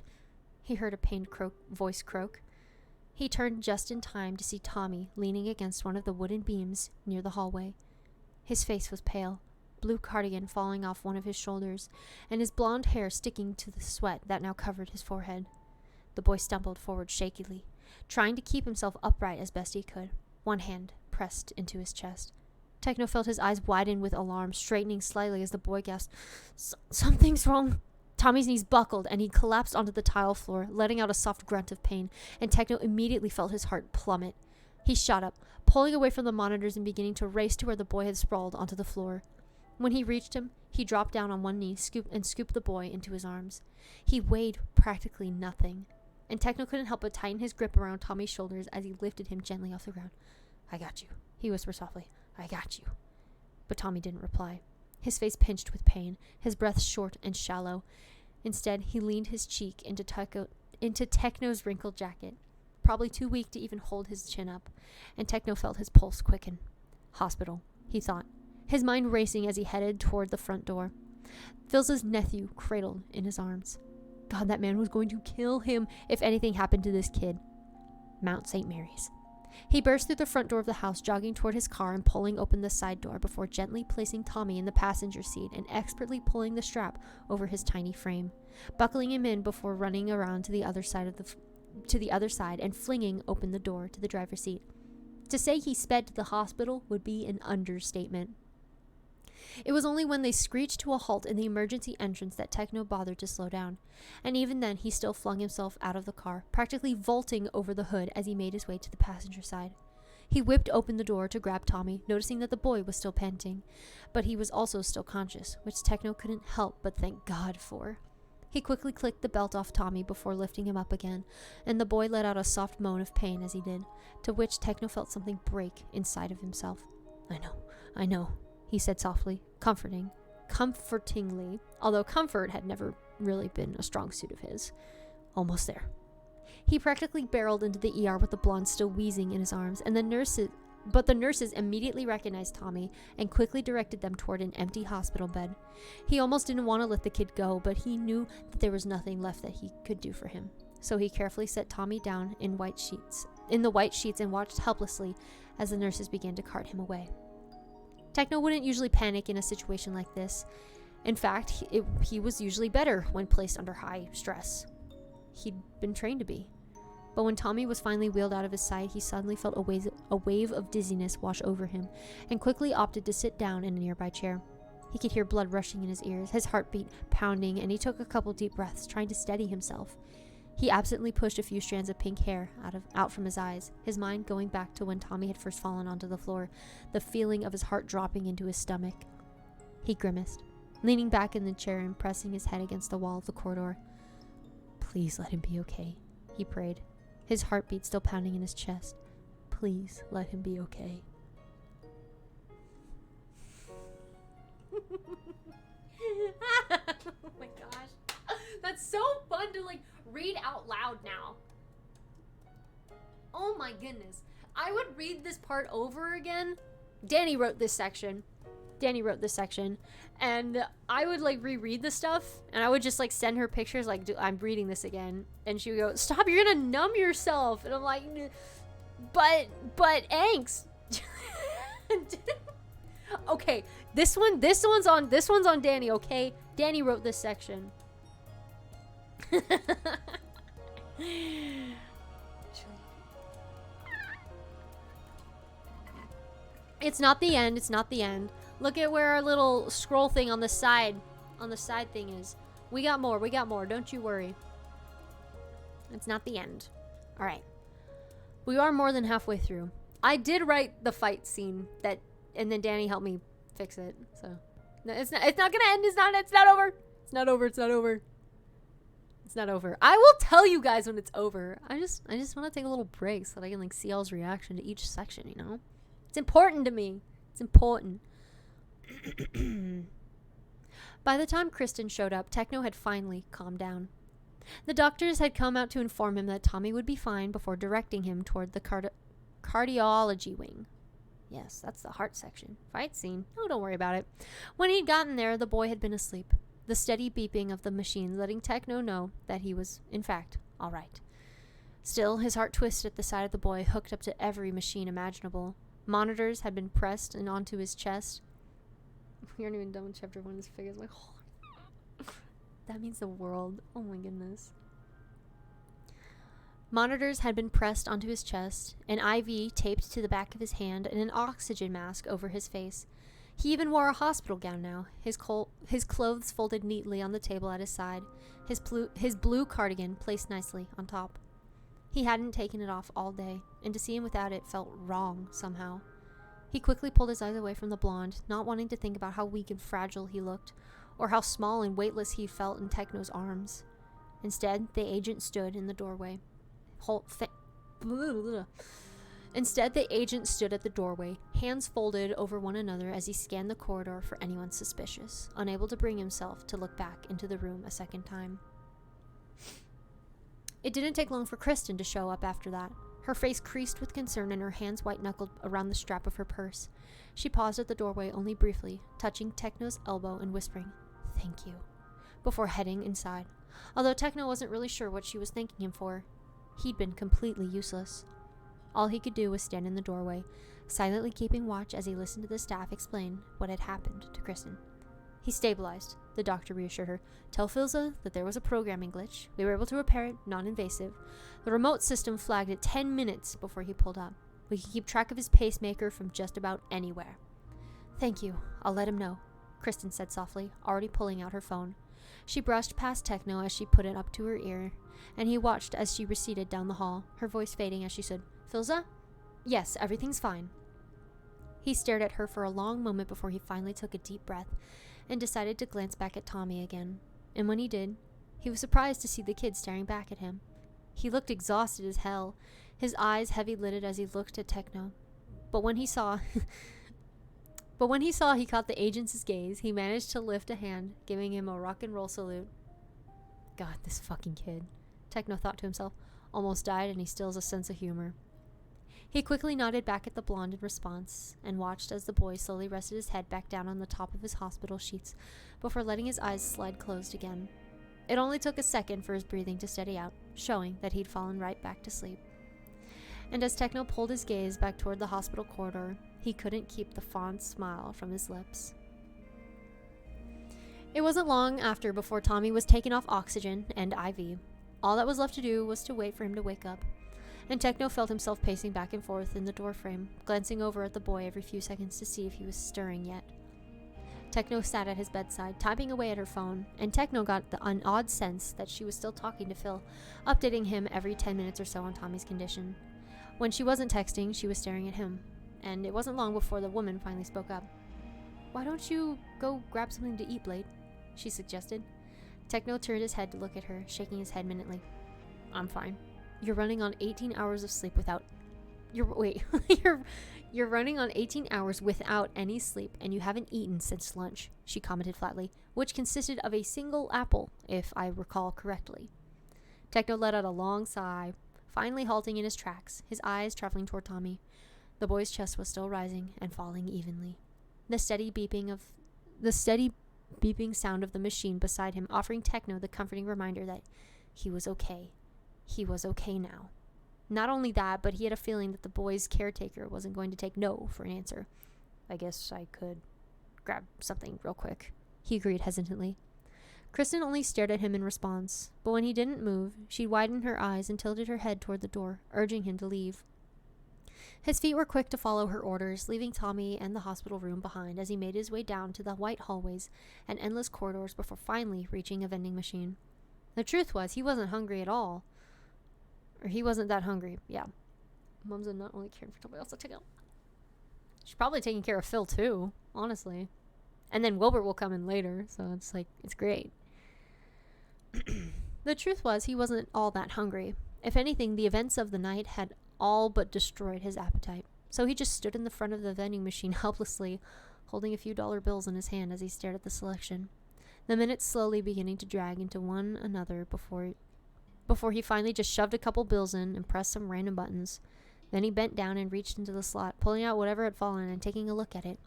he heard a pained voice croak. He turned just in time to see Tommy leaning against one of the wooden beams near the hallway. His face was pale, blue cardigan falling off one of his shoulders, and his blonde hair sticking to the sweat that now covered his forehead. The boy stumbled forward shakily, trying to keep himself upright as best he could, one hand pressed into his chest. Techno felt his eyes widen with alarm, straightening slightly as the boy gasped, "Something's wrong." Tommy's knees buckled, and he collapsed onto the tile floor, letting out a soft grunt of pain, and Techno immediately felt his heart plummet. He shot up, pulling away from the monitors and beginning to race to where the boy had sprawled onto the floor. When he reached him, he dropped down on one knee scooped the boy into his arms. He weighed practically nothing, and Techno couldn't help but tighten his grip around Tommy's shoulders as he lifted him gently off the ground. "I got you," he whispered softly. "I got you." But Tommy didn't reply. His face pinched with pain, his breath short and shallow. Instead, he leaned his cheek into Techno's wrinkled jacket, probably too weak to even hold his chin up, and Techno felt his pulse quicken. Hospital, he thought, his mind racing as he headed toward the front door. Phil's nephew cradled in his arms. God, that man was going to kill him if anything happened to this kid. Mount St. Mary's. He burst through the front door of the house, jogging toward his car and pulling open the side door before gently placing Tommy in the passenger seat and expertly pulling the strap over his tiny frame, buckling him in before running around to the other side and flinging open the door to the driver's seat. To say he sped to the hospital would be an understatement. It was only when they screeched to a halt in the emergency entrance that Techno bothered to slow down, and even then he still flung himself out of the car, practically vaulting over the hood as he made his way to the passenger side. He whipped open the door to grab Tommy, noticing that the boy was still panting, but he was also still conscious, which Techno couldn't help but thank God for. He quickly clicked the belt off Tommy before lifting him up again, and the boy let out a soft moan of pain as he did, to which Techno felt something break inside of himself. I know, he said softly, comfortingly, although comfort had never really been a strong suit of his. Almost there. He practically barreled into the ER with the blonde still wheezing in his arms, and the nurses immediately recognized Tommy and quickly directed them toward an empty hospital bed. He almost didn't want to let the kid go, but he knew that there was nothing left that he could do for him. So he carefully set Tommy down in the white sheets and watched helplessly as the nurses began to cart him away. Techno wouldn't usually panic in a situation like this. In fact, he was usually better when placed under high stress. He'd been trained to be. But when Tommy was finally wheeled out of his sight, he suddenly felt a wave of dizziness wash over him, and quickly opted to sit down in a nearby chair. He could hear blood rushing in his ears, his heartbeat pounding, and he took a couple deep breaths, trying to steady himself. He absently pushed a few strands of pink hair out from his eyes, his mind going back to when Tommy had first fallen onto the floor, the feeling of his heart dropping into his stomach. He grimaced, leaning back in the chair and pressing his head against the wall of the corridor. "Please let him be okay," he prayed, his heartbeat still pounding in his chest. "Please let him be okay." Oh my gosh. That's so fun to read out loud now. Oh my goodness. I would read this part over again. Danny wrote this section, and I would reread the stuff, and I would just send her pictures I'm reading this again, and she would go, "Stop, you're gonna numb yourself." And I'm like, but angst. Okay, this one's on Danny, okay? Danny wrote this section. It's not the end. Look at where our little scroll thing on the side thing is. We got more, don't you worry. It's not the end. All right. We are more than halfway through. I did write the fight scene and then Danny helped me fix it. So no, it's not gonna end. It's not over. I will tell you guys when it's over. I just want to take a little break so that I can see y'all's reaction to each section, you know? It's important to me. It's important. By the time Kristen showed up, Techno had finally calmed down. The doctors had come out to inform him that Tommy would be fine before directing him toward the cardiology wing. Yes, that's the heart section. Fight scene. Oh, don't worry about it. When he'd gotten there, the boy had been asleep. the steady beeping of the machine letting Techno know that he was, in fact, all right. Still, his heart twisted at the sight of the boy hooked up to every machine imaginable. Monitors had been pressed and onto his chest. We aren't even done with chapter 1. This figure's like, oh, that means the world. Oh my goodness. Monitors had been pressed onto his chest, an IV taped to the back of his hand, and an oxygen mask over his face. He even wore a hospital gown now, his clothes folded neatly on the table at his side, his blue cardigan placed nicely on top. He hadn't taken it off all day, and to see him without it felt wrong somehow. He quickly pulled his eyes away from the blonde, not wanting to think about how weak and fragile he looked, or how small and weightless he felt in Techno's arms. Instead, the agent stood in the doorway. Instead, the agent stood at the doorway, hands folded over one another as he scanned the corridor for anyone suspicious, unable to bring himself to look back into the room a second time. It didn't take long for Kristen to show up after that. Her face creased with concern and her hands white-knuckled around the strap of her purse. She paused at the doorway only briefly, touching Techno's elbow and whispering, "Thank you," before heading inside. Although Techno wasn't really sure what she was thanking him for, he'd been completely useless. All he could do was stand in the doorway, silently keeping watch as he listened to the staff explain what had happened to Kristen. He stabilized, the doctor reassured her. "Tell Filza that there was a programming glitch. We were able to repair it, non-invasive. The remote system flagged it 10 minutes before he pulled up. We can keep track of his pacemaker from just about anywhere." "Thank you. I'll let him know," Kristen said softly, already pulling out her phone. She brushed past Techno as she put it up to her ear, and he watched as she receded down the hall, her voice fading as she said, "Filza? Yes, everything's fine." He stared at her for a long moment before he finally took a deep breath and decided to glance back at Tommy again. And when he did, he was surprised to see the kid staring back at him. He looked exhausted as hell, his eyes heavy-lidded as he looked at Techno. But when he saw he caught the agent's gaze, he managed to lift a hand, giving him a rock and roll salute. God, this fucking kid, Techno thought to himself, almost died and he still has a sense of humor. He quickly nodded back at the blonde in response and watched as the boy slowly rested his head back down on the top of his hospital sheets before letting his eyes slide closed again. It only took a second for his breathing to steady out, showing that he'd fallen right back to sleep. And as Techno pulled his gaze back toward the hospital corridor, he couldn't keep the fond smile from his lips. It wasn't long after before Tommy was taken off oxygen and IV. All that was left to do was to wait for him to wake up, and Techno felt himself pacing back and forth in the doorframe, glancing over at the boy every few seconds to see if he was stirring yet. Techno sat at his bedside, typing away at her phone, and Techno got an odd sense that she was still talking to Phil, updating him every 10 minutes or so on Tommy's condition. When she wasn't texting, she was staring at him, and it wasn't long before the woman finally spoke up. "Why don't you go grab something to eat, Blade?" she suggested. Techno turned his head to look at her, shaking his head minutely. "I'm fine." "You're running on 18 hours of sleep without... You're running on 18 hours without any sleep, and you haven't eaten since lunch," she commented flatly, which consisted of a single apple, if I recall correctly. Techno let out a long sigh, finally halting in his tracks, his eyes traveling toward Tommy. The boy's chest was still rising and falling evenly. The steady beeping sound of the machine beside him offering Techno the comforting reminder that he was okay. He was okay now. Not only that, but he had a feeling that the boy's caretaker wasn't going to take no for an answer. "I guess I could grab something real quick," he agreed hesitantly. Kristen only stared at him in response, but when he didn't move, she widened her eyes and tilted her head toward the door, urging him to leave. His feet were quick to follow her orders, leaving Tommy and the hospital room behind as he made his way down to the white hallways and endless corridors before finally reaching a vending machine. The truth was, he wasn't hungry at all. Or he wasn't that hungry, yeah. Mom's not only caring for somebody else, she's probably taking care of Phil too, honestly. And then Wilbur will come in later, so it's great. The truth was, he wasn't all that hungry. If anything, the events of the night had all but destroyed his appetite. So he just stood in the front of the vending machine helplessly, holding a few dollar bills in his hand as he stared at the selection. The minutes slowly beginning to drag into one another before he finally just shoved a couple bills in and pressed some random buttons. Then he bent down and reached into the slot, pulling out whatever had fallen and taking a look at it.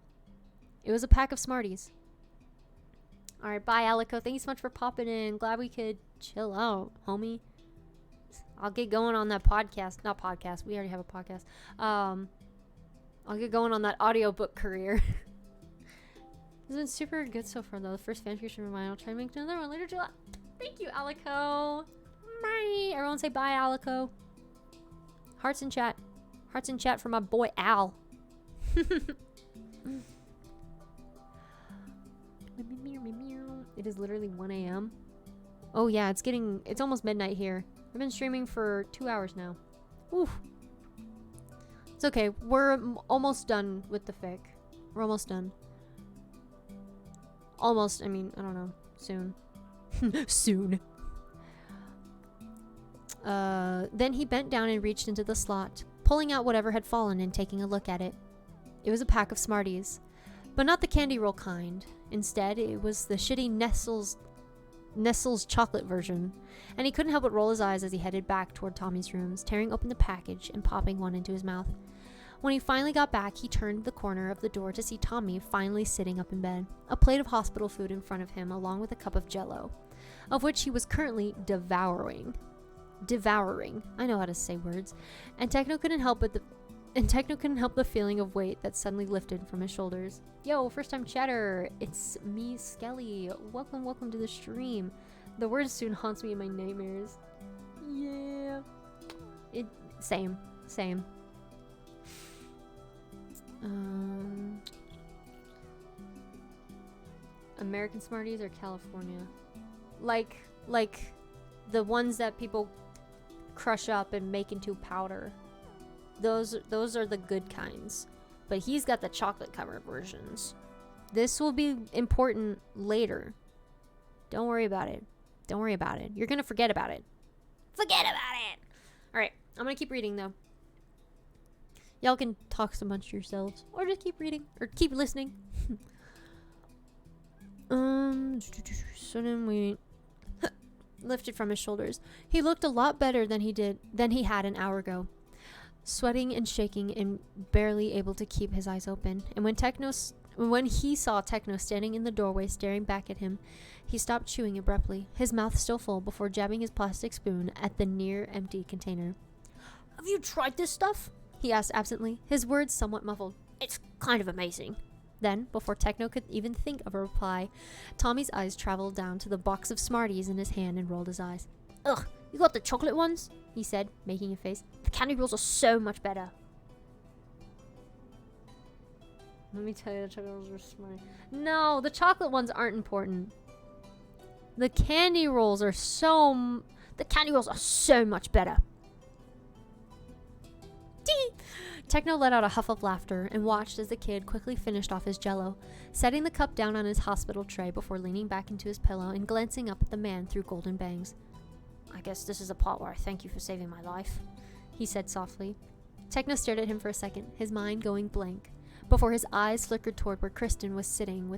It was a pack of Smarties. All right, bye, Alico. Thank you so much for popping in. Glad we could chill out, homie. I'll get going on that podcast. Not podcast. We already have a podcast. I'll get going on that audiobook career. It's been super good so far, though. The first fanfiction of mine. I'll try to make another one later July. Thank you, Alico. Bye. Everyone say bye, Alico. Hearts in chat. Hearts in chat for my boy, Al. It is literally 1 a.m. Oh, yeah. It's almost midnight here. I've been streaming for 2 hours now. Oof. It's okay. We're almost done with the fic. We're almost done. Almost. I mean, I don't know. Soon. Soon. Then he bent down and reached into the slot, pulling out whatever had fallen and taking a look at it. It was a pack of Smarties. But not the candy roll kind. Instead, it was the shitty Nestle's chocolate version, and he couldn't help but roll his eyes as he headed back toward Tommy's rooms, tearing open the package and popping one into his mouth. When he finally got back, he turned the corner of the door to see Tommy finally sitting up in bed, a plate of hospital food in front of him along with a cup of Jell-O, of which he was currently devouring. I know how to say words. And Techno couldn't help the feeling of weight that suddenly lifted from his shoulders. Yo, first time chatter. It's me, Skelly. Welcome to the stream. The word soon haunts me in my nightmares. Yeah. Same. American Smarties or California? Like the ones that people crush up and make into powder. Those are the good kinds. But he's got the chocolate covered versions. This will be important later. Don't worry about it. You're gonna forget about it. Alright, I'm gonna keep reading though. Y'all can talk amongst yourselves. Or just keep reading. Or keep listening. So then we lifted from his shoulders. He looked a lot better than he had an hour ago. Sweating and shaking and barely able to keep his eyes open. And when he saw Techno standing in the doorway staring back at him, he stopped chewing abruptly, his mouth still full, before jabbing his plastic spoon at the near-empty container. "Have you tried this stuff?" he asked absently, his words somewhat muffled. "It's kind of amazing." Then, before Techno could even think of a reply, Tommy's eyes traveled down to the box of Smarties in his hand and rolled his eyes. "Ugh, you got the chocolate ones?" he said, making a face. "The candy rolls are so much better." Let me tell you, the chocolate rolls are smart. No, the chocolate ones aren't important. The candy rolls are so much better. Tee! Techno let out a huff of laughter and watched as the kid quickly finished off his Jell-O, setting the cup down on his hospital tray before leaning back into his pillow and glancing up at the man through golden bangs. "I guess this is the part where I thank you for saving my life," he said softly. Techno stared at him for a second, his mind going blank, before his eyes flickered toward where Kristen was sitting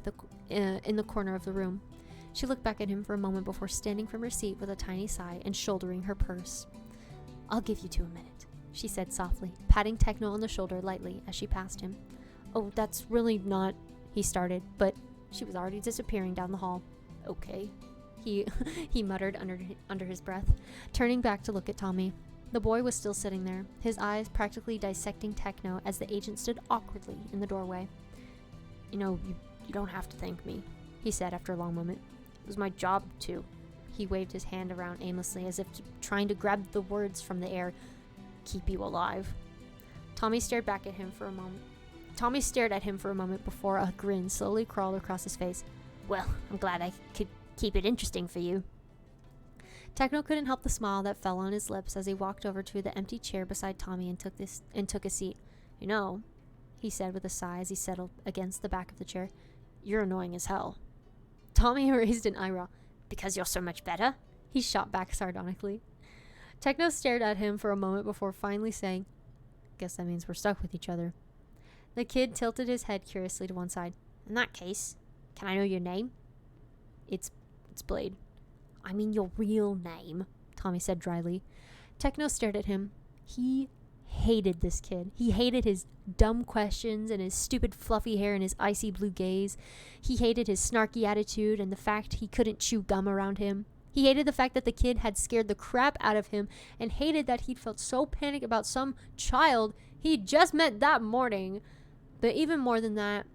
in the corner of the room. She looked back at him for a moment before standing from her seat with a tiny sigh and shouldering her purse. "I'll give you 2 minutes," she said softly, patting Techno on the shoulder lightly as she passed him. "Oh, that's really not," he started, but she was already disappearing down the hall. "Okay," he muttered under his breath, turning back to look at Tommy. The boy was still sitting there, his eyes practically dissecting Techno as the agent stood awkwardly in the doorway. "You know, you don't have to thank me," he said after a long moment. "It was my job to." He waved his hand around aimlessly as if trying to grab the words from the air. "Keep you alive." Tommy stared at him for a moment before a grin slowly crawled across his face. "Well, I'm glad I could keep it interesting for you." Techno couldn't help the smile that fell on his lips as he walked over to the empty chair beside Tommy and took a seat. "You know," he said with a sigh as he settled against the back of the chair, "you're annoying as hell." Tommy raised an eyebrow. "Because you're so much better?" he shot back sardonically. Techno stared at him for a moment before finally saying, "Guess that means we're stuck with each other." The kid tilted his head curiously to one side. "In that case, can I know your name?" It's Blade." "I mean your real name," Tommy said dryly. Techno stared at him. He hated this kid. He hated his dumb questions and his stupid fluffy hair and his icy blue gaze. He hated his snarky attitude and the fact he couldn't chew gum around him. He hated the fact that the kid had scared the crap out of him and hated that he'd felt so panicked about some child he'd just met that morning. But even more than that,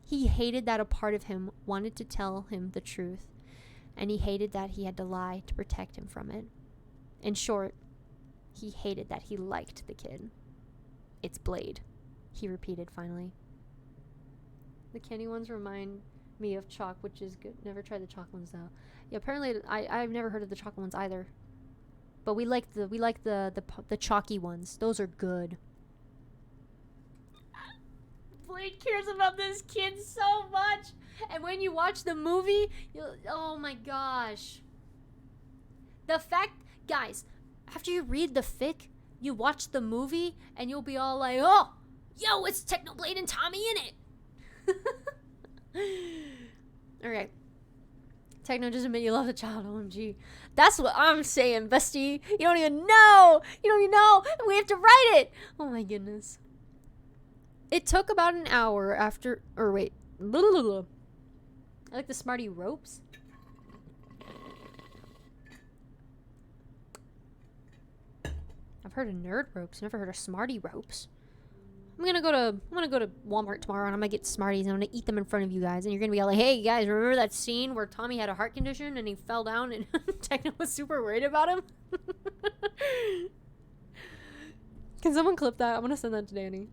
he hated that a part of him wanted to tell him the truth, and he hated that he had to lie to protect him from it. In short, he hated that he liked the kid. It's Blade, he repeated finally. The candy ones remind me of chalk, which is good. Never tried the chalk ones though. Yeah, apparently I've never heard of the chocolate ones either. But we like the chalky ones. Those are good. Blade cares about this kid so much. And when you watch the movie, oh my gosh. The fact, guys, after you read the fic, you watch the movie, and you'll be all like, oh, yo, it's Technoblade and Tommy in it. Alright. Techno, just admit you love the child, OMG. That's what I'm saying, bestie. You don't even know. You don't even know. We have to write it. Oh my goodness. It took about an hour after, or wait. I like the Smarty ropes. I've heard of nerd ropes, never heard of Smarty ropes. I'm gonna go to Walmart tomorrow and I'm gonna get Smarties and I'm gonna eat them in front of you guys, and you're gonna be all like, hey guys, remember that scene where Tommy had a heart condition and he fell down and Techno was super worried about him? Can someone clip that? I'm gonna send that to Danny.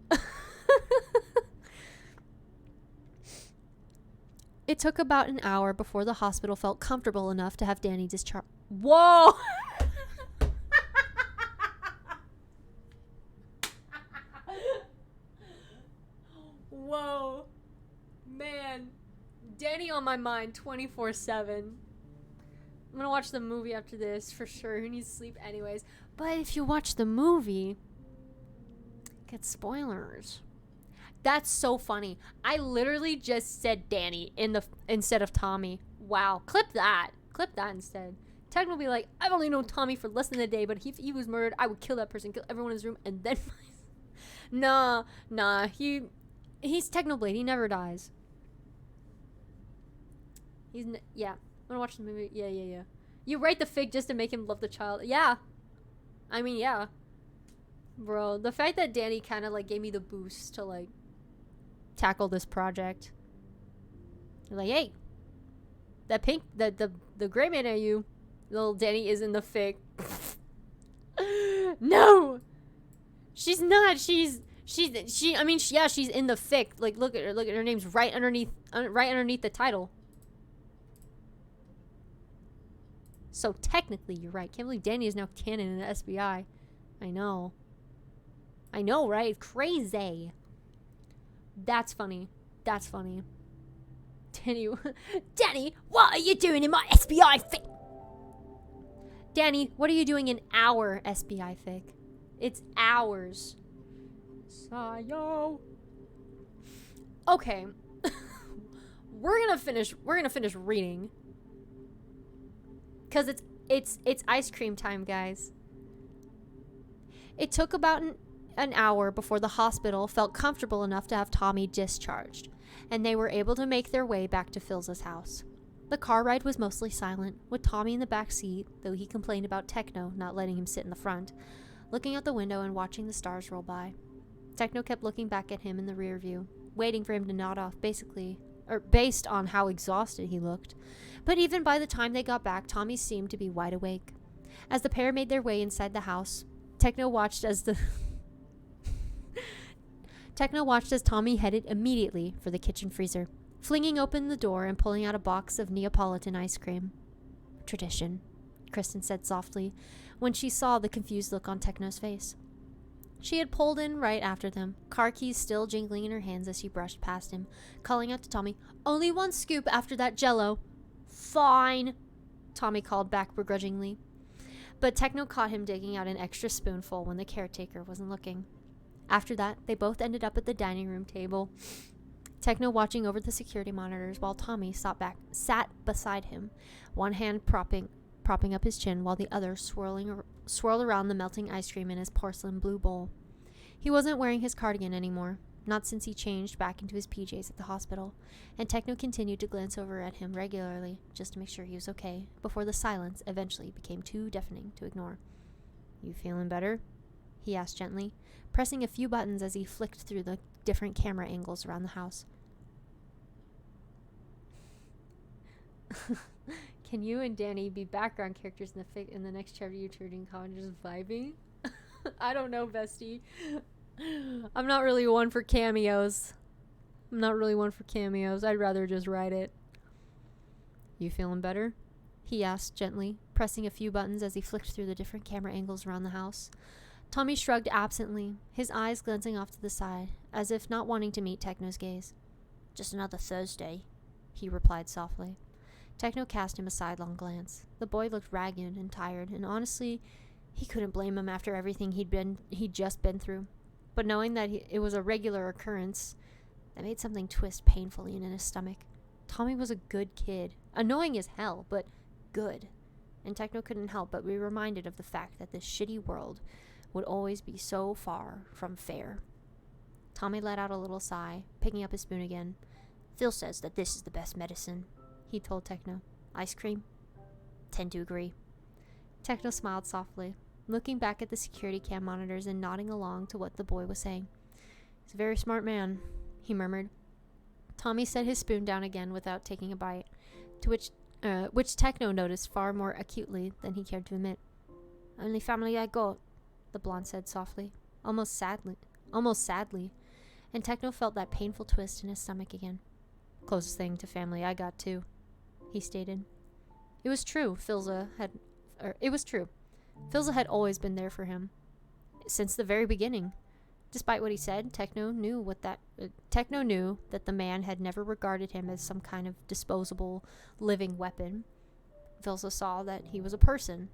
It took about an hour before the hospital felt comfortable enough to have Danny discharged. Whoa! Whoa. Man. Danny on my mind 24/7. I'm gonna watch the movie after this for sure. Who needs sleep anyways? But if you watch the movie, get spoilers. That's so funny. I literally just said Danny instead of Tommy. Wow. Clip that. Clip that instead. Tech will be like, I've only known Tommy for less than a day, but if he was murdered, I would kill that person, kill everyone in his room, and then... Nah. He's Technoblade. He never dies. Yeah. I'm gonna watch the movie. Yeah. You write the fic just to make him love the child. Yeah. I mean, yeah. Bro, the fact that Danny kind of, like, gave me the boost to, like, tackle this project. You're like, hey, that pink, the gray man at you, little Danny is in the fic. No! She's not. She's in the fic. Like, look at her name's right underneath the title. So technically, you're right. Can't believe Danny is now canon in the SBI. I know, right? Crazy. That's funny. Danny, what are you doing in my SBI fic? Danny, what are you doing in our SBI fic? It's ours. Sayo. Okay. We're gonna finish reading. Cause it's ice cream time, guys. It took about an hour before the hospital felt comfortable enough to have Tommy discharged, and they were able to make their way back to Phil's house. The car ride was mostly silent, with Tommy in the back seat, though he complained about Techno not letting him sit in the front, looking out the window and watching the stars roll by. Techno kept looking back at him in the rear view, waiting for him to nod off, based on how exhausted he looked. But even by the time they got back, Tommy seemed to be wide awake. As the pair made their way inside the house, Techno watched as Tommy headed immediately for the kitchen freezer, flinging open the door and pulling out a box of Neapolitan ice cream. Tradition, Kristen said softly, when she saw the confused look on Techno's face. She had pulled in right after them, car keys still jingling in her hands as she brushed past him, calling out to Tommy, "Only one scoop after that Jell-O." "Fine," Tommy called back begrudgingly. But Techno caught him digging out an extra spoonful when the caretaker wasn't looking. After that, they both ended up at the dining room table, Techno watching over the security monitors while Tommy sat beside him, one hand propping up his chin while the other swirled around the melting ice cream in his porcelain blue bowl. He wasn't wearing his cardigan anymore, not since he changed back into his PJs at the hospital, and Techno continued to glance over at him regularly just to make sure he was okay, before the silence eventually became too deafening to ignore. "You feeling better?" he asked gently, pressing a few buttons as he flicked through the different camera angles around the house. Can you and Danny be background characters in the next chapter you turn in college, just vibing? I don't know, bestie. I'm not really one for cameos. I'd rather just write it. "You feeling better?" he asked gently, pressing a few buttons as he flicked through the different camera angles around the house. Tommy shrugged absently, his eyes glancing off to the side, as if not wanting to meet Techno's gaze. "Just another Thursday," he replied softly. Techno cast him a sidelong glance. The boy looked ragged and tired, and honestly, he couldn't blame him after everything he'd just been through. But knowing that it was a regular occurrence, that made something twist painfully in his stomach. Tommy was a good kid. Annoying as hell, but good. And Techno couldn't help but be reminded of the fact that this shitty world would always be so far from fair. Tommy let out a little sigh, picking up his spoon again. "Phil says that this is the best medicine," he told Techno. "Ice cream?" "Tend to agree." Techno smiled softly, looking back at the security cam monitors and nodding along to what the boy was saying. "He's a very smart man," he murmured. Tommy set his spoon down again without taking a bite, to which Techno noticed far more acutely than he cared to admit. "Only family I got," the blonde said softly, almost sadly, and Techno felt that painful twist in his stomach again. "Closest thing to family I got too," he stated. It was true. Philza had always been there for him since the very beginning. Despite what he said, Techno knew that the man had never regarded him as some kind of disposable living weapon. Philza saw that he was a person,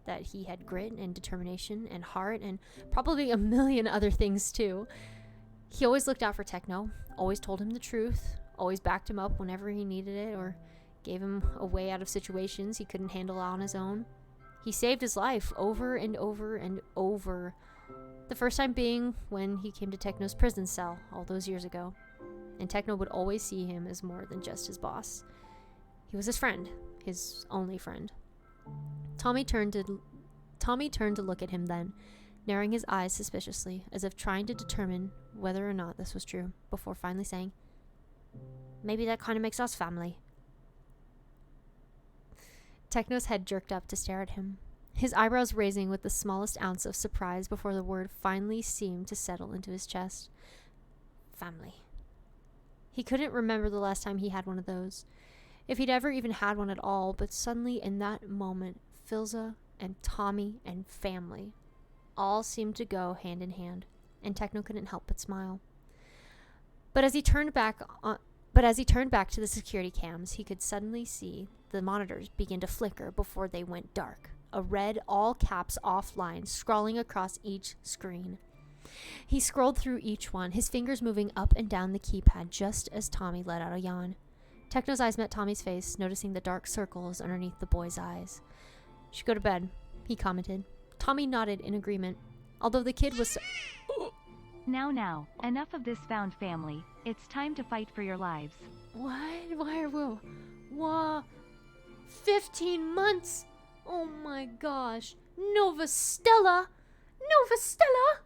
that he had grit and determination and heart and probably a million other things too. He always looked out for Techno, always told him the truth, always backed him up whenever he needed it, or gave him a way out of situations he couldn't handle on his own. He saved his life over and over and over. The first time being when he came to Techno's prison cell all those years ago. And Techno would always see him as more than just his boss. He was his friend, his only friend. Tommy turned to look at him then, narrowing his eyes suspiciously, as if trying to determine whether or not this was true, before finally saying, "Maybe that kind of makes us family." Techno's head jerked up to stare at him, his eyebrows raising with the smallest ounce of surprise before the word finally seemed to settle into his chest. Family. He couldn't remember the last time he had one of those, if he'd ever even had one at all, but suddenly in that moment, Philza and Tommy and family all seemed to go hand in hand, and Techno couldn't help but smile. But as he turned back to the security cams, he could suddenly see the monitors begin to flicker before they went dark, a red all-caps off line scrawling across each screen. He scrolled through each one, his fingers moving up and down the keypad just as Tommy let out a yawn. Techno's eyes met Tommy's face, noticing the dark circles underneath the boy's eyes. "Should go to bed," he commented. Tommy nodded in agreement, although the kid was Now, enough of this found family. It's time to fight for your lives. What? Why are we... What? 15 months? Oh my gosh. Nova Stella! Nova Stella!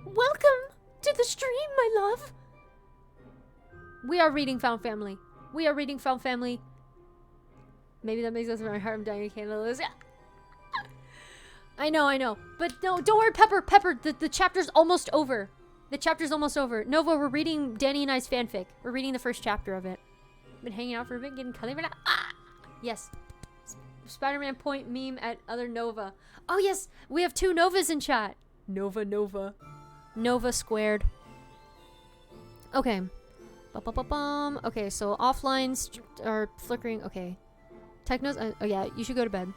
Welcome to the stream, my love! We are reading Found Family. Maybe that makes us my heart. I'm dying a candle. I know. But no, don't worry, Pepper. The chapter's almost over. Nova, we're reading Danny and I's fanfic. We're reading the first chapter of it. Been hanging out for a bit, getting cuddly right now. Yes. Spider-Man point meme at other Nova. Oh, yes. We have 2 Novas in chat. Nova. Nova squared. Okay. Okay, so offlines are flickering. Okay. Techno's... oh, yeah, you should go to bed.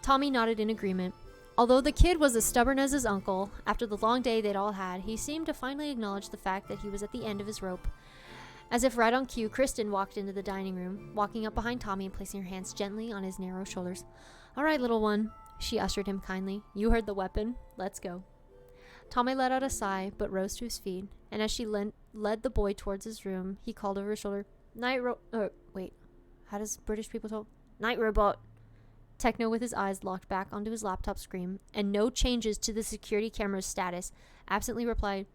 Tommy nodded in agreement. Although the kid was as stubborn as his uncle, after the long day they'd all had, he seemed to finally acknowledge the fact that he was at the end of his rope. As if right on cue, Kristen walked into the dining room, walking up behind Tommy and placing her hands gently on his narrow shoulders. "All right, little one," she ushered him kindly. "You heard the weapon. Let's go." Tommy let out a sigh, but rose to his feet, and as she led the boy towards his room, he called over his shoulder, wait, how does British people talk? Night robot. Techno, with his eyes locked back onto his laptop screen, and no changes to the security camera's status, absently replied,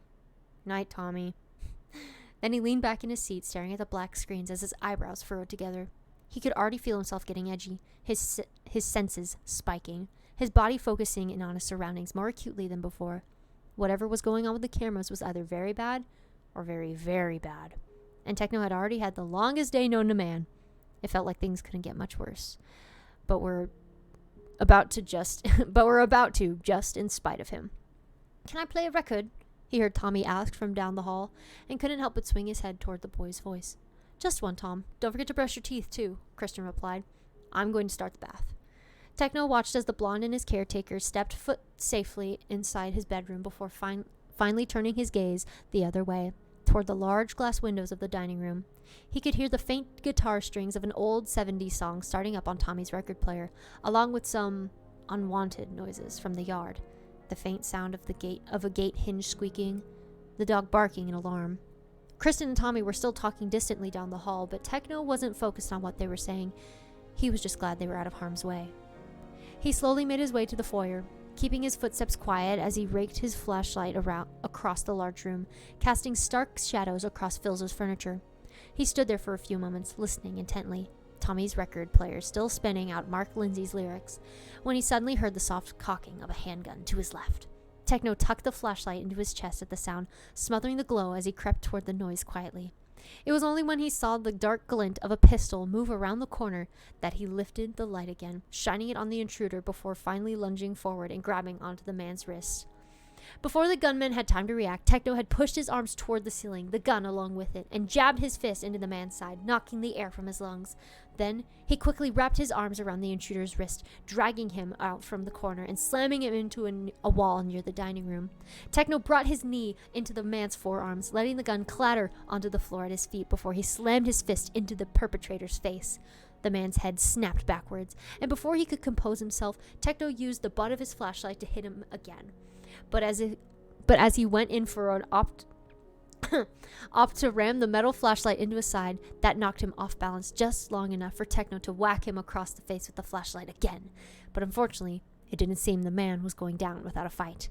Night, Tommy. Then he leaned back in his seat, staring at the black screens as his eyebrows furrowed together. He could already feel himself getting edgy, his senses spiking, his body focusing in on his surroundings more acutely than before. Whatever was going on with the cameras was either very bad or very, very bad. And Techno had already had the longest day known to man. It felt like things couldn't get much worse. But we're about to, just in spite of him. Can I play a record? He heard Tommy ask from down the hall, and couldn't help but swing his head toward the boy's voice. Just one, Tom. Don't forget to brush your teeth, too, Kristen replied. I'm going to start the bath. Techno watched as the blonde and his caretaker stepped foot safely inside his bedroom before finally turning his gaze the other way, toward the large glass windows of the dining room. He could hear the faint guitar strings of an old 70s song starting up on Tommy's record player, along with some unwanted noises from the yard. The faint sound of a gate hinge squeaking, the dog barking in alarm. Kristen and Tommy were still talking distantly down the hall, but Techno wasn't focused on what they were saying. He was just glad they were out of harm's way. He slowly made his way to the foyer, keeping his footsteps quiet as he raked his flashlight across the large room, casting stark shadows across Phil's furniture. He stood there for a few moments, listening intently, Tommy's record player still spinning out Mark Lindsay's lyrics, when he suddenly heard the soft cocking of a handgun to his left. Techno tucked the flashlight into his chest at the sound, smothering the glow as he crept toward the noise quietly. It was only when he saw the dark glint of a pistol move around the corner that he lifted the light again, shining it on the intruder before finally lunging forward and grabbing onto the man's wrist. Before the gunman had time to react, Techno had pushed his arms toward the ceiling, the gun along with it, and jabbed his fist into the man's side, knocking the air from his lungs. Then, he quickly wrapped his arms around the intruder's wrist, dragging him out from the corner and slamming him into a wall near the dining room. Techno brought his knee into the man's forearms, letting the gun clatter onto the floor at his feet before he slammed his fist into the perpetrator's face. The man's head snapped backwards, and before he could compose himself, Techno used the butt of his flashlight to hit him again. But as he went in for an opt to ram the metal flashlight into his side, that knocked him off balance just long enough for Techno to whack him across the face with the flashlight again. But unfortunately, it didn't seem the man was going down without a fight.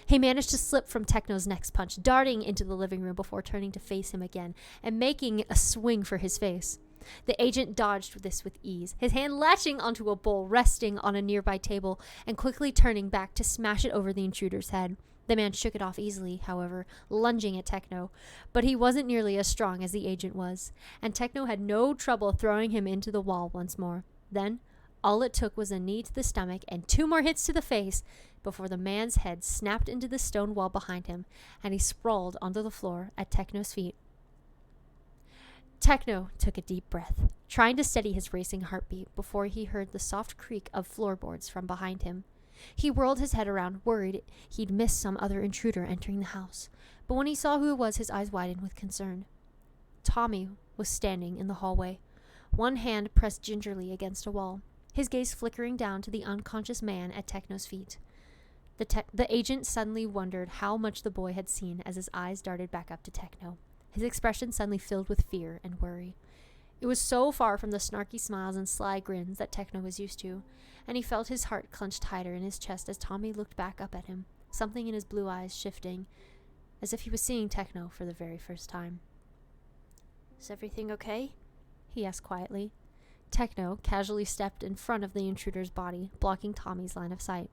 He managed to slip from Techno's next punch, darting into the living room before turning to face him again and making a swing for his face. The agent dodged this with ease, his hand latching onto a bowl resting on a nearby table and quickly turning back to smash it over the intruder's head. The man shook it off easily, however, lunging at Techno, but he wasn't nearly as strong as the agent was, and Techno had no trouble throwing him into the wall once more. Then, all it took was a knee to the stomach and 2 more hits to the face before the man's head snapped into the stone wall behind him, and he sprawled onto the floor at Techno's feet. Techno took a deep breath, trying to steady his racing heartbeat before he heard the soft creak of floorboards from behind him. He whirled his head around, worried he'd missed some other intruder entering the house, but when he saw who it was, his eyes widened with concern. Tommy was standing in the hallway, one hand pressed gingerly against a wall, his gaze flickering down to the unconscious man at Techno's feet. The agent suddenly wondered how much the boy had seen as his eyes darted back up to Techno, his expression suddenly filled with fear and worry. It was so far from the snarky smiles and sly grins that Techno was used to, and he felt his heart clench tighter in his chest as Tommy looked back up at him, something in his blue eyes shifting, as if he was seeing Techno for the very first time. "Is everything okay?" he asked quietly. Techno casually stepped in front of the intruder's body, blocking Tommy's line of sight.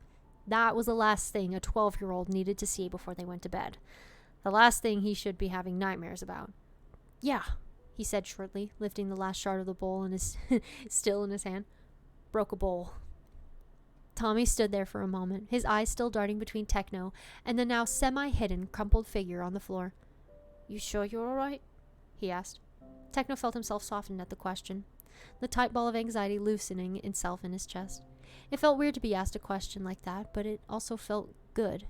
That was the last thing a 12-year-old needed to see before they went to bed. The last thing he should be having nightmares about. "Yeah," he said shortly, lifting the last shard of the bowl in his still in his hand. "Broke a bowl." Tommy stood there for a moment, his eyes still darting between Techno and the now semi-hidden, crumpled figure on the floor. "You sure you're all right?" he asked. Techno felt himself soften at the question, the tight ball of anxiety loosening itself in his chest. It felt weird to be asked a question like that, but it also felt good.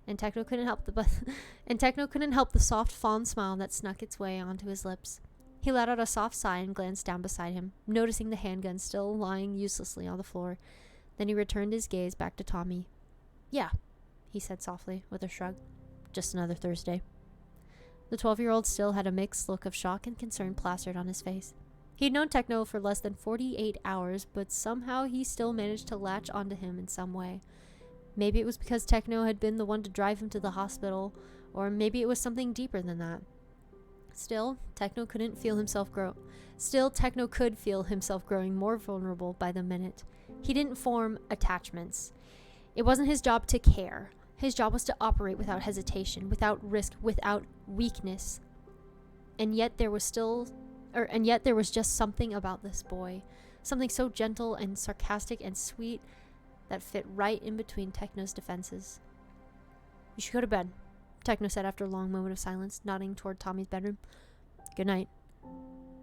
And Techno couldn't help the soft, fond smile that snuck its way onto his lips. He let out a soft sigh and glanced down beside him, noticing the handgun still lying uselessly on the floor. Then he returned his gaze back to Tommy. "Yeah," he said softly, with a shrug. Just another Thursday. The 12-year-old still had a mixed look of shock and concern plastered on his face. He'd known Techno for less than 48 hours, but somehow he still managed to latch onto him in some way. Maybe it was because Techno had been the one to drive him to the hospital, or maybe it was something deeper than that. Still, Techno could feel himself growing more vulnerable by the minute. He didn't form attachments. It wasn't his job to care. His job was to operate without hesitation, without risk, without weakness. And yet there was just something about this boy, something so gentle and sarcastic and sweet that fit right in between Techno's defenses. "You should go to bed," Techno said after a long moment of silence, nodding toward Tommy's bedroom. "Good night."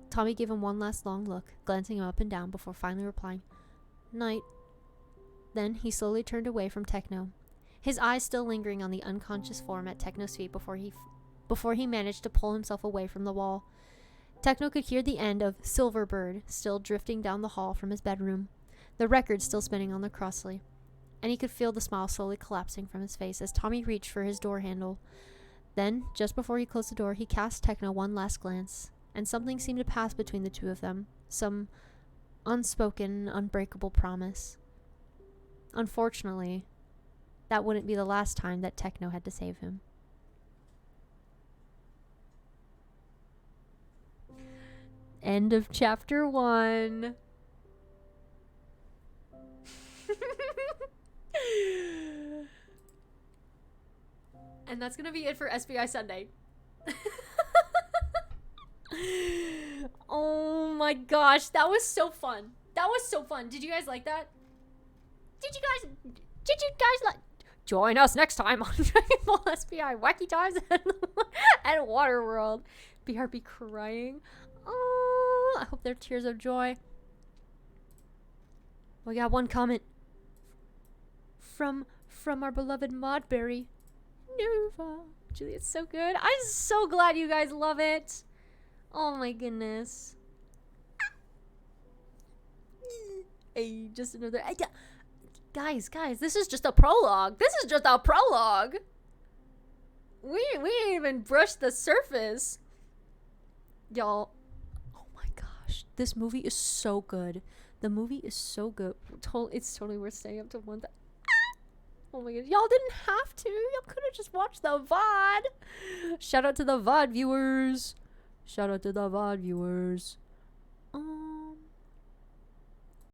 Tommy gave him one last long look, glancing him up and down before finally replying, "Night." Then he slowly turned away from Techno, his eyes still lingering on the unconscious form at Techno's feet before he managed to pull himself away from the wall. Techno could hear the end of Silver Bird still drifting down the hall from his bedroom, the record still spinning on the crossley, and he could feel the smile slowly collapsing from his face as Tommy reached for his door handle. Then, just before he closed the door, he cast Techno one last glance, and something seemed to pass between the two of them, some unspoken, unbreakable promise. Unfortunately, that wouldn't be the last time that Techno had to save him. End of chapter 1. And that's gonna be it for SBI Sunday. Oh my gosh, that was so fun. That was so fun. Did you guys like that? Did you guys like? Join us next time on Dragon Ball SBI Wacky Times and Waterworld. BRB crying. Oh, I hope they're tears of joy. We got one comment from our beloved Modberry. Nova. Julie, it's so good. I'm so glad you guys love it. Oh my goodness. Hey, just another. Guys, this is just a prologue. We ain't even brushed the surface. Y'all, oh my gosh. This movie is so good. The movie is so good. It's totally worth staying up to 1. Oh my god. Y'all didn't have to. Y'all could have just watched the VOD. Shout out to the VOD viewers.